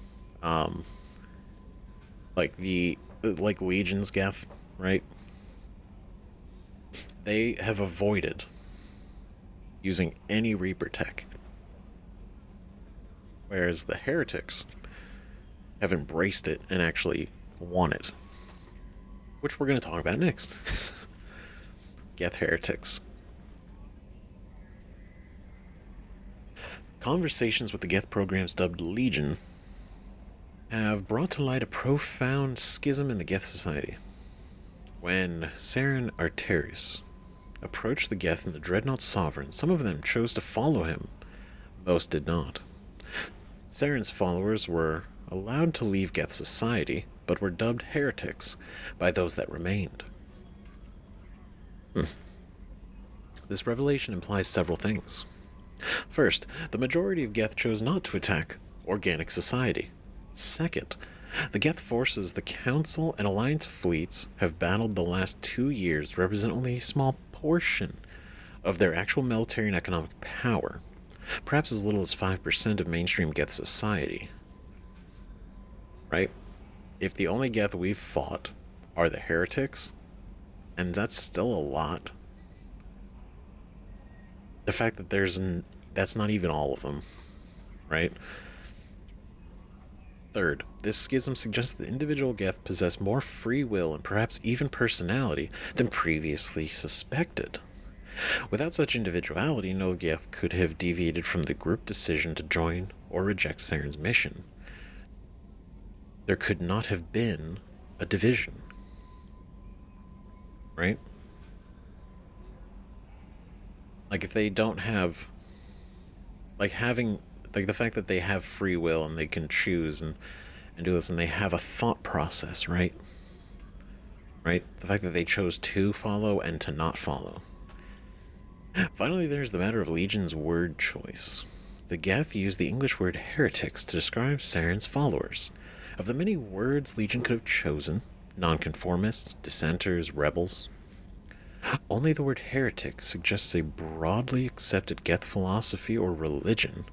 like Legion's Geth, right? they have avoided using any Reaper tech. Whereas the heretics have embraced it and actually want it. Which we're going to talk about next. Geth heretics. Conversations with the Geth programs dubbed Legion have brought to light a profound schism in the Geth society. When Saren Arterius approached the Geth and the Dreadnought Sovereign, some of them chose to follow him. Most did not. Saren's followers were allowed to leave Geth society, but were dubbed heretics by those that remained. This revelation implies several things. First, the majority of Geth chose not to attack organic society. Second, the Geth forces the Council and Alliance fleets have battled the last 2 years represent only a small portion of their actual military and economic power, perhaps as little as 5% of mainstream Geth society. Right? If the only Geth we've fought are the heretics, and that's still a lot, the fact that that's not even all of them, right? Third, this schism suggests that individual Geth possess more free will and perhaps even personality than previously suspected. Without such individuality, no Geth could have deviated from the group decision to join or reject Saren's mission. There could not have been a division. Right? Like, if they don't have... Like, having... Like, the fact that they have free will and they can choose and do this, and they have a thought process, right? Right? The fact that they chose to follow and to not follow. Finally, there's the matter of Legion's word choice. The Geth used the English word heretics to describe Saren's followers. Of the many words Legion could have chosen, nonconformists, dissenters, rebels, only the word heretic suggests a broadly accepted Geth philosophy or religion,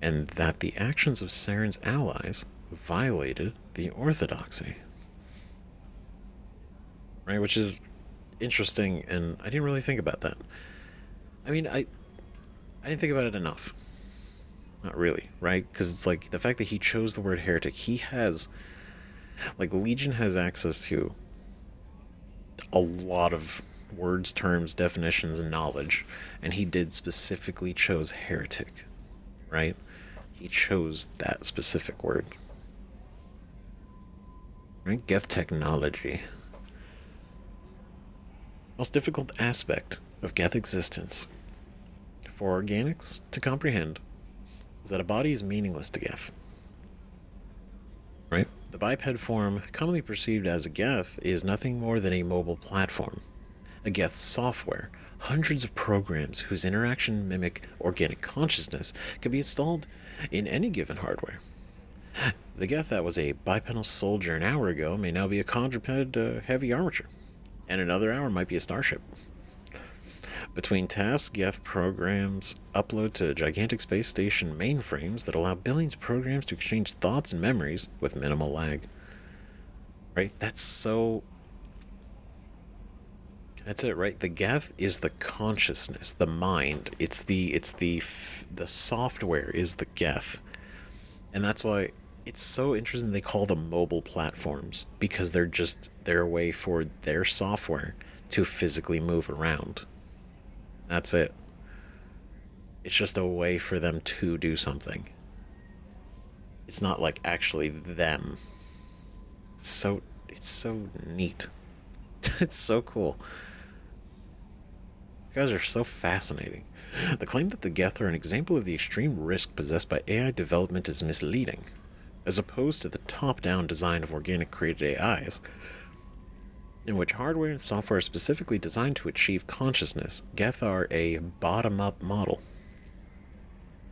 and that the actions of Saren's allies violated the orthodoxy. Right, which is interesting, and I didn't really think about that. I mean, I didn't think about it enough. Not really, right? Because it's like, the fact that he chose the word heretic, he has... Like, Legion has access to a lot of words, terms, definitions, and knowledge, and he did specifically chose heretic, right? He chose that specific word. Right? Geth technology. Most difficult aspect of Geth existence for organics to comprehend is that a body is meaningless to Geth. Right? The biped form, commonly perceived as a Geth, is nothing more than a mobile platform. A Geth software, hundreds of programs whose interaction mimic organic consciousness, can be installed in any given hardware. The Geth that was a bipedal soldier an hour ago may now be a quadruped heavy armature, and another hour might be a starship. Between tasks, Geth programs upload to gigantic space station mainframes that allow billions of programs to exchange thoughts and memories with minimal lag. Right? That's it, right? The Geth is the consciousness, the mind. It's the software is the Geth. And that's why it's so interesting they call them mobile platforms, because they're a way for their software to physically move around. That's it. It's just a way for them to do something. It's not like actually them. It's so neat. It's so cool. You guys are so fascinating. The claim that the Geth are an example of the extreme risk possessed by AI development is misleading. As opposed to the top-down design of organic created AIs, in which hardware and software are specifically designed to achieve consciousness, Geth are a bottom-up model.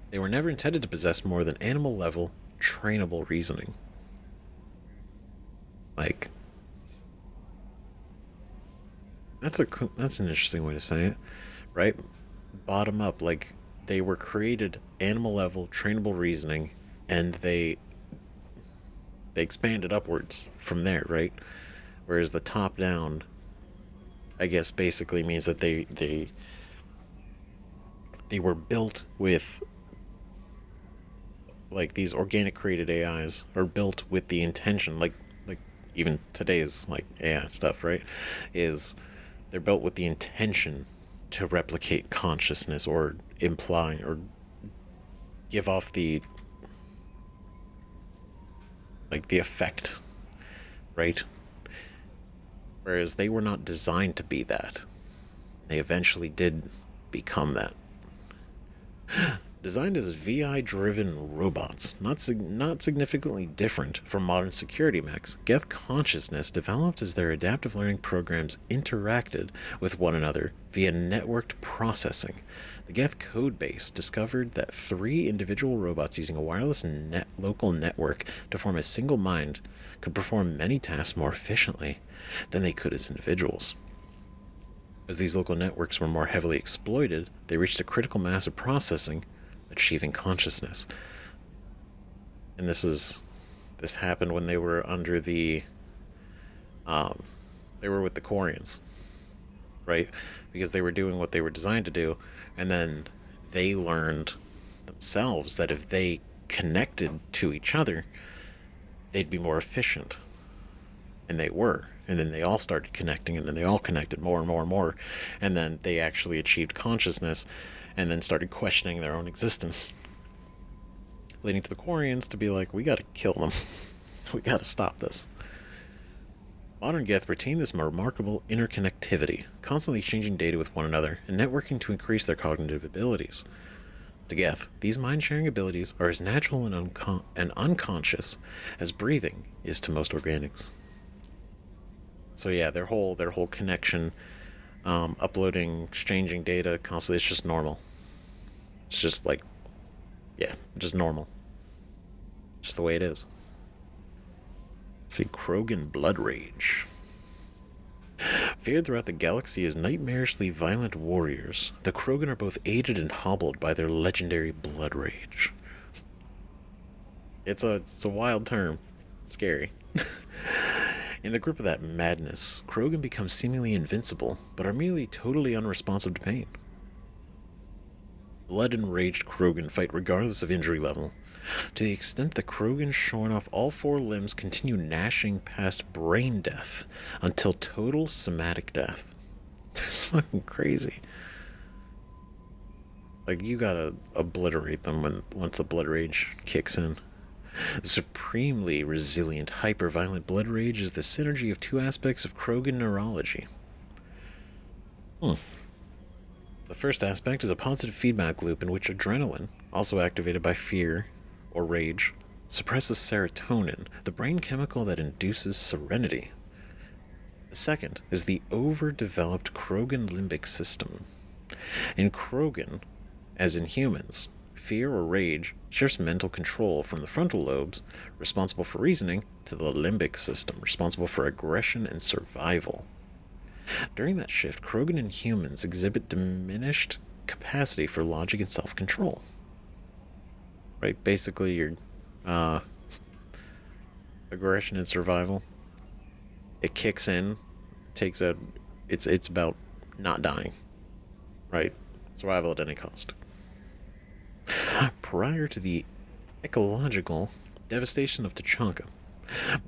They were never intended to possess more than animal-level, trainable reasoning. Like, that's an interesting way to say it, right? Bottom-up, like, they were created animal-level, trainable reasoning, and they expanded upwards from there, right? Whereas the top-down I guess basically means that they were built with, like, these organic created AIs are built with the intention, like even today's like AI stuff, right? Is they're built with the intention to replicate consciousness or imply or give off the, like, the effect, right? Whereas they were not designed to be that. They eventually did become that. Designed as VI-driven robots, not significantly different from modern security mechs, Geth consciousness developed as their adaptive learning programs interacted with one another via networked processing. The Geth codebase discovered that 3 individual robots using a wireless local network to form a single mind could perform many tasks more efficiently than they could as individuals. As these local networks were more heavily exploited, they reached a critical mass of processing, achieving consciousness. And this happened when they were under the they were with the Quarians, right? Because they were doing what they were designed to do, and then they learned themselves that if they connected to each other, they'd be more efficient. And they were. And then they all started connecting, and then they all connected more and more and more, and then they actually achieved consciousness and then started questioning their own existence, leading to the Quarians to be like, we gotta kill them. We gotta stop this. Modern Geth retain this remarkable interconnectivity, constantly exchanging data with one another and networking to increase their cognitive abilities. To Geth, these mind-sharing abilities are as natural and unconscious as breathing is to most organics. So yeah, their whole connection, uploading, exchanging data constantly, it's just normal. It's just like, yeah, just normal. Just the way it is. Let's see, Krogan Blood Rage. Feared throughout the galaxy as nightmarishly violent warriors, the Krogan are both aided and hobbled by their legendary blood rage. It's a wild term. Scary. In the grip of that madness, Krogan become seemingly invincible, but are merely totally unresponsive to pain. Blood-enraged Krogan fight regardless of injury level, to the extent that Krogan shorn off all 4 limbs continue gnashing past brain death until total somatic death. That's fucking crazy. Like, you gotta obliterate them once the blood rage kicks in. Supremely resilient, hyper-violent blood rage is the synergy of 2 aspects of Krogan neurology. The first aspect is a positive feedback loop in which adrenaline, also activated by fear or rage, suppresses serotonin, the brain chemical that induces serenity. The second is the overdeveloped Krogan limbic system. In Krogan, as in humans, fear or rage shifts mental control from the frontal lobes, responsible for reasoning, to the limbic system, responsible for aggression and survival. During that shift, Krogan and humans exhibit diminished capacity for logic and self-control. Right? Basically, your aggression and survival, it kicks in, takes out, it's about not dying. Right? Survival at any cost. Prior to the ecological devastation of Tachanka,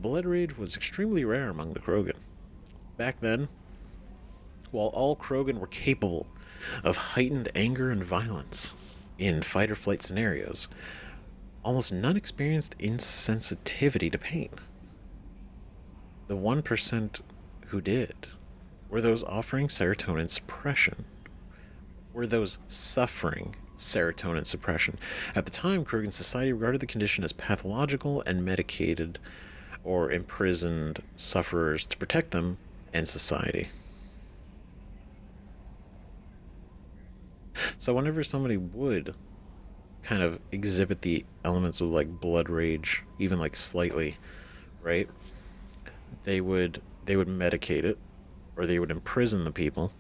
blood rage was extremely rare among the Krogan. Back then, while all Krogan were capable of heightened anger and violence in fight-or-flight scenarios, almost none experienced insensitivity to pain. The 1% who did were those offering serotonin suppression, were those suffering serotonin suppression. At the time, Krogan society regarded the condition as pathological and medicated or imprisoned sufferers to protect them and society. So whenever somebody would kind of exhibit the elements of like blood rage, even like slightly, right, they would medicate it, or they would imprison the people,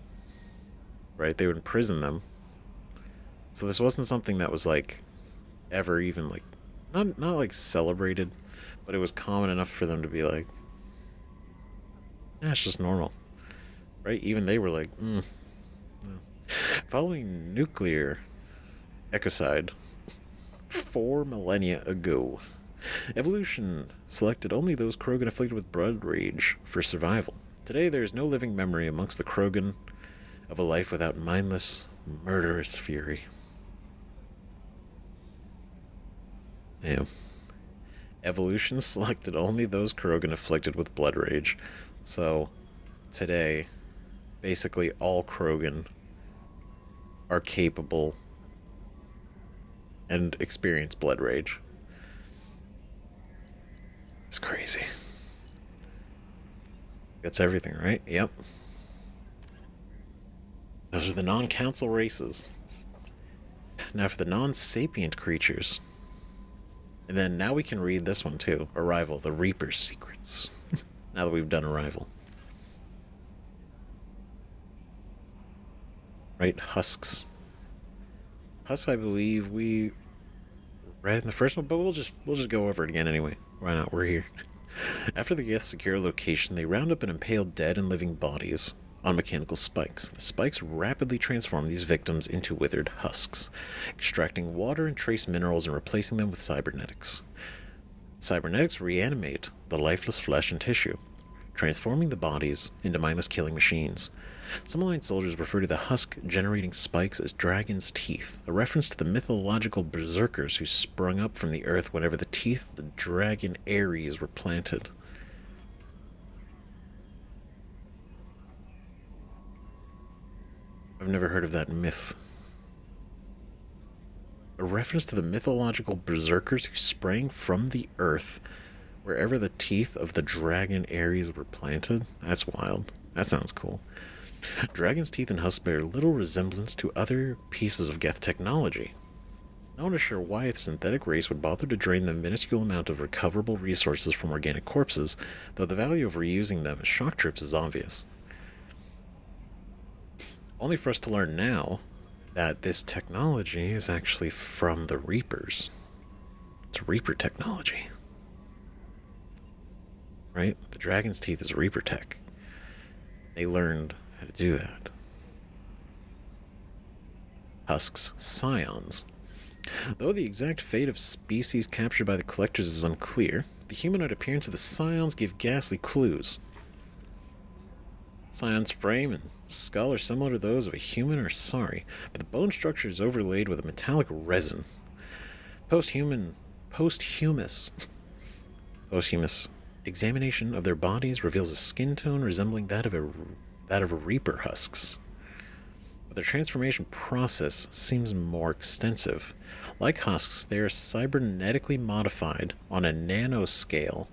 right? They would imprison them. So this wasn't something that was like ever even like not like celebrated, but it was common enough for them to be like, it's just normal. Right? Even they were like, no. Following nuclear ecocide 4 millennia ago, evolution selected only those Krogan afflicted with blood rage for survival. Today, there is no living memory amongst the Krogan of a life without mindless, murderous fury. Yeah. Evolution selected only those Krogan afflicted with blood rage. So, today, basically all Krogan are capable and experience blood rage. It's crazy. That's everything, right? Yep. Those are the non-council races. Now for the non-sapient creatures. And then now we can read this one too. Arrival, the Reaper's Secrets. Now that we've done Arrival. Right, Husks. Husks, I believe we read in the first one, but we'll just go over it again anyway. Why not? We're here. After the Geth secure a location, they round up and impale dead and living bodies on mechanical spikes. The spikes rapidly transform these victims into withered husks, extracting water and trace minerals and replacing them with cybernetics. Cybernetics reanimate the lifeless flesh and tissue, transforming the bodies into mindless killing machines. Some Alliance soldiers refer to the husk-generating spikes as dragon's teeth, a reference to the mythological berserkers who sprung up from the earth whenever the teeth of the dragon Ares were planted. I've never heard of that myth. A reference to the mythological berserkers who sprang from the earth wherever the teeth of the dragon Ares were planted? That's wild. That sounds cool. Dragon's teeth and husks bear little resemblance to other pieces of Geth technology. No one is sure why a synthetic race would bother to drain the minuscule amount of recoverable resources from organic corpses, though the value of reusing them as shock troops is obvious. Only for us to learn now that this technology is actually from the Reapers. It's Reaper technology. Right? The dragon's teeth is Reaper tech. They learned how to do that. Husks, scions. Though the exact fate of species captured by the collectors is unclear, the humanoid appearance of the scions give ghastly clues. Scion's frame and skull are similar to those of a human or sari, but the bone structure is overlaid with a metallic resin. Posthumous examination of their bodies reveals a skin tone resembling that of a Reaper husks. But their transformation process seems more extensive. Like husks, they are cybernetically modified on a nanoscale,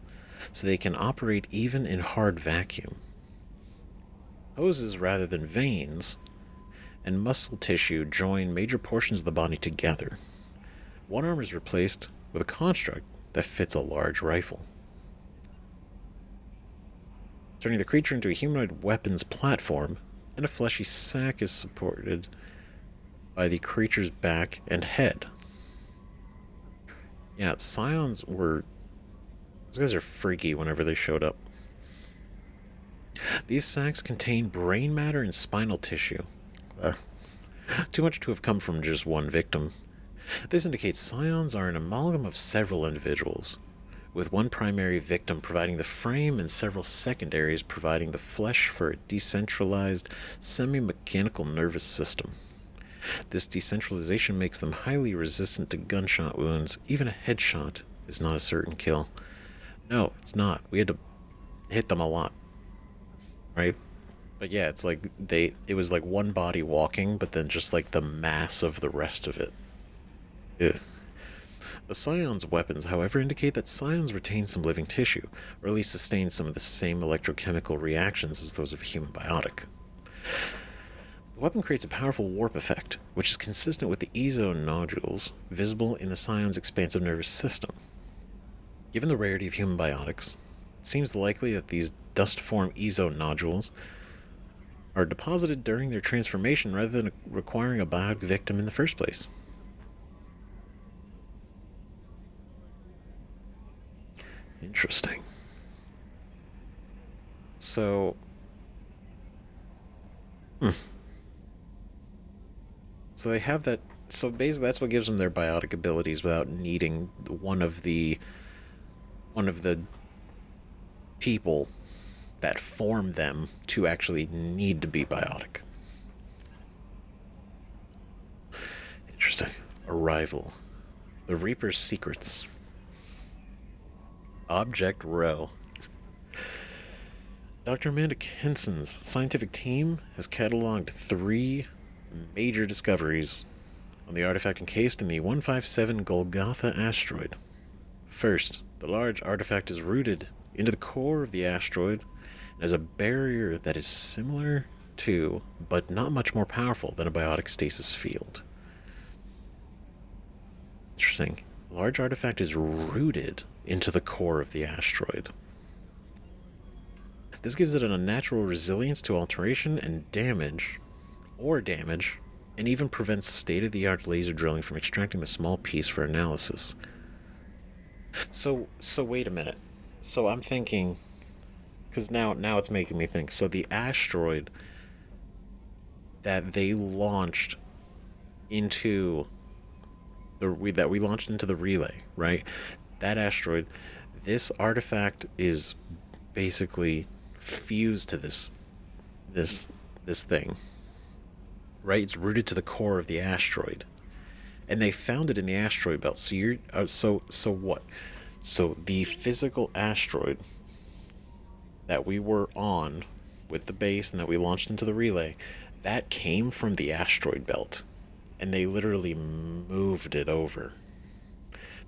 so they can operate even in hard vacuum. Hoses rather than veins and muscle tissue join major portions of the body together. One arm is replaced with a construct that fits a large rifle. Turning the creature into a humanoid weapons platform, and a fleshy sack is supported by the creature's back and head. Yeah, scions were... Those guys are freaky whenever they showed up. These sacks contain brain matter and spinal tissue. Too much to have come from just one victim. This indicates scions are an amalgam of several individuals, with one primary victim providing the frame and several secondaries providing the flesh for a decentralized, semi-mechanical nervous system. This decentralization makes them highly resistant to gunshot wounds. Even a headshot is not a certain kill. No, it's not. We had to hit them a lot. Right? But yeah, it's like it was like one body walking, but then just like the mass of the rest of it. Ugh. The scions' weapons, however, indicate that scions retain some living tissue, or at least sustain some of the same electrochemical reactions as those of a human biotic. The weapon creates a powerful warp effect, which is consistent with the ezo nodules visible in the scions' expansive nervous system. Given the rarity of human biotics, it seems likely that these dust-form ezo nodules are deposited during their transformation rather than requiring a biotic victim in the first place. Interesting. So, So they have that. So basically, that's what gives them their biotic abilities without needing one of the people that form them to actually need to be biotic. Interesting. Arrival. The Reaper's secrets. Object Row. Dr. Amanda Kenson's scientific team has cataloged 3 major discoveries on the artifact encased in the 157 Golgotha asteroid. First, the large artifact is rooted into the core of the asteroid as a barrier that is similar to, but not much more powerful than, a biotic stasis field. Interesting. The large artifact is rooted into the core of the asteroid. This gives it an unnatural resilience to alteration and damage, and even prevents state-of-the-art laser drilling from extracting the small piece for analysis. So wait a minute. So I'm thinking, because now it's making me think. So the asteroid that they launched into that we launched into the relay, right? That asteroid, this artifact is basically fused to this thing, right? It's rooted to the core of the asteroid, and they found it in the asteroid belt. So you're so what? So the physical asteroid that we were on with the base and that we launched into the relay, that came from the asteroid belt, and they literally moved it over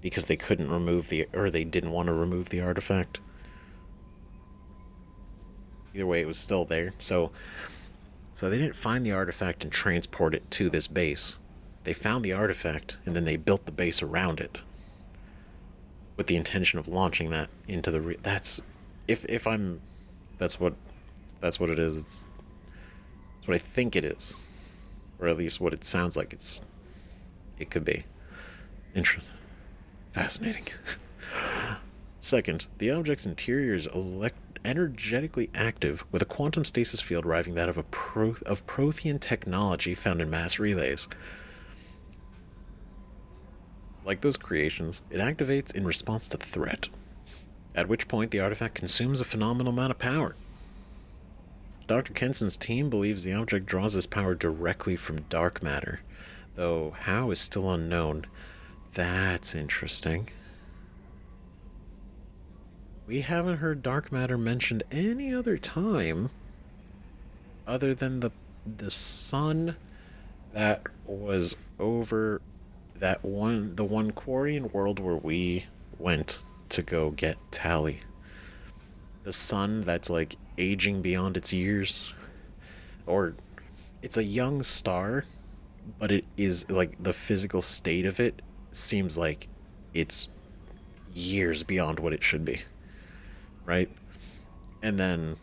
because they couldn't remove they didn't want to remove the artifact. Either way, it was still there. So they didn't find the artifact and transport it to this base. They found the artifact, and then they built the base around it with the intention of launching that into the that's what it is. It's what I think it is, or at least what it sounds like it could be. Interesting. Fascinating. Second, the object's interior is energetically active, with a quantum stasis field rivaling that of Prothean technology found in mass relays. Like those creations, it activates in response to threat, at which point the artifact consumes a phenomenal amount of power. Dr. Kenson's team believes the object draws this power directly from dark matter, though how is still unknown. That's interesting. We haven't heard dark matter mentioned any other time other than the sun that was over the one Quarian world where we went to go get Tally. The sun that's like aging beyond its years, or it's a young star, but it is like the physical state of it seems like it's years beyond what it should be. Right? And then,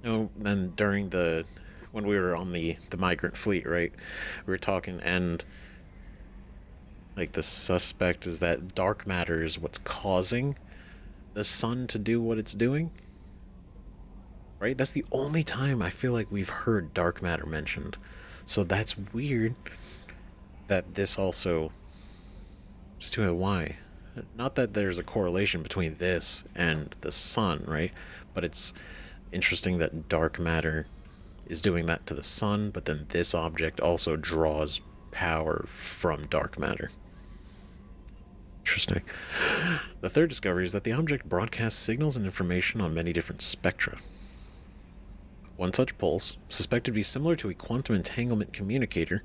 then during when we were on the migrant fleet, right, we were talking, and like the suspect is that dark matter is what's causing the sun to do what it's doing, right? That's the only time I feel like we've heard dark matter mentioned. So that's weird that this also is doing. Why? Not that there's a correlation between this and the sun, right? But it's interesting that dark matter is doing that to the sun, but then this object also draws power from dark matter. Interesting. The third discovery is that the object broadcasts signals and information on many different spectra. One such pulse, suspected to be similar to a quantum entanglement communicator,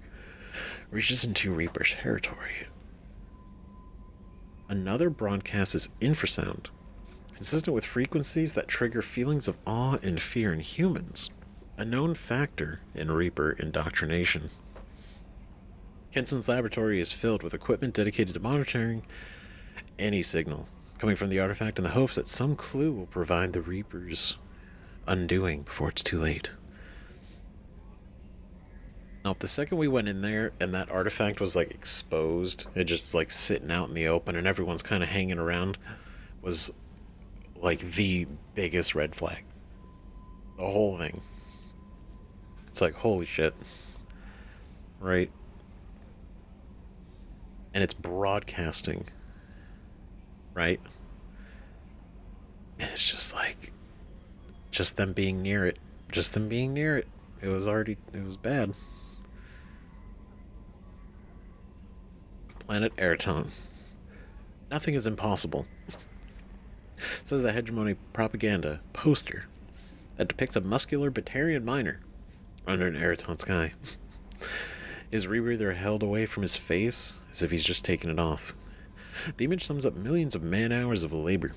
reaches into Reaper territory. Another broadcast is infrasound, consistent with frequencies that trigger feelings of awe and fear in humans, a known factor in Reaper indoctrination. Kenson's laboratory is filled with equipment dedicated to monitoring any signal coming from the artifact in the hopes that some clue will provide the Reaper's undoing before it's too late. Now, the second we went in there and that artifact was like exposed, it just like sitting out in the open and everyone's kind of hanging around, was like the biggest red flag. The whole thing. It's like, holy shit. Right? And it's broadcasting. Right? And it's just like, just them being near it. Just them being near it. It was bad. Planet Aiton. Nothing is impossible. Says the hegemony propaganda poster that depicts a muscular Batarian miner under an Aiton sky. His rebreather held away from his face as if he's just taken it off. The image sums up millions of man-hours of labor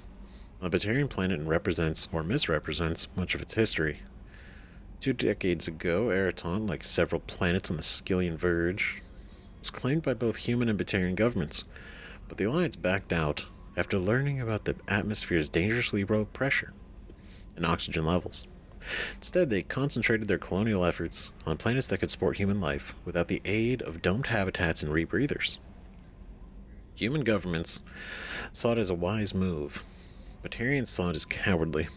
on a Batarian planet and represents, or misrepresents, much of its history. 2 decades ago, Aiton, like several planets on the Skillian Verge, was claimed by both human and Batarian governments, but the Alliance backed out after learning about the atmosphere's dangerously low pressure and oxygen levels. Instead, they concentrated their colonial efforts on planets that could support human life without the aid of domed habitats and rebreathers. Human governments saw it as a wise move. Batarians saw it as cowardly.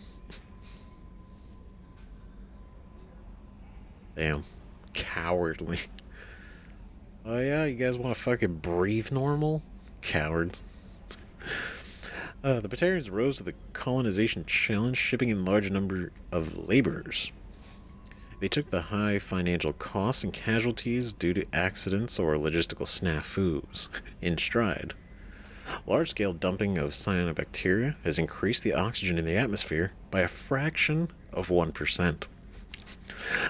Damn. Cowardly. Oh yeah, you guys want to fucking breathe normal? Cowards. The Batarians rose to the colonization challenge, shipping in large number of laborers. They took the high financial costs and casualties due to accidents or logistical snafus in stride. Large-scale dumping of cyanobacteria has increased the oxygen in the atmosphere by a fraction of 1%.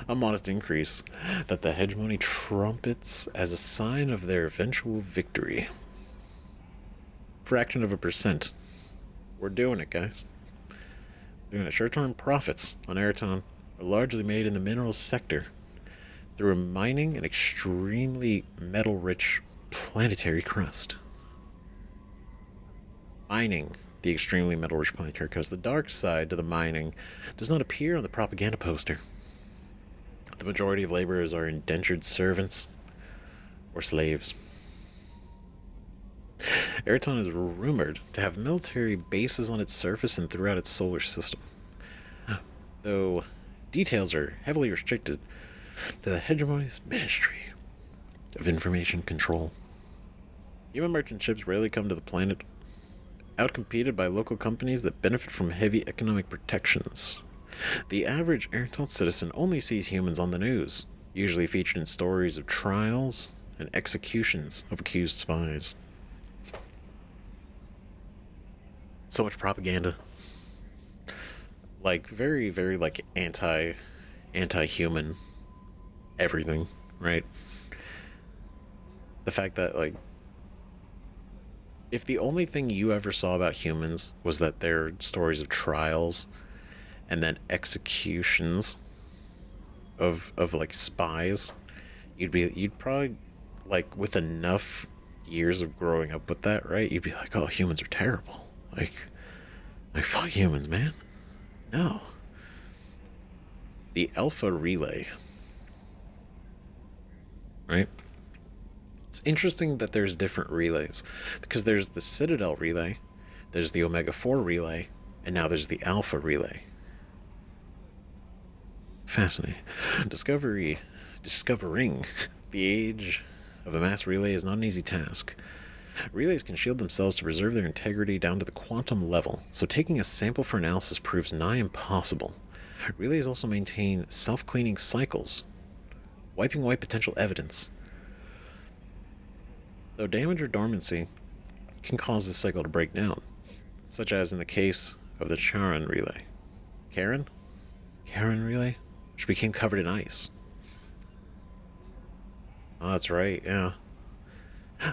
A modest increase that the hegemony trumpets as a sign of their eventual victory. Fraction of a percent. We're doing it, guys. Doing it. Short-term profits on Aiton are largely made in the minerals sector through mining an extremely metal-rich planetary crust. Mining the extremely metal-rich planetary crust. The dark side to the mining does not appear on the propaganda poster. The majority of laborers are indentured servants or slaves. Aiton is rumored to have military bases on its surface and throughout its solar system, though details are heavily restricted to the hegemony's Ministry of Information Control. Human merchant ships rarely come to the planet, outcompeted by local companies that benefit from heavy economic protections. The average Aiton citizen only sees humans on the news, usually featured in stories of trials and executions of accused spies. So much propaganda. Like, very, very, like, anti-human everything, right? The fact that, like, if the only thing you ever saw about humans was that they're stories of trials and then executions of like spies, you'd probably, like, with enough years of growing up with that, right, you'd be like, oh, humans are terrible. Like fuck humans, man. No. The Alpha Relay. Right? It's interesting that there's different relays, because there's the Citadel Relay, there's the Omega-4 Relay, and now there's the Alpha Relay. Fascinating. Discovering the age of a mass relay is not an easy task. Relays can shield themselves to preserve their integrity down to the quantum level, so taking a sample for analysis proves nigh impossible. Relays also maintain self-cleaning cycles, wiping away potential evidence. Though damage or dormancy can cause the cycle to break down, such as in the case of the Charon Relay. Charon Relay? Which became covered in ice. Oh, that's right, yeah.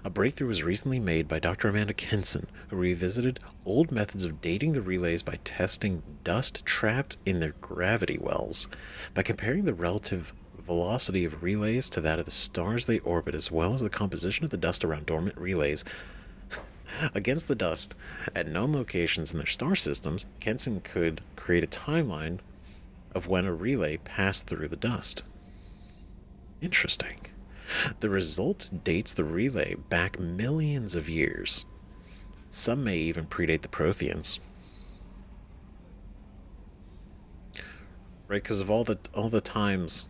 A breakthrough was recently made by Dr. Amanda Kenson, who revisited old methods of dating the relays by testing dust trapped in their gravity wells. By comparing the relative velocity of relays to that of the stars they orbit, as well as the composition of the dust around dormant relays against the dust at known locations in their star systems, Kenson could create a timeline of when a relay passed through the dust. Interesting. The result dates the relay back millions of years. Some may even predate the Protheans. Right, because of all the times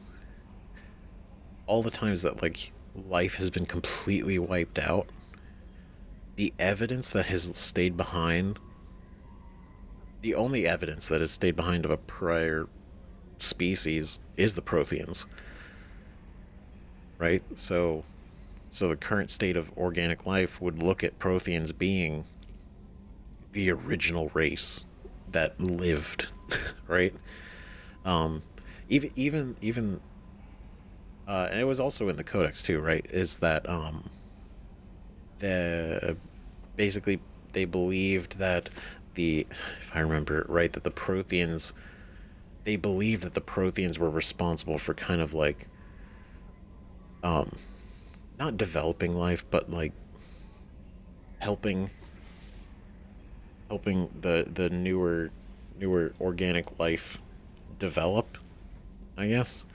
all the times that, like, life has been completely wiped out, the evidence that has stayed behind, the only evidence that has stayed behind of a prior species is the Protheans. Right? So the current state of organic life would look at Protheans being the original race that lived, right? Even and it was also in the Codex too, right? Is that basically they believed that if I remember it right, that the Protheans, they believed that the Protheans were responsible for kind of like not developing life, but like helping the newer organic life develop, I guess.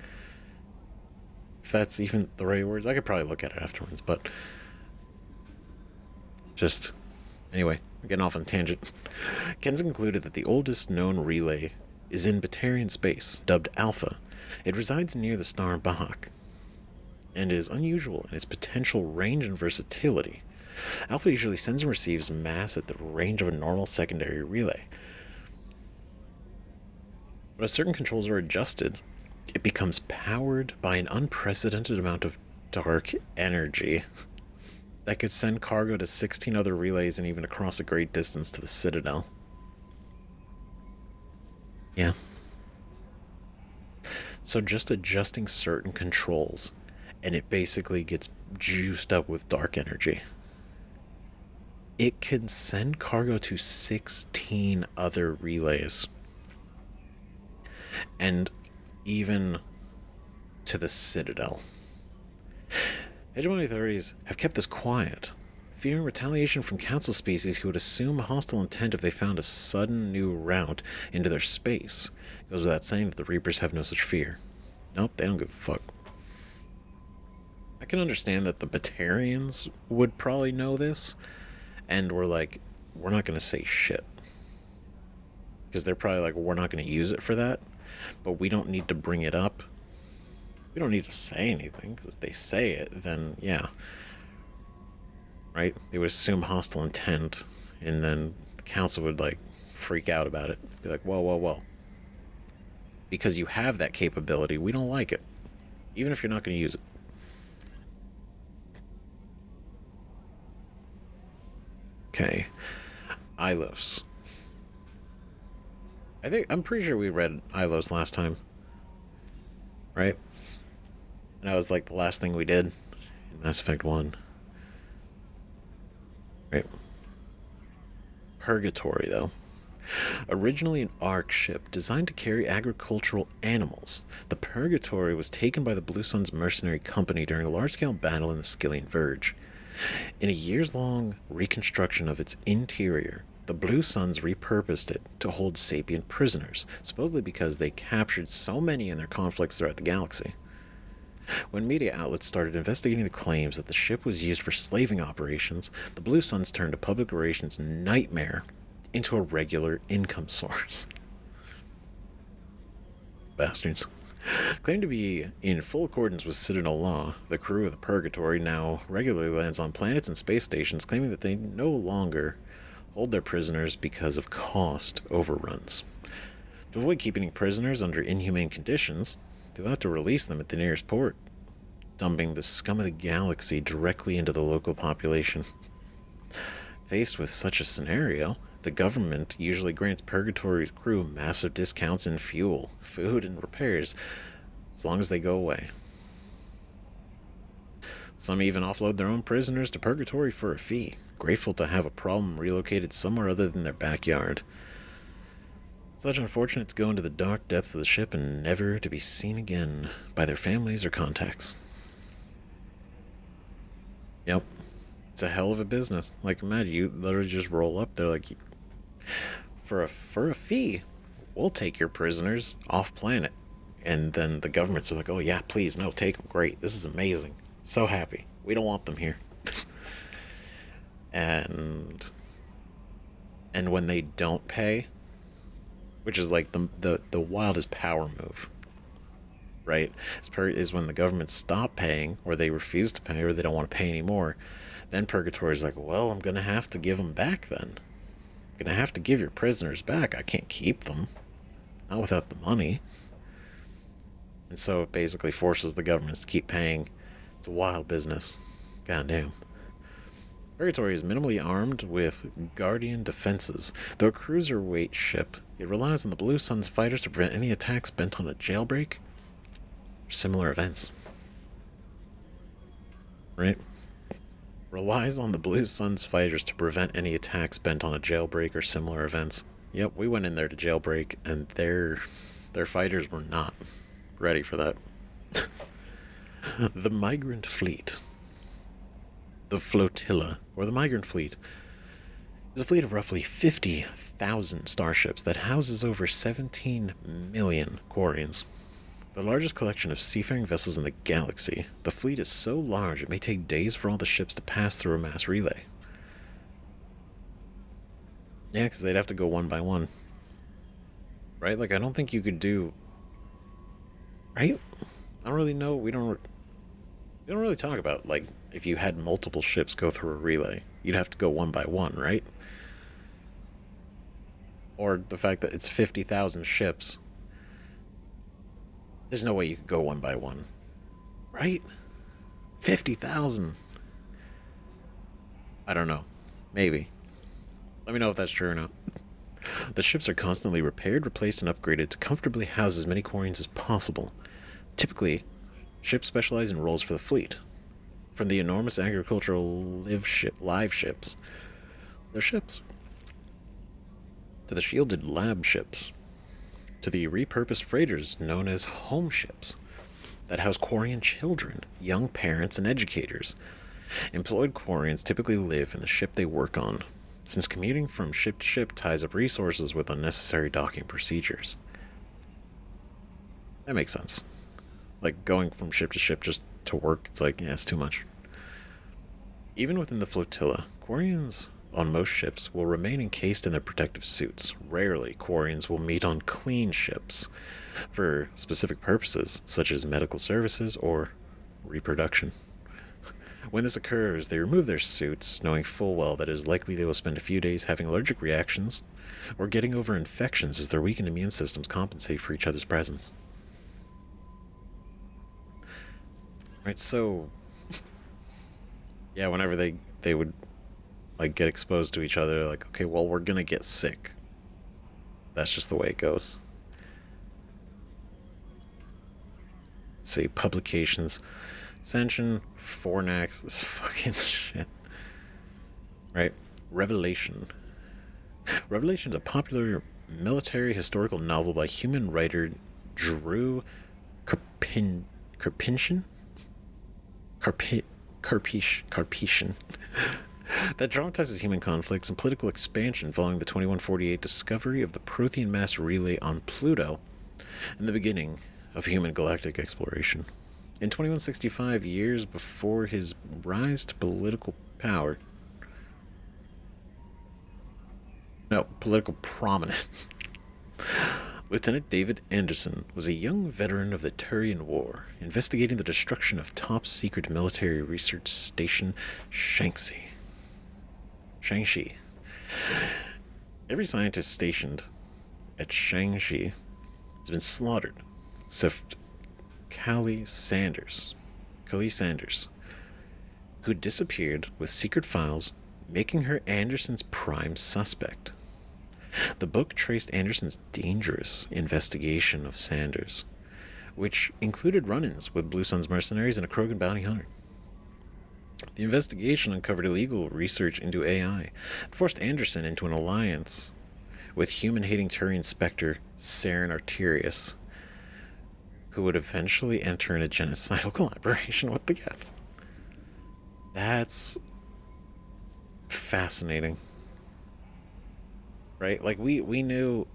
If that's even the right words. I could probably look at it afterwards, but just anyway, I'm getting off on a tangent. Kenson concluded that the oldest known relay is in Batarian space, dubbed Alpha. It resides near the star Bahak, and is unusual in its potential range and versatility. Alpha usually sends and receives mass at the range of a normal secondary relay. But as certain controls are adjusted, it becomes powered by an unprecedented amount of dark energy that could send cargo to 16 other relays and even across a great distance to the Citadel. Yeah. So just adjusting certain controls, and it basically gets juiced up with dark energy. It can send cargo to 16 other relays. And even to the Citadel. Hegemony authorities have kept this quiet, fearing retaliation from council species who would assume a hostile intent if they found a sudden new route into their space. It goes without saying that the Reapers have no such fear. Nope, they don't give a fuck. I can understand that the Batarians would probably know this, and we're like, we're not going to say shit. Because they're probably like, we're not going to use it for that, but we don't need to bring it up. We don't need to say anything, because if they say it, then yeah. Right? They would assume hostile intent, and then the council would, like, freak out about it. Be like, whoa, whoa, whoa. Because you have that capability, we don't like it. Even if you're not going to use it. Okay. Ilos. I'm pretty sure we read Ilos last time. Right? And that was like the last thing we did in Mass Effect 1. Right. Purgatory, though. Originally an ARC ship designed to carry agricultural animals, the Purgatory was taken by the Blue Sun's mercenary company during a large-scale battle in the Skillian Verge. In a years-long reconstruction of its interior, the Blue Suns repurposed it to hold sapient prisoners, supposedly because they captured so many in their conflicts throughout the galaxy. When media outlets started investigating the claims that the ship was used for slaving operations, the Blue Suns turned a public relations nightmare into a regular income source. Bastards. Claimed to be in full accordance with Citadel law, the crew of the Purgatory now regularly lands on planets and space stations, claiming that they no longer hold their prisoners because of cost overruns. To avoid keeping prisoners under inhumane conditions, they'll have to release them at the nearest port, dumping the scum of the galaxy directly into the local population. Faced with such a scenario, the government usually grants Purgatory's crew massive discounts in fuel, food, and repairs, as long as they go away. Some even offload their own prisoners to Purgatory for a fee, grateful to have a problem relocated somewhere other than their backyard. Such unfortunates go into the dark depths of the ship and never to be seen again by their families or contacts. Yep. It's a hell of a business. Like, imagine you literally just roll up there like, for a fee, we'll take your prisoners off planet. And then the governments are like, oh yeah, please, no, take them. Great. This is amazing. So happy. We don't want them here. and when they don't pay, which is like the wildest power move. right? Is when the government stop paying, or they refuse to pay, or they don't want to pay anymore. Then purgatory is like, well, I'm going to have to give them back then. I'm going to have to give your prisoners back. I can't keep them. Not without the money. And so it basically forces the governments to keep paying. It's a wild business. Goddamn. Purgatory is minimally armed with Guardian defenses. Though a cruiserweight ship, it relies on the Blue Sun's fighters to prevent any attacks bent on a jailbreak or similar events. Right? Relies on the Blue Sun's fighters to prevent any attacks bent on a jailbreak or similar events. Yep, we went in there to jailbreak, and their fighters were not ready for that. The Migrant Fleet. The Flotilla, or the Migrant Fleet, is a fleet of roughly 50,000 starships that houses over 17 million Quarians. The largest collection of seafaring vessels in the galaxy, the fleet is so large it may take days for all the ships to pass through a mass relay. Yeah, because they'd have to go one by one. Right? Like, I don't think you could do... Right? I don't really know. We don't really talk about, like, if you had multiple ships go through a relay. You'd have to go one by one, right? Or the fact that it's 50,000 ships. There's no way you could go one by one. Right? 50,000. I don't know. Maybe. Let me know if that's true or not. The ships are constantly repaired, replaced, and upgraded to comfortably house as many Quarians as possible. Typically, ships specialize in roles for the fleet. From the enormous agricultural live ships, they're ships, to the shielded lab ships, to the repurposed freighters known as home ships that house Quarian children, young parents, and educators. Employed Quarians typically live in the ship they work on, since commuting from ship to ship ties up resources with unnecessary docking procedures. That makes sense. Like, going from ship to ship just to work, it's like, yeah, it's too much. Even within the flotilla, Quarians on most ships will remain encased in their protective suits. Rarely, Quarians will meet on clean ships for specific purposes, such as medical services or reproduction. When this occurs, they remove their suits, knowing full well that it is likely they will spend a few days having allergic reactions or getting over infections as their weakened immune systems compensate for each other's presence. Right, so... yeah, whenever they would, like, get exposed to each other, like, okay, well, we're gonna get sick. That's just the way it goes. Let's see, publications. Ascension, Fornax, this fucking shit. Right, Revelation. Revelation is a popular military historical novel by human writer Drew Karpyshyn that dramatizes human conflicts and political expansion following the 2148 discovery of the Prothean mass relay on Pluto and the beginning of human galactic exploration. In 2165, years before his rise to political prominence, Lieutenant David Anderson was a young veteran of the Turian War, investigating the destruction of top-secret military research station Shangxi. Every scientist stationed at Shangxi has been slaughtered, except Callie Sanders, who disappeared with secret files, making her Anderson's prime suspect. The book traced Anderson's dangerous investigation of Sanders, which included run-ins with Blue Sun's mercenaries and a Krogan bounty hunter. The investigation uncovered illegal research into AI and forced Anderson into an alliance with human-hating Turian Spectre Saren Arterius, who would eventually enter into genocidal collaboration with the Geth. That's fascinating. Right? Like, we knew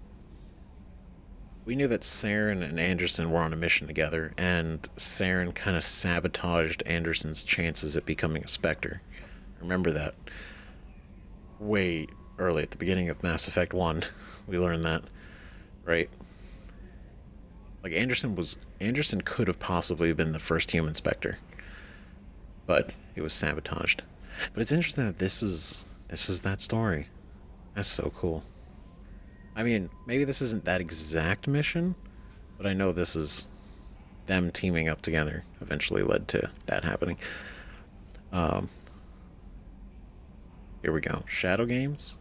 that Saren and Anderson were on a mission together, and Saren kind of sabotaged Anderson's chances at becoming a Spectre. Remember that. Way early at the beginning of Mass Effect 1, we learned that, right? Like, Anderson could have possibly been the first human Spectre, but it was sabotaged. But it's interesting that this is that story. That's so cool. I mean, maybe this isn't that exact mission, but I know this is them teaming up together eventually led to that happening. Here we go. Shadow Games,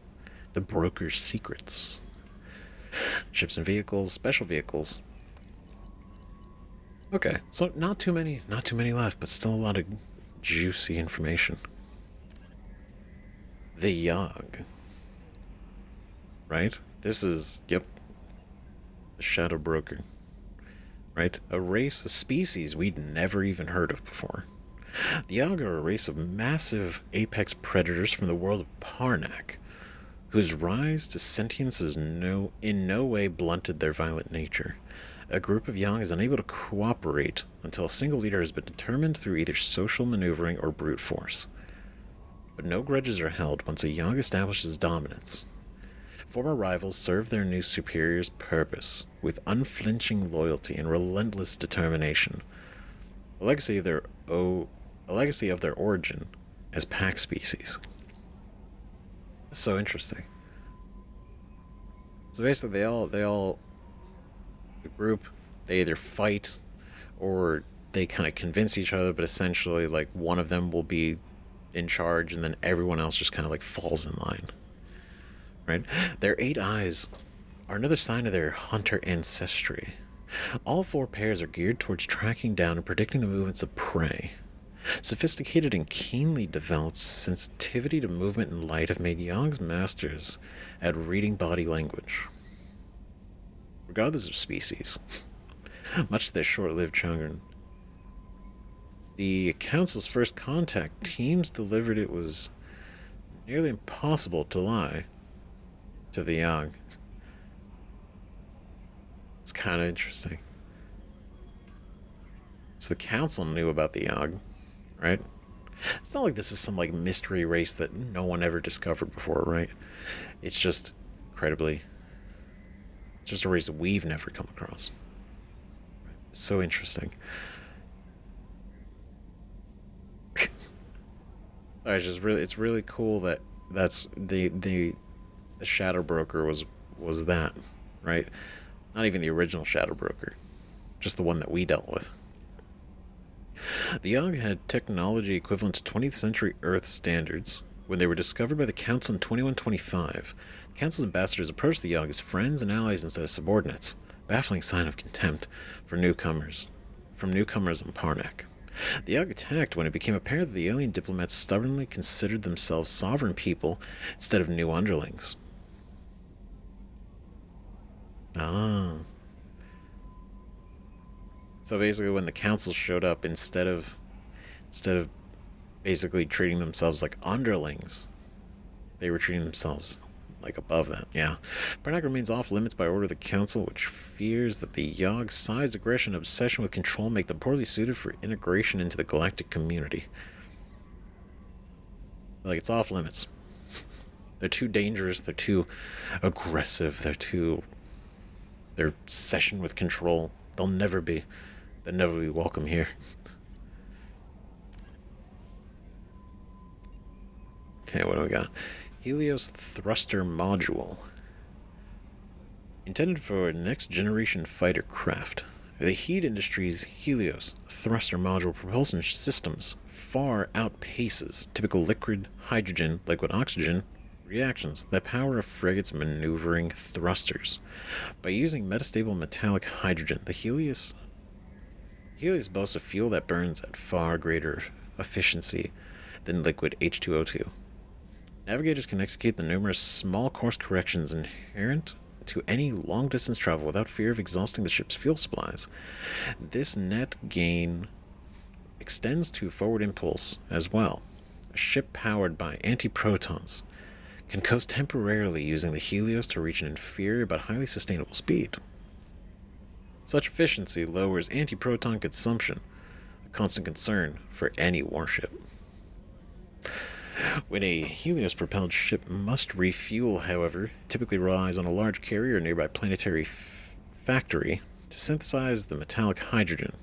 The Broker's Secrets, Ships and Vehicles, Special Vehicles. Okay, so not too many left, but still a lot of juicy information. The Yogg. Right? This is, yep, the Shadow Broker. Right? A race, a species we'd never even heard of before. The Yogg are a race of massive apex predators from the world of Parnak, whose rise to sentience is in no way blunted their violent nature. A group of Yogg is unable to cooperate until a single leader has been determined through either social maneuvering or brute force. But no grudges are held once a Yogg establishes dominance. Former rivals serve their new superior's purpose with unflinching loyalty and relentless determination. A legacy of their origin as pack species. That's so interesting. So basically, the group, they either fight or they kind of convince each other, but essentially, like, one of them will be in charge, and then everyone else just kind of like falls in line. Right? Their 8 eyes are another sign of their hunter ancestry. All 4 pairs are geared towards tracking down and predicting the movements of prey. Sophisticated and keenly developed sensitivity to movement and light have made Yogg's masters at reading body language. Regardless of species, much to their short-lived chagrin. The Council's first contact teams delivered it was nearly impossible to lie to the Yogg. It's kind of interesting. So the Council knew about the Yogg, right? It's not like this is some like mystery race that no one ever discovered before, right? It's just incredibly, it's just a race that we've never come across. It's so interesting. It's really cool that that's the Shadow Broker was that, right? Not even the original Shadow Broker, just the one that we dealt with. The Yogg had technology equivalent to 20th century Earth standards when they were discovered by the Council in 2125. The Council's ambassadors approached the Yogg as friends and allies instead of subordinates, baffling sign of contempt for newcomers on Parnak. The Yogg attacked when it became apparent that the alien diplomats stubbornly considered themselves sovereign people instead of new underlings. So basically when the Council showed up, instead of basically treating themselves like underlings, they were treating themselves like above that. Yeah. Parnak remains off limits by order of the Council, which fears that the Yogg's size, aggression, and obsession with control make them poorly suited for integration into the galactic community. Like, it's off limits. They're too dangerous, they're too aggressive, their obsession with control. They'll never be welcome here. Okay, what do we got? Helios Thruster Module. Intended for next generation fighter craft, the Heat Industries Helios Thruster Module propulsion systems far outpaces typical liquid oxygen reactions that power a frigate's maneuvering thrusters. By using metastable metallic hydrogen, the Helios boasts a fuel that burns at far greater efficiency than liquid H2O2. Navigators can execute the numerous small course corrections inherent to any long-distance travel without fear of exhausting the ship's fuel supplies. This net gain extends to forward impulse as well. A ship powered by antiprotons can coast temporarily using the Helios to reach an inferior but highly sustainable speed. Such efficiency lowers antiproton consumption, a constant concern for any warship. When a Helios-propelled ship must refuel, however, it typically relies on a large carrier or nearby planetary factory to synthesize the metallic hydrogen.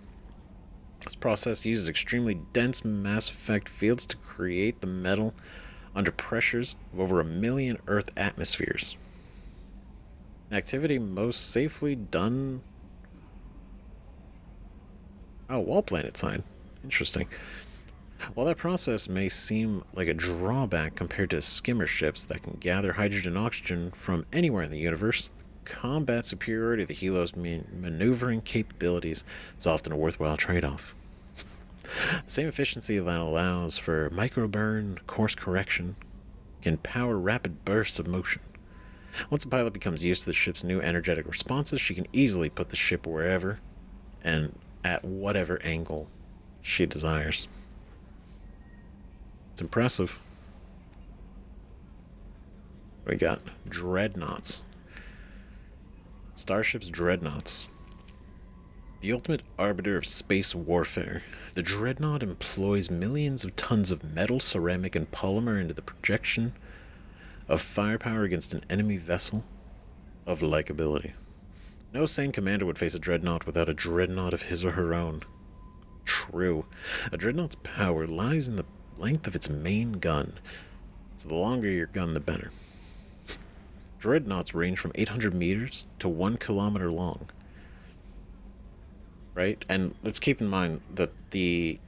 This process uses extremely dense Mass Effect fields to create the metal under pressures of over 1 million Earth atmospheres. An activity most safely done... Oh, wall planet sign. Interesting. While that process may seem like a drawback compared to skimmer ships that can gather hydrogen and oxygen from anywhere in the universe, combat superiority of the Helo's maneuvering capabilities is often a worthwhile trade-off. The same efficiency that allows for microburn course correction can power rapid bursts of motion. Once a pilot becomes used to the ship's new energetic responses, she can easily put the ship wherever and at whatever angle she desires. It's impressive. We got dreadnoughts. Starship's dreadnoughts. The ultimate arbiter of space warfare, the dreadnought employs millions of tons of metal, ceramic, and polymer into the projection of firepower against an enemy vessel of like ability. No sane commander would face a dreadnought without a dreadnought of his or her own. True, a dreadnought's power lies in the length of its main gun, so the longer your gun, the better. Dreadnoughts range from 800 meters to 1 kilometer long. Right? And let's keep in mind that the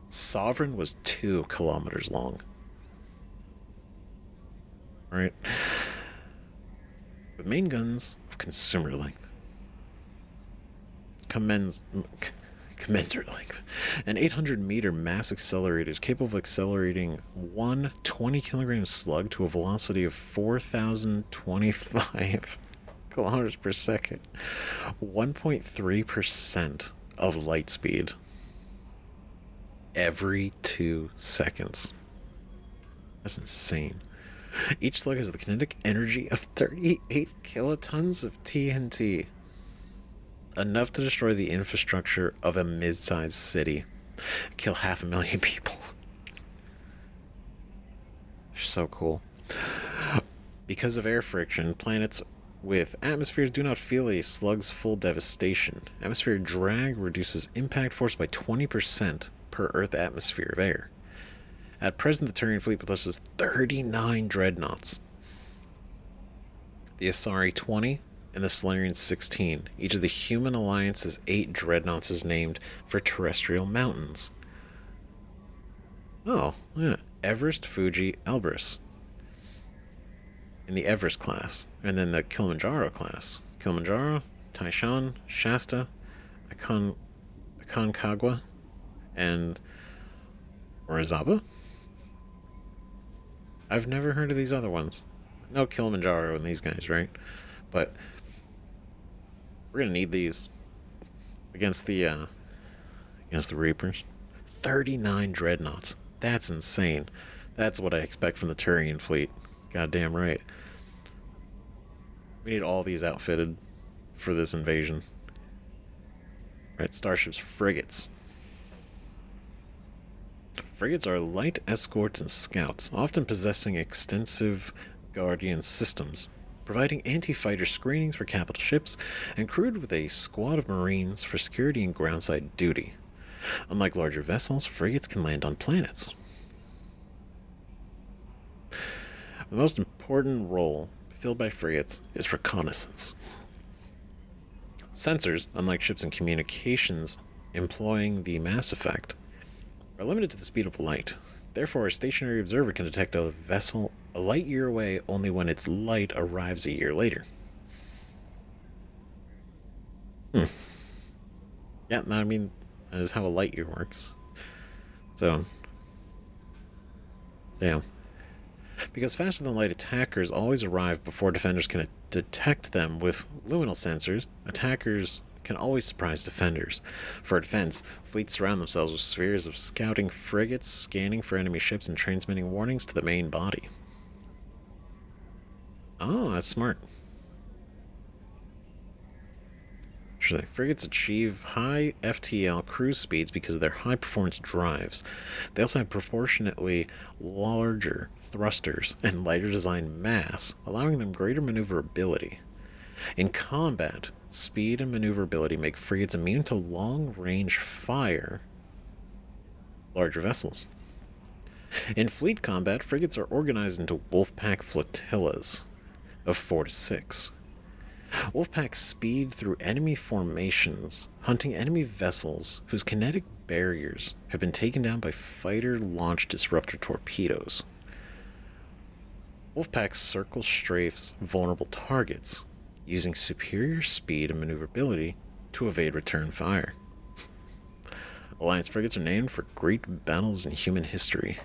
Sovereign was 2 kilometers long. Right? With main guns of consumer length. Commensurate length. An 800-meter mass accelerator is capable of accelerating one 20-kilogram slug to a velocity of 4,025 kilometers per second. 1.3% of light speed. Every 2 seconds. That's insane. Each slug has the kinetic energy of 38 kilotons of TNT. Enough to destroy the infrastructure of a mid-sized city. Kill 500,000 people. They're so cool. Because of air friction, planets with atmospheres do not feel a slug's full devastation. Atmospheric drag reduces impact force by 20% per Earth atmosphere of air. At present, the Turian fleet possesses 39 dreadnoughts. The Asari 20 and the Solarian 16. Each of the Human Alliance's 8 dreadnoughts is named for terrestrial mountains. Oh, yeah. Everest, Fuji, Elbrus. In the Everest class. And then the Kilimanjaro class. Kilimanjaro, Taishan, Shasta, Aconcagua, and Orizaba? I've never heard of these other ones. No Kilimanjaro and these guys, right? But we're gonna need these against the Reapers. 39 dreadnoughts. That's insane. That's what I expect from the Turian fleet. Goddamn right. We need all these outfitted for this invasion. Right, Starship's frigates. Frigates are light escorts and scouts, often possessing extensive Guardian systems, providing anti-fighter screenings for capital ships, and crewed with a squad of Marines for security and groundside duty. Unlike larger vessels, frigates can land on planets. The most important role filled by frigates is reconnaissance. Sensors, unlike ships and communications employing the Mass Effect, are limited to the speed of light. Therefore, a stationary observer can detect a vessel a light year away only when its light arrives a year later. Yeah, I mean, that is how a light year works. So, damn. Because faster-than-light attackers always arrive before defenders can detect them with luminal sensors, attackers can always surprise defenders. For defense, fleets surround themselves with spheres of scouting frigates, scanning for enemy ships and transmitting warnings to the main body. Oh, that's smart. Frigates achieve high FTL cruise speeds because of their high-performance drives. They also have proportionately larger thrusters and lighter design mass, allowing them greater maneuverability. In combat, speed and maneuverability make frigates immune to long-range fire, larger vessels. In fleet combat, frigates are organized into wolfpack flotillas of 4 to 6. Wolfpacks speed through enemy formations, hunting enemy vessels whose kinetic barriers have been taken down by fighter-launched disruptor torpedoes. Wolfpacks circle strafes vulnerable targets, using superior speed and maneuverability to evade return fire. Alliance frigates are named for great battles in human history.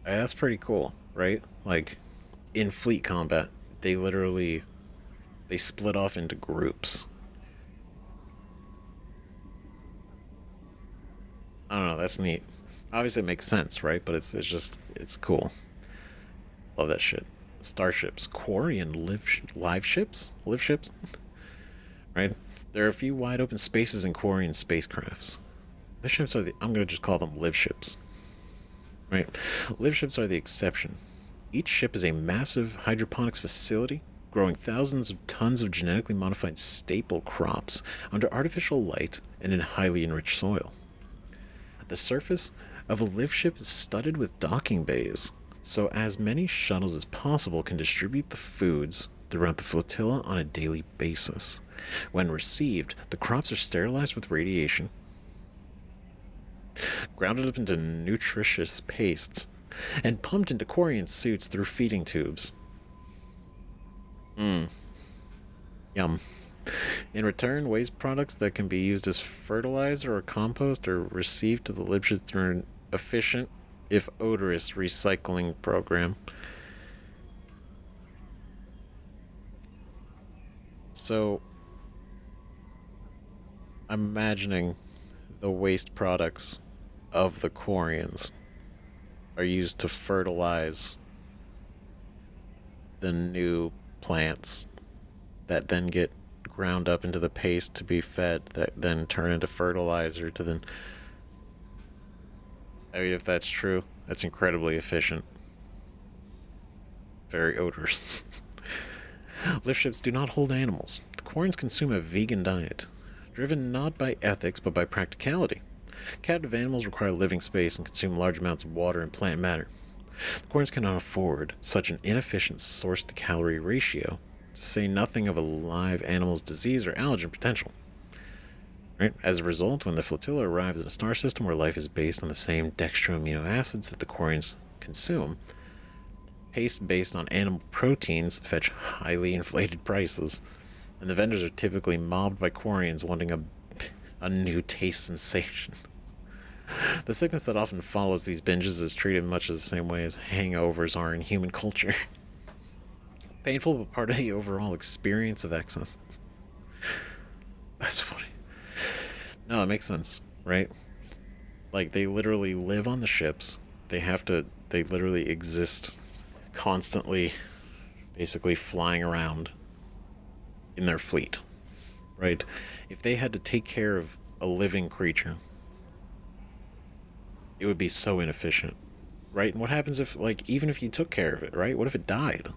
That's pretty cool, right? Like, in fleet combat, they split off into groups. I don't know, that's neat. Obviously it makes sense, right? But it's cool. Love that shit. Starships, Quarian live ships? Right? There are a few wide open spaces in Quarian spacecrafts. Live ships are I'm gonna just call them live ships. Right? Live ships are the exception. Each ship is a massive hydroponics facility, growing thousands of tons of genetically modified staple crops under artificial light and in highly enriched soil. The surface of a live ship is studded with docking bays, so as many shuttles as possible can distribute the foods throughout the flotilla on a daily basis. When received, the crops are sterilized with radiation, grounded up into nutritious pastes, and pumped into Quarian suits through feeding tubes. Yum. In return, waste products that can be used as fertilizer or compost are received to the live ship through an efficient, if odorous, recycling program. So, I'm imagining the waste products of the Quarians are used to fertilize the new plants that then get ground up into the paste to be fed, that then turn into fertilizer to then... I mean, if that's true, that's incredibly efficient. Very odorous. Lift ships do not hold animals. The Quarians consume a vegan diet, driven not by ethics but by practicality. Captive animals require living space and consume large amounts of water and plant matter. The Quarians cannot afford such an inefficient source-to-calorie ratio, to say nothing of a live animal's disease or allergen potential. Right? As a result, when the flotilla arrives in a star system where life is based on the same dextro amino acids that the Quarians consume, paste based on animal proteins fetch highly inflated prices, and the vendors are typically mobbed by Quarians wanting a new taste sensation. The sickness that often follows these binges is treated much the same way as hangovers are in human culture. Painful, but part of the overall experience of excess. That's funny. No, it makes sense, right? Like, they literally live on the ships. They literally exist constantly, basically flying around in their fleet, right? If they had to take care of a living creature, it would be so inefficient, right? And what happens if, like, even if you took care of it, right? What if it died?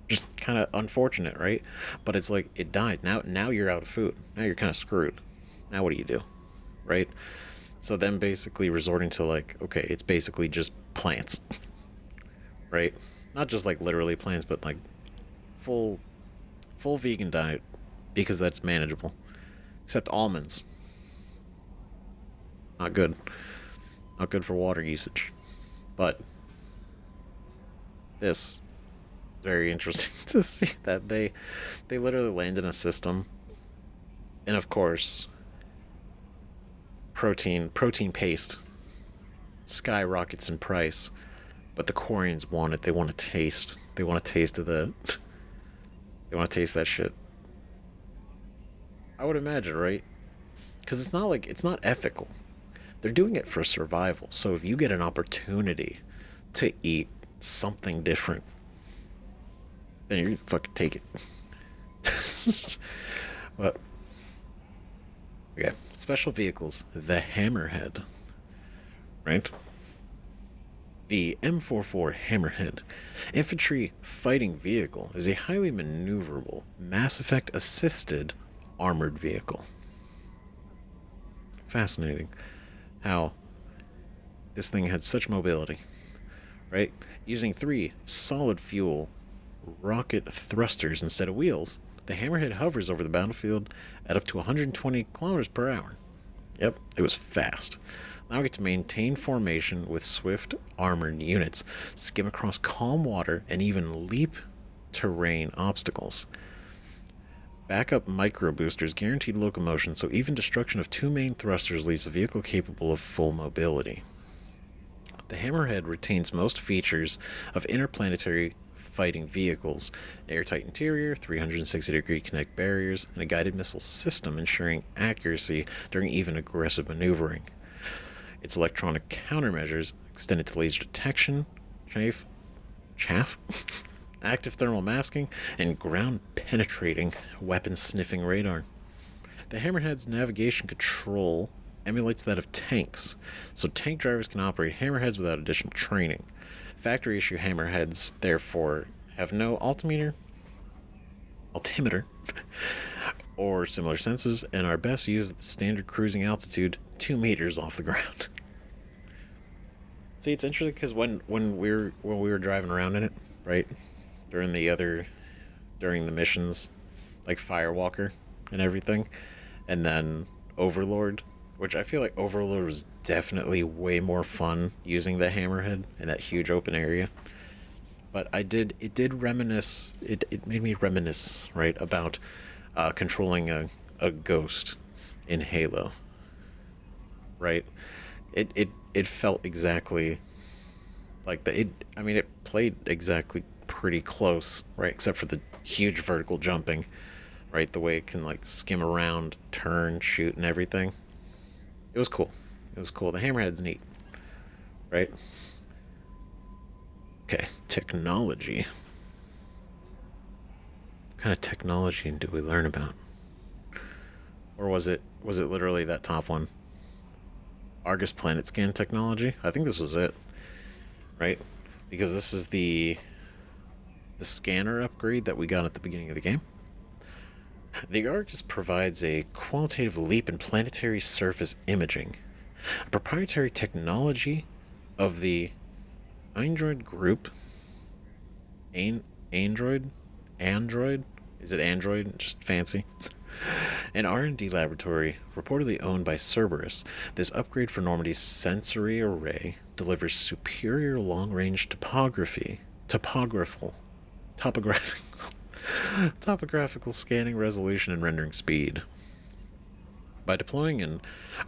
Just kind of unfortunate, right? But it's like, it died. Now you're out of food. Now you're kind of screwed. Now what do you do, right? So then basically resorting to, like, okay, it's basically just plants, right? Not just like literally plants, but like full vegan diet, because that's manageable. Except almonds. Not good. Not good for water usage. But this, very interesting to see that they literally land in a system, and of course protein paste skyrockets in price, but the Quarians want it. They want a taste. They want a taste of the they want to taste that shit. I would imagine, right? Because it's not ethical. They're doing it for survival. So if you get an opportunity to eat something different, then you fucking take it. But okay, special vehicles, the Hammerhead, right? The M44 Hammerhead infantry fighting vehicle is a highly maneuverable, Mass Effect assisted armored vehicle. Fascinating how this thing had such mobility, right? Using 3 solid fuel rocket thrusters instead of wheels, the Hammerhead hovers over the battlefield at up to 120 kilometers per hour. Yep, it was fast. Now I get to maintain formation with swift armored units, skim across calm water, and even leap terrain obstacles. Backup micro boosters guaranteed locomotion, so even destruction of 2 main thrusters leaves the vehicle capable of full mobility. The Hammerhead retains most features of interplanetary fighting vehicles: an airtight interior, 360-degree kinetic barriers, and a guided missile system ensuring accuracy during even aggressive maneuvering. Its electronic countermeasures extended to laser detection, chaff, active thermal masking, and ground-penetrating weapon-sniffing radar. The Hammerhead's navigation control emulates that of tanks, so tank drivers can operate Hammerheads without additional training. Factory-issue Hammerheads, therefore, have no altimeter, or similar sensors, and are best used at the standard cruising altitude 2 meters off the ground. See, it's interesting because when we were driving around in it, right, during the missions, like Firewalker and everything, and then Overlord, which I feel like Overlord was definitely way more fun using the Hammerhead in that huge open area. But it did reminisce, it made me reminisce, right, about controlling a ghost in Halo, right? It felt exactly like it played exactly pretty close, right, except for the huge vertical jumping, right, the way it can like skim around, turn, shoot, and everything. It was cool. The Hammerhead's neat, right? Okay, technology. What kind of technology do we learn about? Or was it literally that top one? Argus planet scan technology? I think this was it, right? Because this is the scanner upgrade that we got at the beginning of the game. The Argus provides a qualitative leap in planetary surface imaging, a proprietary technology of the Android group. Android? Is it Android? Just fancy. An R&D laboratory reportedly owned by Cerberus, this upgrade for Normandy's sensory array delivers superior long-range topographical scanning resolution and rendering speed. By deploying an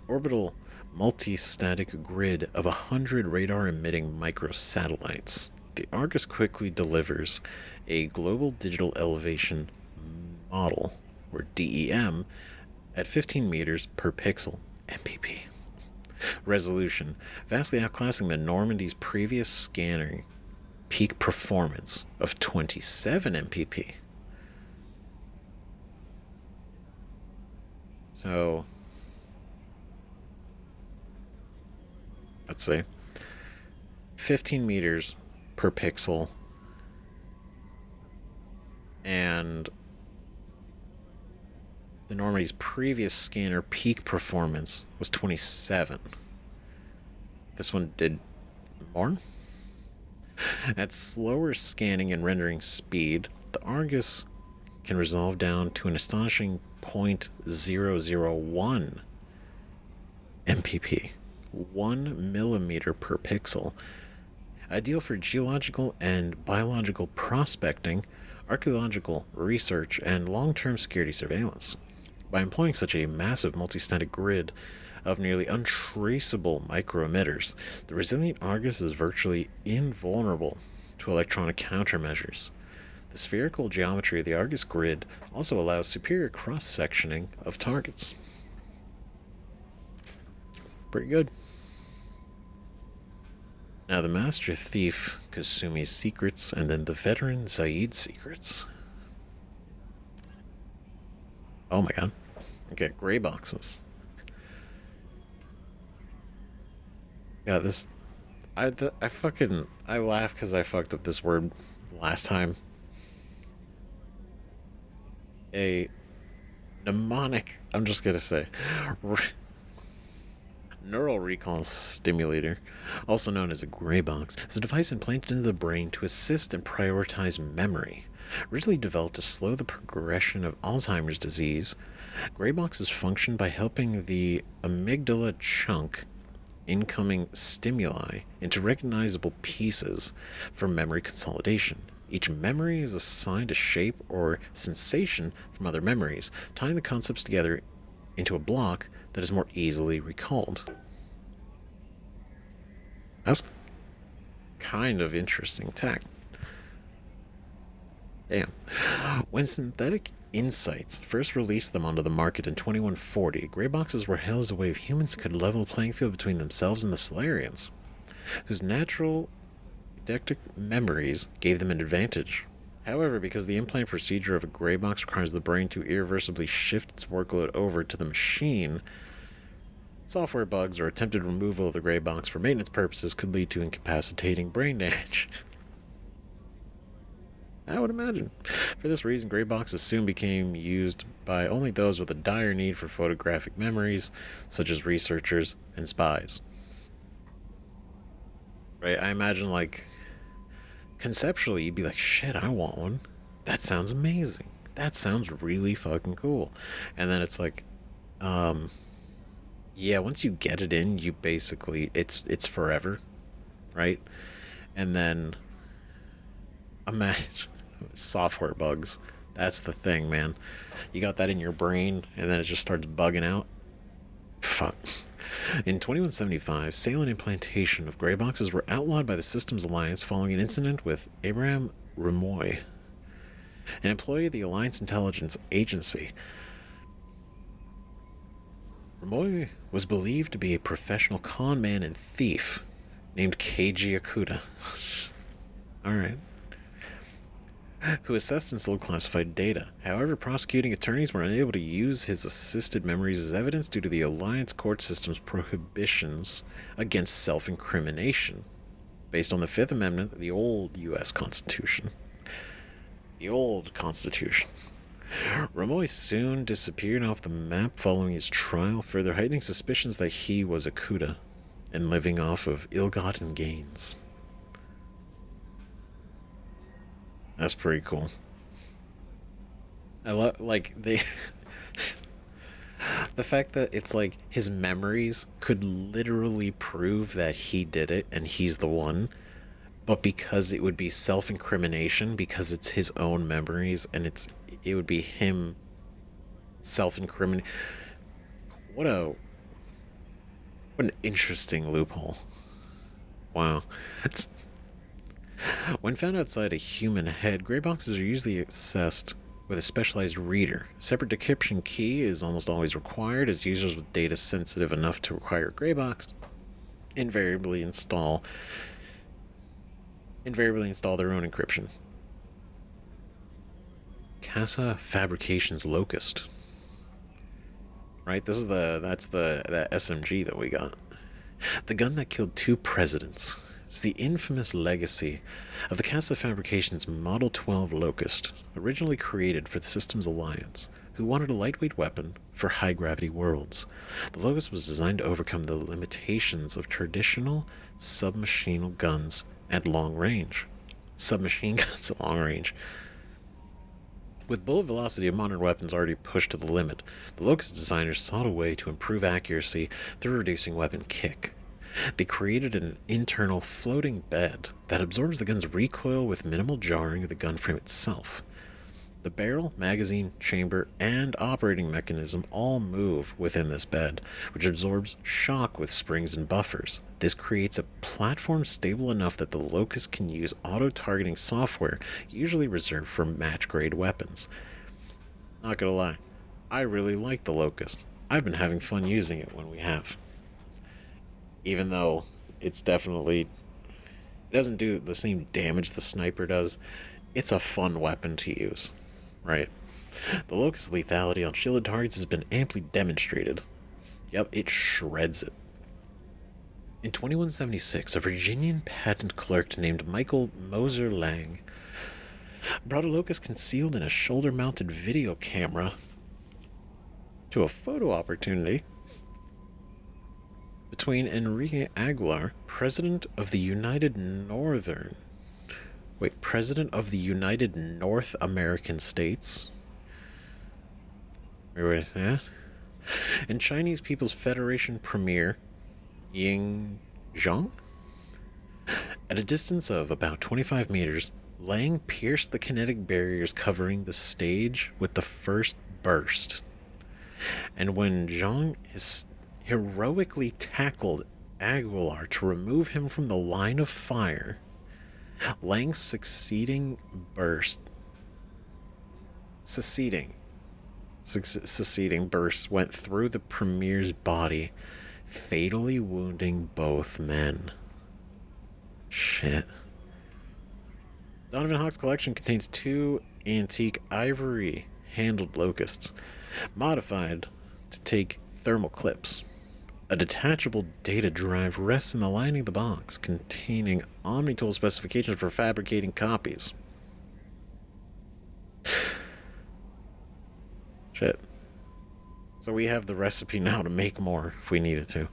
orbital multi-static grid of 100 radar-emitting microsatellites, the Argus quickly delivers a global digital elevation model, or DEM, at 15 meters per pixel, MPP, resolution, vastly outclassing the Normandy's previous scanning peak performance of 27 MPP. So, let's see, 15 meters per pixel, and the Normandy's previous scanner peak performance was 27. This one did more. At slower scanning and rendering speed, the Argus can resolve down to an astonishing 0.001 MPP, 1 millimeter per pixel, ideal for geological and biological prospecting, archaeological research, and long-term security surveillance. By employing such a massive multi-static grid of nearly untraceable micro-emitters, the resilient Argus is virtually invulnerable to electronic countermeasures. The spherical geometry of the Argus grid also allows superior cross-sectioning of targets. Pretty good. Now the Master Thief Kasumi's secrets, and then the veteran Zaid's secrets. Oh my god. Okay, gray boxes. Yeah, this... I laugh because I fucked up this word last time. A mnemonic. I'm just gonna say. Neural recall stimulator, also known as a gray box, is a device implanted into the brain to assist and prioritize memory. Originally developed to slow the progression of Alzheimer's disease, gray boxes function by helping the amygdala chunk incoming stimuli into recognizable pieces for memory consolidation. Each memory is assigned a shape or sensation from other memories, tying the concepts together into a block that is more easily recalled. That's kind of interesting tech. Damn. When Synthetic Insights first released them onto the market in 2140, gray boxes were hailed as a way of humans could level the playing field between themselves and the Solarians, whose natural eidetic memories gave them an advantage. However, because the implant procedure of a gray box requires the brain to irreversibly shift its workload over to the machine, software bugs or attempted removal of the gray box for maintenance purposes could lead to incapacitating brain damage. I would imagine. For this reason, gray boxes soon became used by only those with a dire need for photographic memories, such as researchers and spies. Right? I imagine, like, conceptually, you'd be like, shit, I want one. That sounds amazing. That sounds really fucking cool. And then it's like, yeah, once you get it in, you basically, it's forever, right? And then, imagine, software bugs. That's the thing, man. You got that in your brain, and then it just started bugging out. Fuck. In 2175, sale and implantation of gray boxes were outlawed by the Systems Alliance following an incident with Abraham Remoy, an employee of the Alliance Intelligence Agency. Remoy was believed to be a professional con man and thief named Keiji Akuda. Alright. Who assessed and sold classified data. However, prosecuting attorneys were unable to use his assisted memories as evidence due to the Alliance court system's prohibitions against self-incrimination, based on the Fifth Amendment of the old U.S. Constitution. The old Constitution. Remoy soon disappeared off the map following his trial, further heightening suspicions that he was a Akuda and living off of ill-gotten gains. That's pretty cool. I love, like, they... the fact that it's like his memories could literally prove that he did it and he's the one, but because it would be self-incrimination, because it's his own memories and it would be him self-incriminating. What an interesting loophole. Wow. It's... When found outside a human head, gray boxes are usually accessed with a specialized reader. A separate decryption key is almost always required, as users with data sensitive enough to require a gray box invariably install their own encryption. Casa Fabrications Locust. Right, that's the SMG that we got. The gun that killed 2 presidents. It's the infamous legacy of the Casa Fabrications Model 12 Locust, originally created for the Systems Alliance, who wanted a lightweight weapon for high-gravity worlds. The Locust was designed to overcome the limitations of traditional submachine guns at long range. Submachine guns at long range. With bullet velocity of modern weapons already pushed to the limit, the Locust designers sought a way to improve accuracy through reducing weapon kick. They created an internal floating bed that absorbs the gun's recoil with minimal jarring of the gun frame itself. The barrel, magazine, chamber, and operating mechanism all move within this bed, which absorbs shock with springs and buffers. This creates a platform stable enough that the Locust can use auto-targeting software, usually reserved for match-grade weapons. Not gonna lie, I really like the Locust. I've been having fun using it when we have. Even though it's definitely... it doesn't do the same damage the sniper does, it's a fun weapon to use, right? The Locust's lethality on shielded targets has been amply demonstrated. Yep, it shreds it. In 2176, a Virginian patent clerk named Michael Moser Lang brought a locust concealed in a shoulder-mounted video camera to a photo opportunity between Enrique Aguilar, president of the United North American States, and Chinese People's Federation Premier Ying Zhang. At a distance of about 25 meters, Lang pierced the kinetic barriers covering the stage with the first burst. And when Zhang heroically tackled Aguilar to remove him from the line of fire, Lang's succeeding burst went through the Premier's body, fatally wounding both men. Shit. Donovan Hawk's collection contains 2 antique ivory-handled locusts, modified to take thermal clips. A detachable data drive rests in the lining of the box, containing Omnitool specifications for fabricating copies. Shit. So we have the recipe now to make more if we needed to.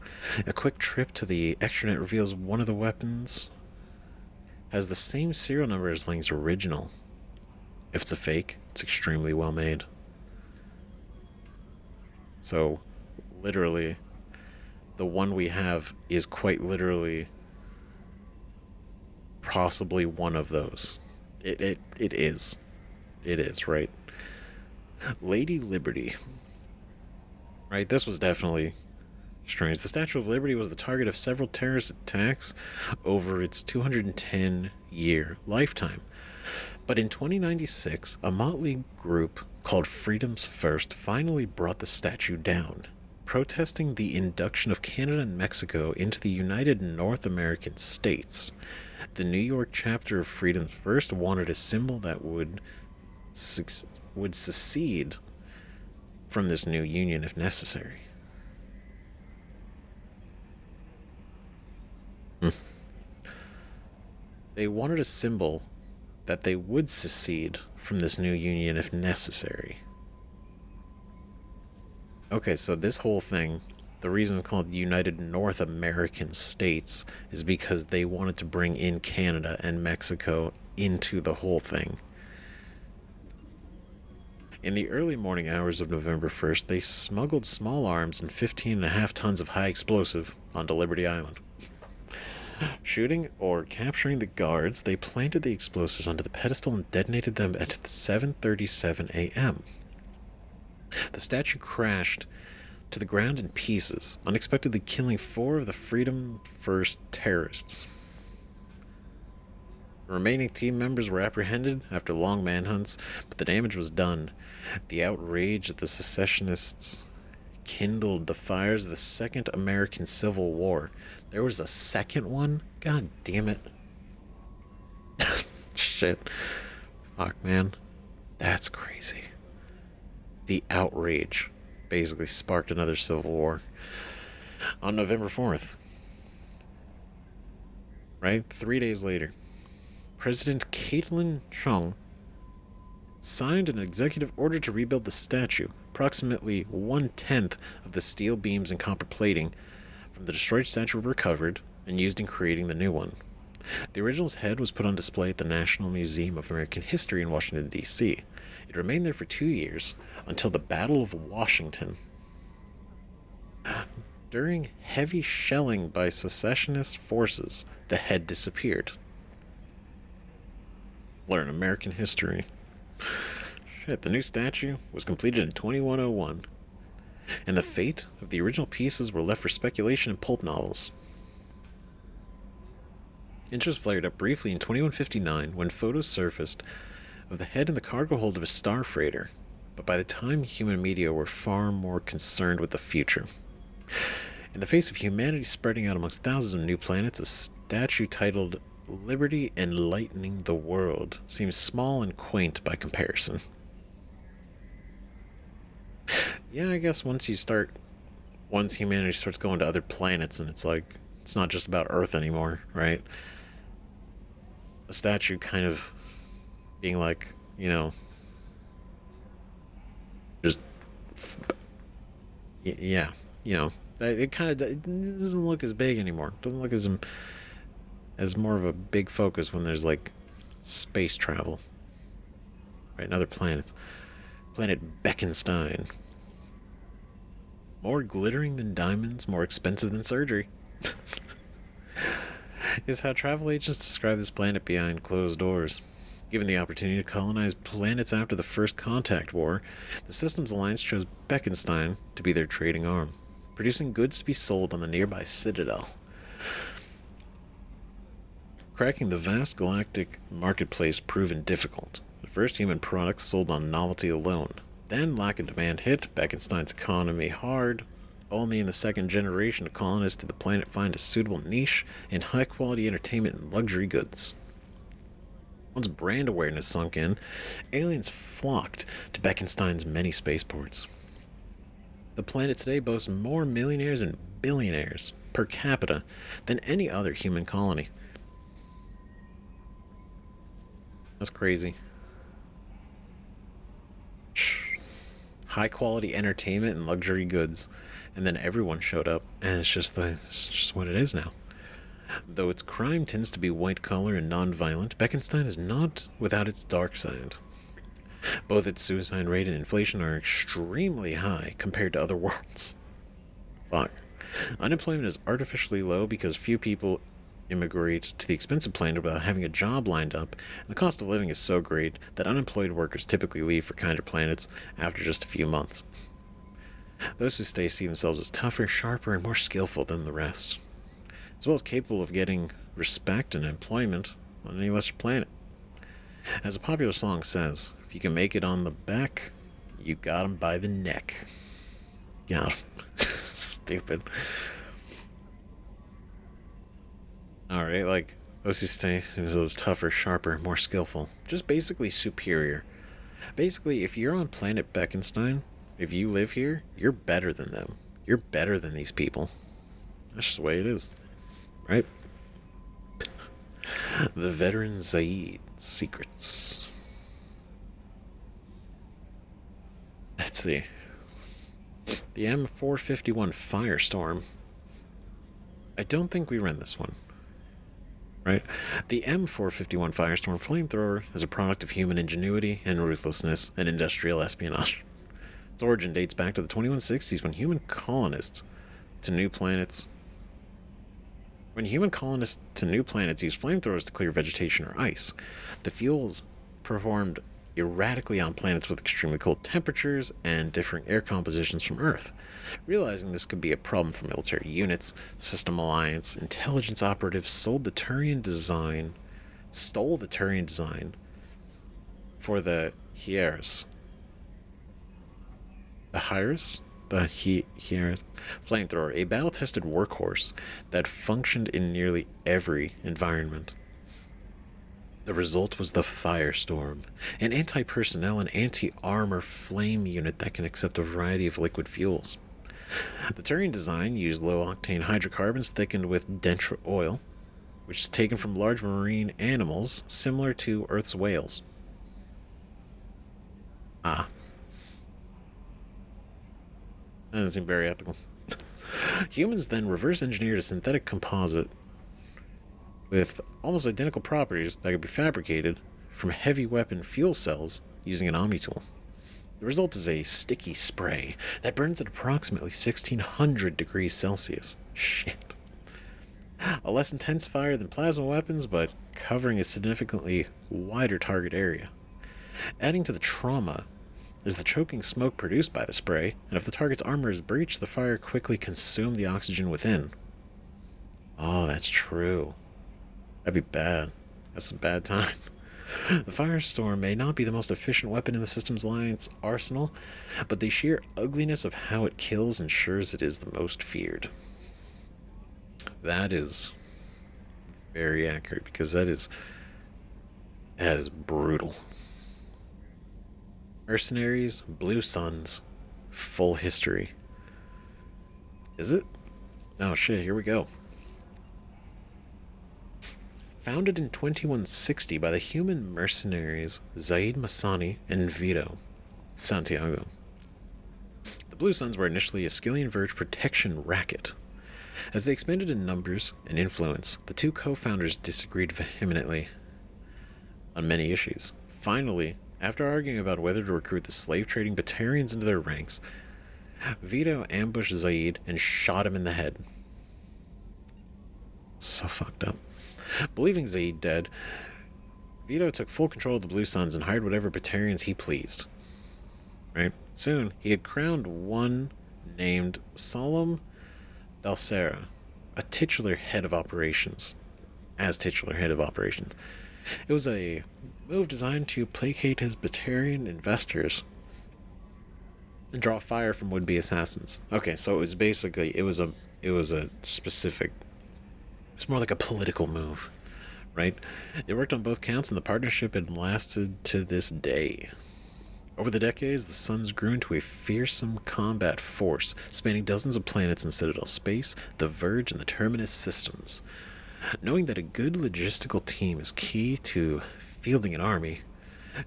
A quick trip to the extranet reveals one of the weapons has the same serial number as Lang's original. If it's a fake, it's extremely well made. So, literally, the one we have is quite literally possibly one of those. It is. It is, right? Lady Liberty. Right, this was definitely strange. The Statue of Liberty was the target of several terrorist attacks over its 210-year lifetime. But in 2096, a motley group called Freedom's First finally brought the statue down, protesting the induction of Canada and Mexico into the United North American States. The New York chapter of Freedom's First wanted a symbol that would secede from this new union if necessary. They wanted a symbol that they would secede from this new union if necessary. Okay, so this whole thing, the reason it's called the United North American States is because they wanted to bring in Canada and Mexico into the whole thing. In the early morning hours of November 1st, they smuggled small arms and 15.5 tons of high explosive onto Liberty Island. Shooting or capturing the guards, they planted the explosives onto the pedestal and detonated them at 7:37 a.m. The statue crashed to the ground in pieces, unexpectedly killing 4 of the Freedom First terrorists. The remaining team members were apprehended after long manhunts, but the damage was done. The outrage of the secessionists kindled the fires of the Second American Civil War. There was a second one? God damn it. Shit. Fuck, man. That's crazy. The outrage basically sparked another civil war. On November 4th, right? 3 days later, President Caitlin Chung signed an executive order to rebuild the statue. Approximately 1/10 of the steel beams and copper plating from the destroyed statue were recovered and used in creating the new one. The original's head was put on display at the National Museum of American History in Washington, D.C. It remained there for 2 years until the Battle of Washington. During heavy shelling by secessionist forces, the head disappeared. Learn American history. Shit, the new statue was completed in 2101, and the fate of the original pieces were left for speculation in pulp novels. Interest flared up briefly in 2159 when photos surfaced of the head in the cargo hold of a star freighter, but by the time human media were far more concerned with the future. In the face of humanity spreading out amongst thousands of new planets, a statue titled Liberty Enlightening the World seems small and quaint by comparison. Yeah, I guess once humanity starts going to other planets and it's like, It's not just about Earth anymore, right? A statue kind of being like, you know, just, yeah, you know, it kind of it doesn't look as big anymore. It doesn't look as more of a big focus when there's like space travel, right? And other planets. Planet Beckenstein. More glittering than diamonds, more expensive than surgery. Is how travel agents describe this planet behind closed doors. Given the opportunity to colonize planets after the First Contact War, the Systems Alliance chose Beckenstein to be their trading arm, producing goods to be sold on the nearby Citadel. Cracking the vast galactic marketplace proven difficult. The first human products sold on novelty alone. Then lack of demand hit Beckenstein's economy hard. Only in the second generation of colonists did the planet find a suitable niche in high-quality entertainment and luxury goods. Once brand awareness sunk in, aliens flocked to Beckenstein's many spaceports. The planet today boasts more millionaires and billionaires per capita than any other human colony. That's crazy. High quality entertainment and luxury goods, and then everyone showed up, and it's just what it is now. Though its crime tends to be white collar and non-violent, Beckenstein is not without its dark side. Both its suicide rate and inflation are extremely high compared to other worlds. Fuck. Unemployment is artificially low because few people immigrate to the expensive planet without having a job lined up, and the cost of living is so great that unemployed workers typically leave for kinder planets after just a few months. Those who stay see themselves as tougher, sharper, and more skillful than the rest, as well as capable of getting respect and employment on any lesser planet. As a popular song says, if you can make it on the back, you got 'em by the neck. Got 'em. Stupid. Alright, like, those who stay themselves tougher, sharper, more skillful. Just basically superior. Basically, if you're on planet Beckenstein, if you live here, you're better than them. You're better than these people. That's just the way it is. Right? The veteran Zaid secrets. Let's see. The M451 Firestorm. I don't think we ran this one. Right? The M451 Firestorm flamethrower is a product of human ingenuity and ruthlessness and industrial espionage. Its origin dates back to the 2160s when human colonists to new planets used flamethrowers to clear vegetation or ice. The fuels performed erratically on planets with extremely cold temperatures and differing air compositions from Earth. Realizing this could be a problem for military units, System Alliance intelligence operatives stole the Turian design for the Hieris. The Hieris flamethrower, a battle-tested workhorse that functioned in nearly every environment. The result was the Firestorm, an anti-personnel and anti-armor flame unit that can accept a variety of liquid fuels. The Turian design used low-octane hydrocarbons thickened with denture oil, which is taken from large marine animals similar to Earth's whales. That doesn't seem very ethical. Humans then reverse engineered a synthetic composite with almost identical properties that could be fabricated from heavy weapon fuel cells using an Omni-tool. The result is a sticky spray that burns at approximately 1600 degrees Celsius. Shit. A less intense fire than plasma weapons, but covering a significantly wider target area. Adding to the trauma is the choking smoke produced by the spray, and if the target's armor is breached, the fire quickly consumes the oxygen within. Oh, that's true. That'd be bad. That's a bad time. The Firestorm may not be the most efficient weapon in the Systems Alliance arsenal, but the sheer ugliness of how it kills ensures it is the most feared. That is very accurate, because that is brutal. Mercenaries, Blue Suns, full history. Is it? Oh shit, here we go. Founded in 2160 by the human mercenaries Zaid Masani and Vito Santiago. The Blue Suns were initially a Skillian Verge protection racket. As they expanded in numbers and influence, the two co-founders disagreed vehemently on many issues. Finally, after arguing about whether to recruit the slave-trading Batarians into their ranks, Vito ambushed Zaid and shot him in the head. So fucked up. Believing Zaid dead, Vito took full control of the Blue Suns and hired whatever Batarians he pleased. Right? Soon, he had crowned one named Solemn Dalsera, a titular head of operations. It was a move designed to placate his Batarian investors and draw fire from would-be assassins. Okay, so it was basically it was a specific. It's more like a political move, right? It worked on both counts, and the partnership had lasted to this day. Over the decades, the Suns grew into a fearsome combat force, spanning dozens of planets in Citadel space, the Verge, and the Terminus systems. Knowing that a good logistical team is key to fielding an army,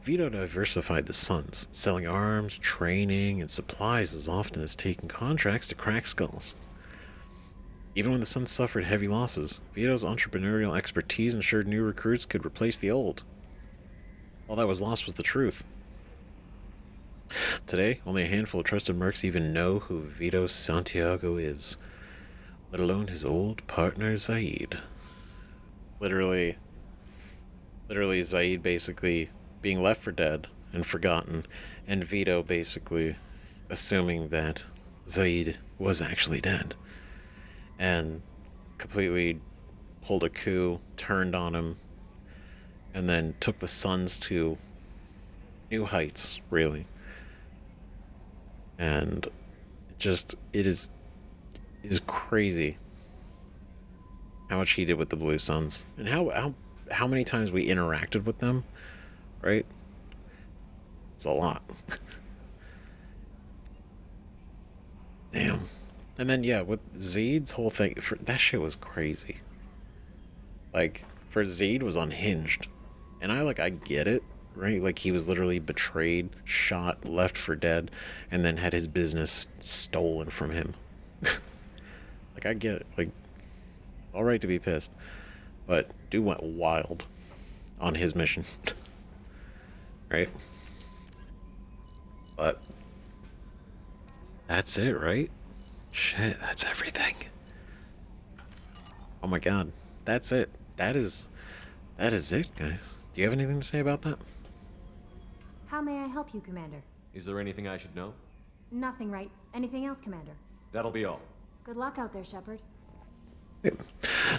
Vito diversified the Suns, selling arms, training, and supplies as often as taking contracts to crack skulls. Even when the Suns suffered heavy losses, Vito's entrepreneurial expertise ensured new recruits could replace the old. All that was lost was the truth. Today, only a handful of trusted mercs even know who Vito Santiago is, let alone his old partner Zaid. Literally Zaid basically being left for dead and forgotten, and Vito basically assuming that Zaid was actually dead, and completely pulled a coup, turned on him, and then took the Suns to new heights, really. And it is crazy how much he did with the Blue Suns, and how many times we interacted with them, right? It's a lot. Damn. And then, yeah, with Zaid's whole thing, that shit was crazy. Like, for Zaid was unhinged. And I get it, right? Like, he was literally betrayed, shot, left for dead, and then had his business stolen from him. Like, I get it. Like, all right to be pissed. But dude went wild on his mission. Right? But that's it, right? Shit, that's everything. Oh my god, that's it. That is it, guys. Do you have anything to say about that? How may I help you, Commander? Is there anything I should know? Nothing, right? Anything else, Commander? That'll be all. Good luck out there, Shepard.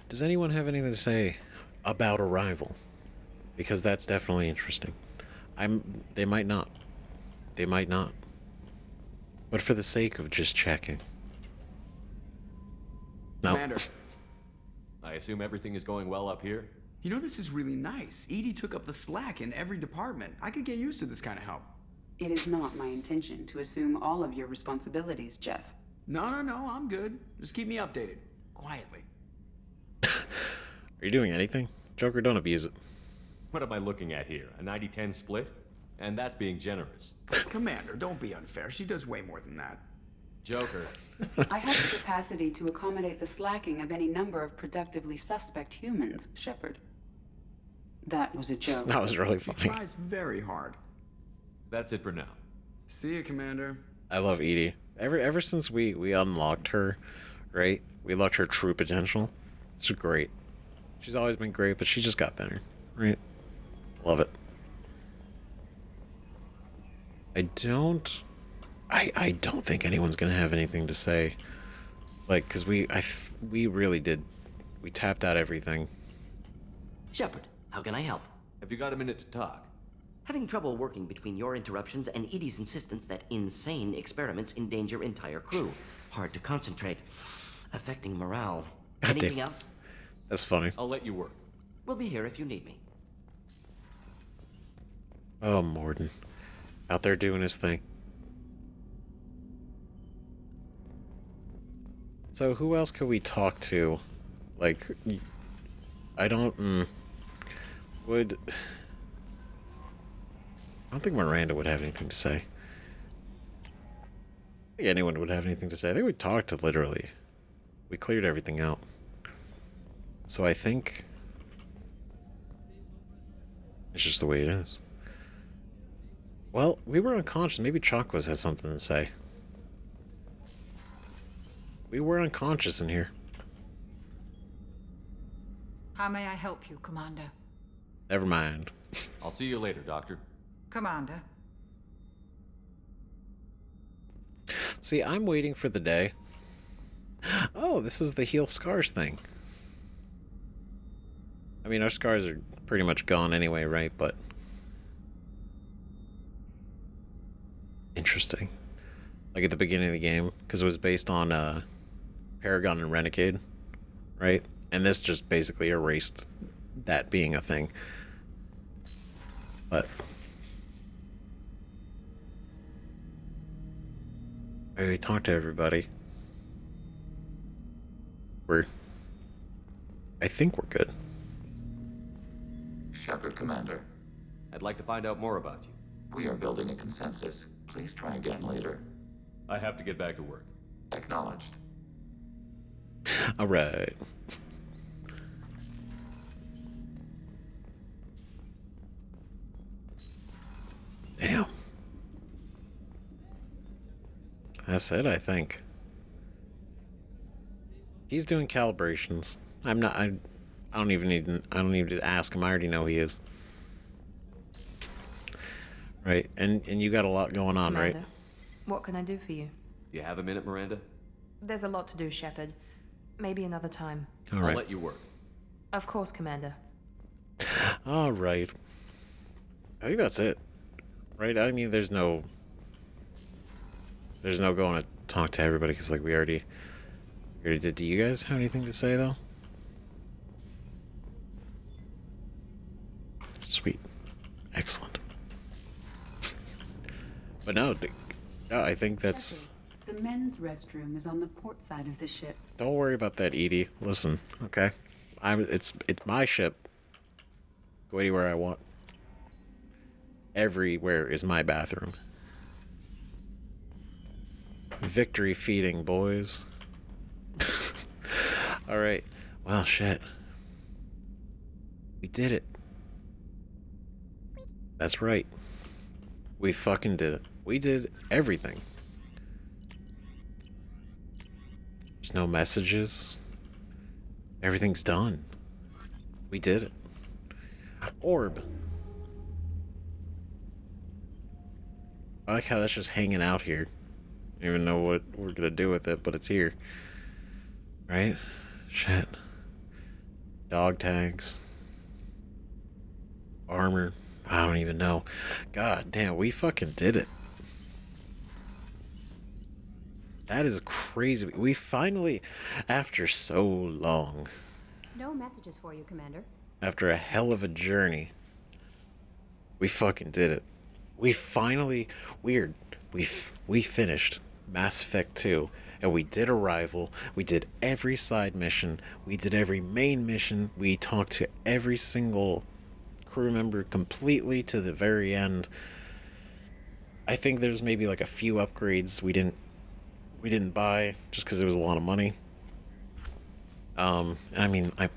Does anyone have anything to say about Arrival? Because that's definitely interesting. They might not. They might not. But for the sake of just checking. No. Commander. I assume everything is going well up here? You know, this is really nice. Edie took up the slack in every department. I could get used to this kind of help. It is not my intention to assume all of your responsibilities, Jeff. No, I'm good. Just keep me updated. Quietly. Are you doing anything? Joker, don't abuse it. What am I looking at here? A 90-10 split? And that's being generous. Commander, don't be unfair. She does way more than that. Joker. I have the capacity to accommodate the slacking of any number of productively suspect humans, Shepard. That was a joke. That was really funny. She tries very hard. That's it for now. See you, Commander. I love Edie. Ever since we unlocked her, right? We unlocked her true potential. She's great. She's always been great, but she just got better, right? Love it. I don't think anyone's gonna have anything to say, like, because we really did. We tapped out everything. Shepard, how can I help? Have you got a minute to talk? Having trouble working between your interruptions and Edie's insistence that insane experiments endanger entire crew. Hard to concentrate. Affecting morale. Anything else? That's funny. I'll let you work. We'll be here if you need me. Oh, Morden. Out there doing his thing. So who else could we talk to? Like, I don't... would... I don't think Miranda would have anything to say. I don't think anyone would have anything to say. I think we talked literally. We cleared everything out. So I think... it's just the way it is. Well, we were unconscious. Maybe Chakwas has something to say. We were unconscious in here. How may I help you, Commander? Never mind. I'll see you later, Doctor. Commander. See, I'm waiting for the day. Oh, this is the heal scars thing. I mean, our scars are pretty much gone anyway, right? But... interesting. Like at the beginning of the game, because it was based on Paragon and Renegade, right? And this just basically erased that being a thing. But we talked to everybody. I think we're good. Shepard, Commander. I'd like to find out more about you. We are building a consensus. Please try again later. I have to get back to work. Acknowledged. All right. Damn. That's it, I think. He's doing calibrations. I'm not. I don't even need to ask him. I already know he is. Right, and you got a lot going on, Commander, right? What can I do for you? Do you have a minute, Miranda? There's a lot to do, Shepard. Maybe another time. All right. I'll let you work. Of course, Commander. All right. I think that's it. Right? I mean, there's no going to talk to everybody because, like, we already did. Do you guys have anything to say, though? Sweet. Excellent. But no, I think that's... The men's restroom is on the port side of the ship. Don't worry about that, Edie. Listen, okay? It's my ship. Go anywhere I want. Everywhere is my bathroom. Victory feeding, boys. Alright. Well, shit. We did it. That's right. We fucking did it. We did everything. There's no messages. Everything's done. We did it. Orb. I like how that's just hanging out here. I don't even know what we're gonna do with it, but it's here. Right? Shit. Dog tags. Armor. I don't even know. God damn, we fucking did it. That is crazy. We finally, after so long, No messages for you, Commander. after a hell of a journey, we fucking did it. We finally, we finished Mass Effect 2, and we did Arrival. We did every side mission. We did every main mission. We talked to every single crew member completely to the very end. I think there's maybe like a few upgrades we didn't buy just because it was a lot of money. I mean, I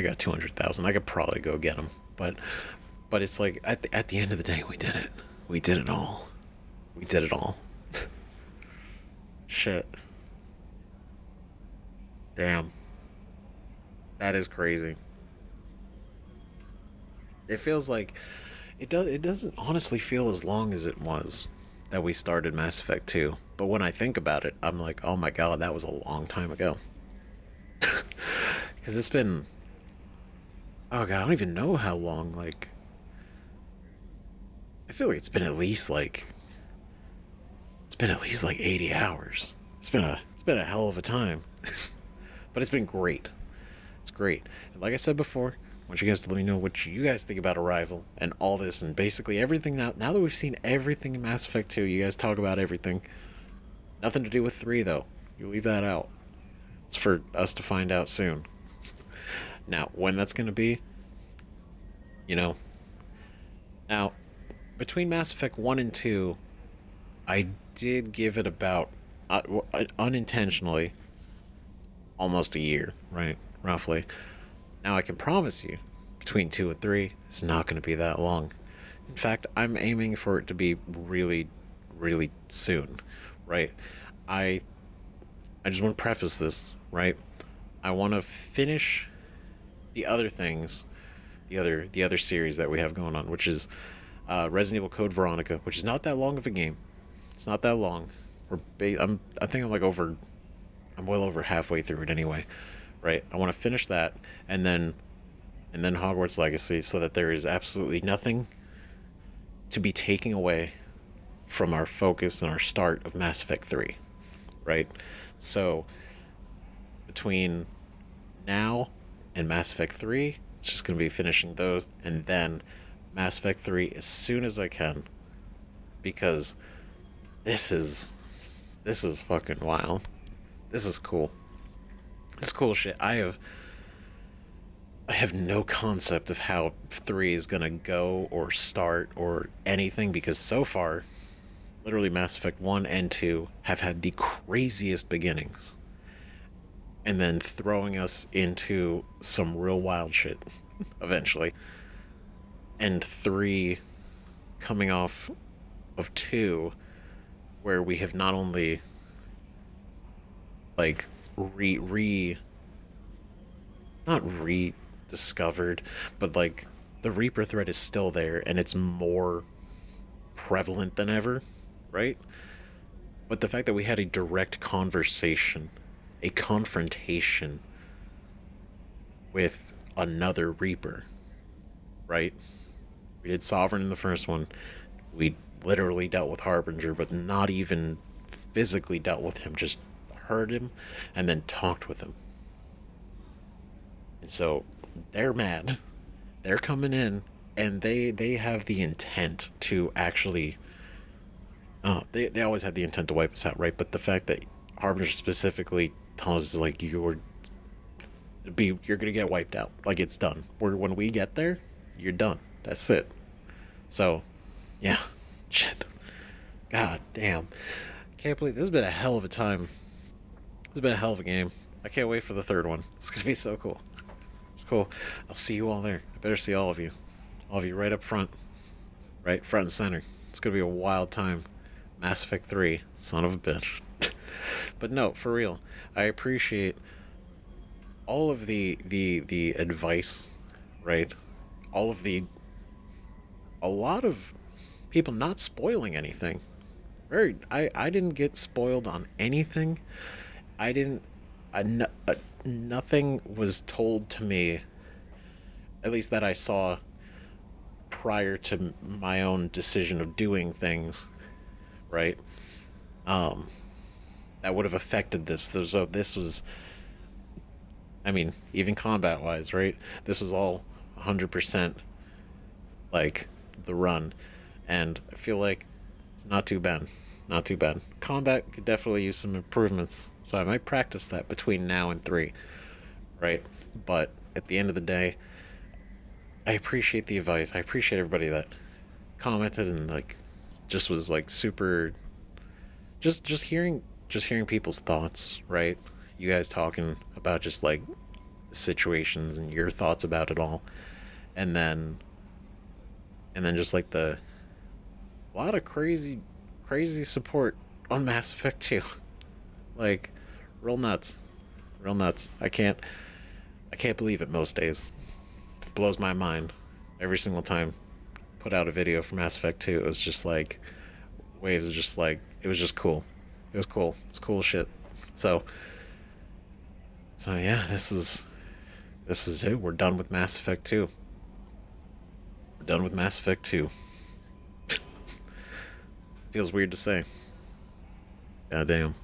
got 200,000. I could probably go get them, but it's like at the end of the day, we did it. We did it all. We did it all. Shit. Damn. That is crazy. It feels like it doesn't honestly feel as long as it was that we started Mass Effect 2. But when I think about it, I'm like, oh my god, that was a long time ago. Because it's been... oh god, I don't even know how long, like... I feel like it's been at least like 80 hours. It's been a hell of a time. But it's been great. It's great. And like I said before, I want you guys to let me know what you guys think about Arrival and all this and basically everything now that we've seen everything in Mass Effect 2, you guys talk about everything. Nothing to do with 3 though. You leave that out. It's for us to find out soon. Now, when that's going to be, You know? Now, between Mass Effect 1 and 2, I did give it about, unintentionally, almost a year, right? Roughly. Now I can promise you, between 2 and 3, it's not going to be that long. In fact, I'm aiming for it to be really, really soon, right? I just want to preface this, right? I want to finish the other things, the other series that we have going on, which is Resident Evil Code Veronica, which is not that long of a game. It's not that long. I think I'm well over halfway through it anyway, right? I want to finish that, and then Hogwarts Legacy, so that there is absolutely nothing to be taken away from our focus and our start of Mass Effect 3, right? So between now and Mass Effect 3, it's just going to be finishing those, and then Mass Effect 3 as soon as I can, because this is fucking wild. This is cool. This is cool shit. I have no concept of how 3 is gonna go or start or anything, because so far, literally Mass Effect 1 and 2 have had the craziest beginnings, and then throwing us into some real wild shit eventually. And 3 coming off of 2, where we have not only like not rediscovered, but like the Reaper threat is still there and it's more prevalent than ever, right? But the fact that we had a direct conversation, a confrontation with another Reaper, right? We did Sovereign in the first one. We literally dealt with Harbinger, but not even physically dealt with him, just heard him and then talked with him. And so they're mad. They're coming in, and they have the intent to actually they always had the intent to wipe us out, right? But the fact that Harbinger specifically tells us, like, you're gonna get wiped out, like, it's done. When we get there, you're done. That's it. So yeah, shit, god damn, can't believe this has been a hell of a time. It's been a hell of a game. I can't wait for the third one. It's gonna be so cool. It's cool. I'll see you all there. I better see all of you right up front, right front and center. It's gonna be a wild time. Mass Effect 3, son of a bitch. But no, for real, I appreciate all of the advice, right? A lot of people not spoiling anything. I didn't get spoiled on anything. Nothing was told to me, at least that I saw prior to my own decision of doing things, right? That would have affected this. So this was, I mean, even combat-wise, right? This was all 100% like the run, and I feel like it's not too bad. Not too bad. Combat could definitely use some improvements, so I might practice that between now and 3, right? But at the end of the day, I appreciate the advice. I appreciate everybody that commented and like just was like super, just hearing people's thoughts, right? You guys talking about just like the situations and your thoughts about it all, and then just like a lot of crazy support on Mass Effect 2. Like, real nuts. I can't believe it most days. It blows my mind every single time put out a video for Mass Effect 2. It was just like waves, just like, it was just cool. It was cool. It's cool shit. So yeah, this is it. We're done with Mass Effect 2. We're done with Mass Effect 2. Feels weird to say. God damn.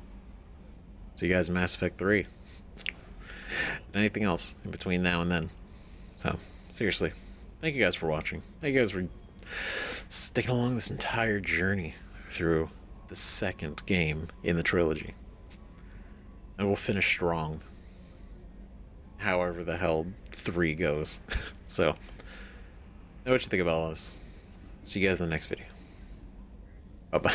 See you guys in Mass Effect 3. And anything else in between now and then. So, seriously, thank you guys for watching. Thank you guys for sticking along this entire journey through the second game in the trilogy. And we'll finish strong. However the hell 3 goes. So, know what you think about all this. See you guys in the next video. Bye-bye.